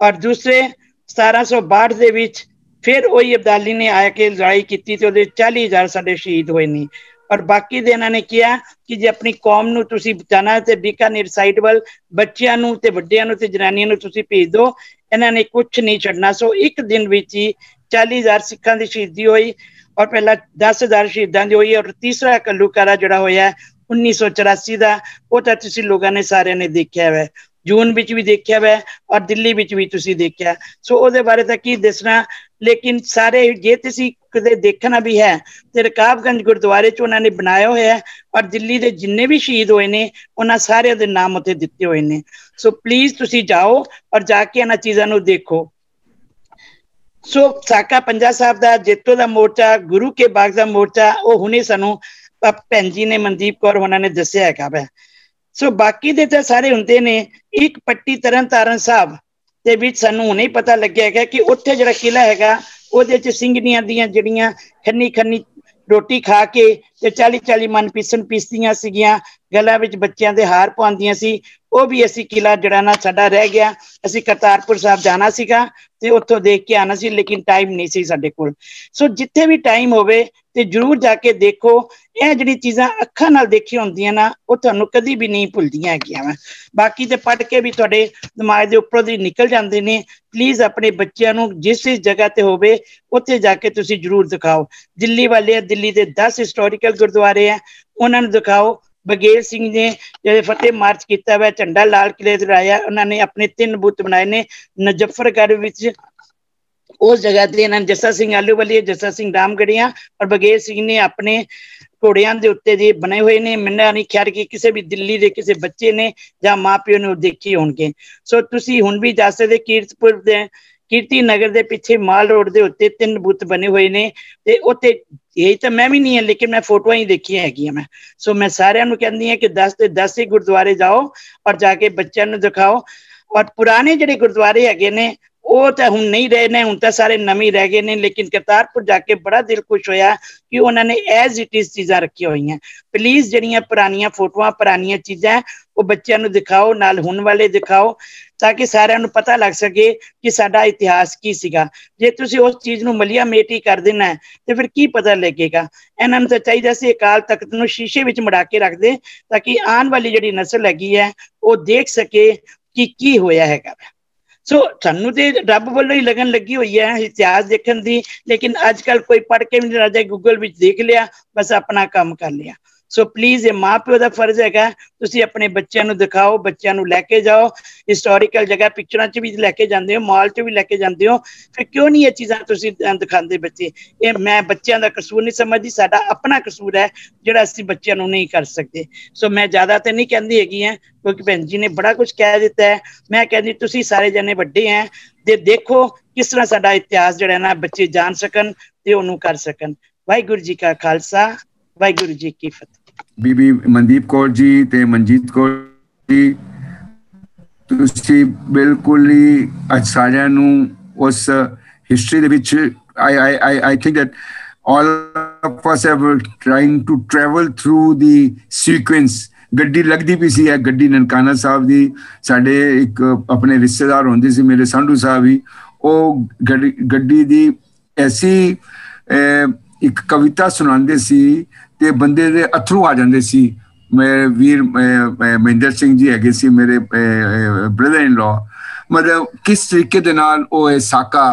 और दूसरे 1762 ਦੇ ਵਿੱਚ फिर वही अब्दाली ने आके लड़ाई की तो 40,000 साडे शहीद होए नहीं। और बाकी दे इन्होंने किया कि जे अपनी कौम नूं तुसीं बचाना है तो बीकानेर साइड वल बच्चियां नूं ते वड्डियां नूं ते जनानियां नूं तुसीं भेज दो, इन्होंने कुछ नहीं छड्डना। सो एक दिन विच ही 40,000 सिखां दी शहीदी हुई और पहला 10,000 शहीदां दी हुई। और तीसरा घल्लूकारा जिहड़ा होया 1984 का, वो तो तुसीं लोगों ने सारे ने देखा है, जून विच भी देखा है और दिल्ली विच भी तुसीं देखा। सो ਉਹਦੇ बारे तो की दसना, लेकिन सारे जे तुसीं कदे देखना भी है तो रकाबगंज गुरुद्वारे च उन्होंने बनाया होया है और दिल्ली के जिन्ने भी शहीद होए ने उन्होंने सारे दे नाम उत्थे दिते हुए ने। सो प्लीज तुसीं जाओ और जाके इन्हां चीज़ां नूं देखो। सो साका पंजा साहब का जेतों का मोर्चा, गुरु के बाग का मोर्चा, वो हुणे सानू भैन जी ने मनदीप कौर उन्होंने दस्सिया हैगा वै। सो बाकी दे तो सारे हुंदे ने। एक पट्टी तरन तारण साहब दे विच सानू हुणे पता लग्गिया है कि उत्थे जिहड़ा किला हैगा ਉਹਦੇ ਚ ਸਿੰਘਣੀਆਂ ਦੀਆਂ ਜਿਹੜੀਆਂ ਖੰਨੀ ਰੋਟੀ ਖਾ ਕੇ ਤੇ 40 ਮਨ ਪੀਸਦੀਆਂ ਸੀਗੀਆਂ, ਗਲਾਂ ਵਿੱਚ ਬੱਚਿਆਂ ਦੇ ਹਾਰ ਪਾਉਂਦੀਆਂ ਸੀ। ਉਹ ਵੀ ਅਸੀਂ ਕਿਲਾ ਜਿਹੜਾ ਨਾ ਸਾਡਾ ਰਹਿ ਗਿਆ। ਅਸੀਂ ਕਰਤਾਰਪੁਰ ਸਾਹਿਬ ਜਾਣਾ ਸੀਗਾ ਤੇ ਉੱਥੋਂ ਦੇਖ ਕੇ ਆਣਾ ਸੀ, ਲੇਕਿਨ ਟਾਈਮ ਨਹੀਂ ਸੀ ਸਾਡੇ ਕੋਲ। ਸੋ ਜਿੱਥੇ ਵੀ ਟਾਈਮ ਹੋਵੇ ਤੇ ਜਰੂਰ ਜਾ ਕੇ ਦੇਖੋ। ਇਹ ਜਿਹੜੀ ਚੀਜ਼ਾਂ ਅੱਖਾਂ ਨਾਲ ਦੇਖੀਆਂ ਹੁੰਦੀਆਂ ਨਾ, ਉਹ ਤੁਹਾਨੂੰ ਕਦੀ ਵੀ ਨਹੀਂ ਭੁੱਲਦੀਆਂ ਹੈਗੀਆਂ ਵਾ। ਬਾਕੀ ਤੇ ਪੜ੍ਹ ਕੇ ਵੀ ਤੁਹਾਡੇ ਦਿਮਾਗ ਦੇ ਉੱਪਰੋਂ ਦੀ ਨਿਕਲ ਜਾਂਦੇ ਨੇ। ਪਲੀਜ਼ ਆਪਣੇ ਬੱਚਿਆਂ ਨੂੰ ਜਿਸ ਜਗ੍ਹਾ ਤੇ ਹੋਵੇ ਉੱਥੇ ਜਾ ਕੇ ਤੁਸੀਂ ਜਰੂਰ ਦਿਖਾਓ। ਦਿੱਲੀ ਵਾਲੇ ਦਿੱਲੀ ਦੇ 10 ਹਿਸਟੋਰੀਕਲ ਗੁਰਦੁਆਰੇ ਆ, ਉਹਨਾਂ ਨੂੰ ਦਿਖਾਓ। बघेल सिंह ने जो फतेह मार्च किया हुआ, झंडा लाल किले ते लाया, उन्होंने अपने 3 बुत बनाए ने नजफ्फरगढ़ विच। उस जगह ते इन्होंने जस्सा सिंह आलूवालिया, जस्सा सिंह रामगढ़िया और बघेल सिंह ने अपने घोड़ियां दे उत्ते जे बने हुए ने। मैंने नहीं ख्याल कि किसी भी दिल्ली के किसी बच्चे ने या माँ प्यो ने देखे होंगे। सो तुसी हुण भी जा सकदे कीरतपुर दे कीर्ति नगर के पिछे माल रोड के उत्ते 3 बुत बने हुए ने ते उत्ते यही तो मैं भी नहीं है, लेकिन मैं फोटो ही देखी है मैं। सो मैं सारिਆਂ ਨੂੰ ਕਹਿੰਦੀ ਹਾਂ कि 10 ਤੇ 10 ही गुरुद्वारे जाओ और जाके बच्चों ਨੂੰ दिखाओ। और पुराने ਜਿਹੜੇ गुरुद्वारे हैगे ने ਉਹ ਤਾਂ ਹੁਣ नहीं रहे ने, ਹੁਣ ਤਾਂ ਸਾਰੇ ਨਵੇਂ रह गए ने। लेकिन करतारपुर जाके बड़ा दिल खुश होया कि उन्होंने एज इट इज चीज़ां रखी हुई हैं। प्लीज ਜਿਹੜੀਆਂ पुरानियां फोटोआं पुरानियां चीज़ां वो बच्चों ਨੂੰ दिखाओ, नाल हुण वाले दिखाओ, ताकि सारिਆਂ ਨੂੰ पता लग सके कि साडा इतिहास की सीगा। जे तुसीं उस चीज़ ਨੂੰ मलिया मेट ही कर देना है तो फिर की पता लगेगा। इन्हां ਨੂੰ ਤਾਂ ਚਾਹੀਦਾ ਸੀ अकाल तख्त ਨੂੰ शीशे ਵਿੱਚ मड़ा के रख दे, ताकि आने वाली ਜਿਹੜੀ नस्ल हैगी है वो देख सके कि की होया हैगा। सो सानू ते रब वालों ही लगन लगी हुई है इतिहास देखने दी, लेकिन अजकल कोई पढ़ के भी नहीं रहा, गूगल विच देख लिया, बस अपना काम कर लिया। सो प्लीज ये माँ प्यो का फर्ज है तुसी अपने बच्चों को दिखाओ, बच्चों को लैके जाओ। हिस्टोरिकल जगह पिक्चर च भी लैके जाते हो, मॉल च भी लैके जाते हो, फिर क्यों नहीं ये चीज़ां तुसी दिखाते बच्चे। ये मैं बच्चों का कसूर नहीं समझती, साडा अपना कसूर है जिहड़ा असीं बच्चों को नहीं कर सकते। सो मैं ज़्यादा तो नहीं कहती हैगी है, क्योंकि भैन जी ने बड़ा कुछ कह दिता है। मैं कहती तुसी सारे जने वड्डे हैं ते देखो किस तरह साडा इतिहास जिहड़ा ना बच्चे जान सकन ते उहनूं कर सकन। वाहिगुरू जी का खालसा, वाहिगुरू जी की फतेह। बीबी मनदीप कौर जी ते मनजीत कौर जी, तुसी बिल्कुल ही अज सारिਆਂ ਨੂੰ उस history they which I think that all of us have trying to travel through the sequence। ਗੱਡੀ ਲੱਗਦੀ ਪਈ ਸੀ, ਗੱਡੀ ਨਨਕਾਣਾ ਸਾਹਿਬ ਦੀ। ਸਾਡੇ ਇੱਕ ਆਪਣੇ ਰਿਸ਼ਤੇਦਾਰ ਹੁੰਦੇ ਸੀ ਮੇਰੇ ਸੰਧੂ ਸਾਹਿਬ ਹੀ, ਉਹ ਗੱਡੀ ਦੀ ਐਸੀ ਇੱਕ ਕਵਿਤਾ ਸੁਣਾਉਂਦੇ ਸੀ ਤੇ ਬੰਦੇ ਦੇ ਅਥਰੂ ਆ ਜਾਂਦੇ ਸੀ। ਮੇਰੇ ਵੀਰ ਮਹਿੰਦਰ ਸਿੰਘ ਜੀ ਹੈਗੇ ਸੀ ਮੇਰੇ ਬ੍ਰਦਰ ਇਨ ਲਾ। मतलब किस तरीके दे नाल ओ साका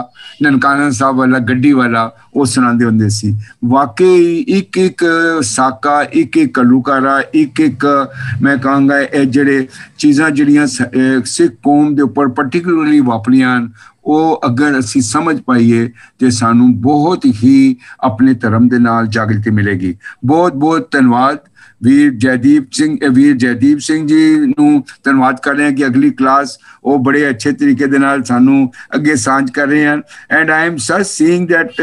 ननकाना साहब वाला गड्डी वाला वो सुनाते होंगे सी। वाकई एक एक साका, एक एक घल्लूकारा, एक एक मैं कहूँगा ये जेडे चीज़ां जिहड़ियां सिख कौम दे उपर पर्टिकुलरली वापरियां ਉਹ ਅਗਰ ਅਸੀਂ ਸਮਝ ਪਾਈਏ ਤੇ ਸਾਨੂੰ ਬਹੁਤ ਹੀ ਆਪਣੇ ਧਰਮ ਦੇ ਨਾਲ ਜਾਗਰਤੀ ਮਿਲੇਗੀ। ਬਹੁਤ ਬਹੁਤ ਧੰਨਵਾਦ ਵੀਰ ਜੈਦੀਪ ਸਿੰਘ ਜੀ ਨੂੰ ਧੰਨਵਾਦ ਕਰ ਰਹੇ ਹਾਂ ਕਿ ਅਗਲੀ ਕਲਾਸ ਉਹ ਬੜੇ ਅੱਛੇ ਤਰੀਕੇ ਦੇ ਨਾਲ ਸਾਨੂੰ ਅੱਗੇ ਸਾਂਝ ਕਰ ਰਹੇ ਹਨ। And I am such seeing that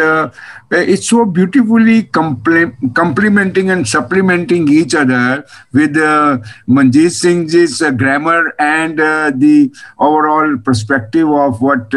it's so beautifully complementing and supplementing each other with Manjeet Singh ji's grammar and the overall perspective of what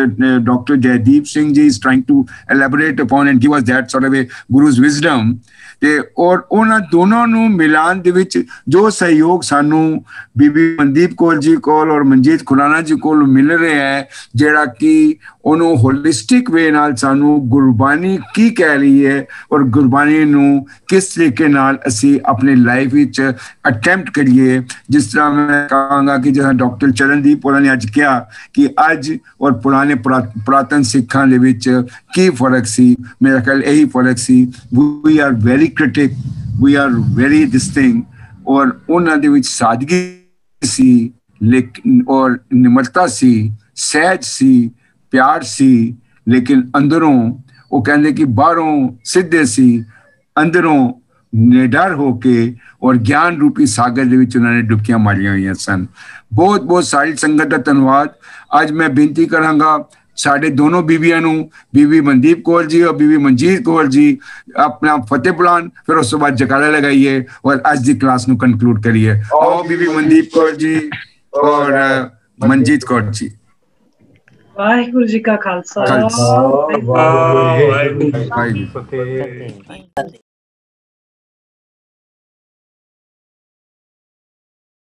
Dr. Jaideep Singh ji is trying to elaborate upon and give us that sort of a guru's wisdom। ਤੇ ਔਰ ਉਹਨਾਂ ਦੋਨਾਂ ਨੂੰ ਮਿਲਾਨ ਦੇ ਵਿੱਚ ਜੋ ਸਹਿਯੋਗ ਸਾਨੂੰ ਬੀਬੀ ਮਨਦੀਪ ਕੌਰ ਜੀ ਕੋਲ ਔਰ ਮਨਜੀਤ ਖੁਰਾਨਾ ਜੀ ਕੋਲ ਮਿਲ ਰਿਹਾ ਹੈ, ਜਿਹੜਾ ਕਿ ਉਹਨੂੰ ਹੋਲਿਸਟਿਕ ਵੇ ਨਾਲ ਸਾਨੂੰ ਗੁਰਬਾਣੀ ਕੀ ਕਹਿ ਰਹੀ ਹੈ ਔਰ ਗੁਰਬਾਣੀ ਨੂੰ ਕਿਸ ਤਰੀਕੇ ਨਾਲ ਅਸੀਂ ਆਪਣੀ ਲਾਈਫ ਵਿੱਚ ਅਟੈਂਪਟ ਕਰੀਏ। ਜਿਸ ਤਰ੍ਹਾਂ ਮੈਂ ਕਹਾਂਗਾ ਕਿ ਜਿਵੇਂ ਡਾਕਟਰ ਚਰਨਦੀਪ ਹੋਰਾਂ ਨੇ ਅੱਜ ਕਿਹਾ ਕਿ ਅੱਜ ਔਰ ਪੁਰਾਣੇ ਪੁਰਾਤਨ ਸਿੱਖਾਂ ਦੇ ਵਿੱਚ ਕੀ ਫਰਕ ਸੀ, ਮੇਰਾ ਖਿਆਲ ਇਹੀ ਫਰਕ ਸੀ। We are very critic, we are very distinct, और उन्होंने विच सादगी सी लेकिन और निमरता सी, सहज सी, प्यार सी, लेकिन अंदरों वो कहते कि बाहरों सीधे सी, अंदरों निडर होके और ज्ञान रूपी सागर दे विच उन्होंने डुबकियां मारियां हुई सन। बहुत बहुत सारी संगत का धन्यवाद। आज मैं बेनती करांगा साढ़े दोनों बीबियां नूं, बीबी मनदीप कौर जी और बीबी मनजीत कौर जी अपना फतेह बुलान, फिर उस बाद जयकारा लगाइए और आज की क्लास नूं कंक्लूड करिए। आओ बीबी मनदीप कौर जी और मनजीत कौर जी। वाहिगुरू जी का खालसा, वाहिगुरू जी की फतेह।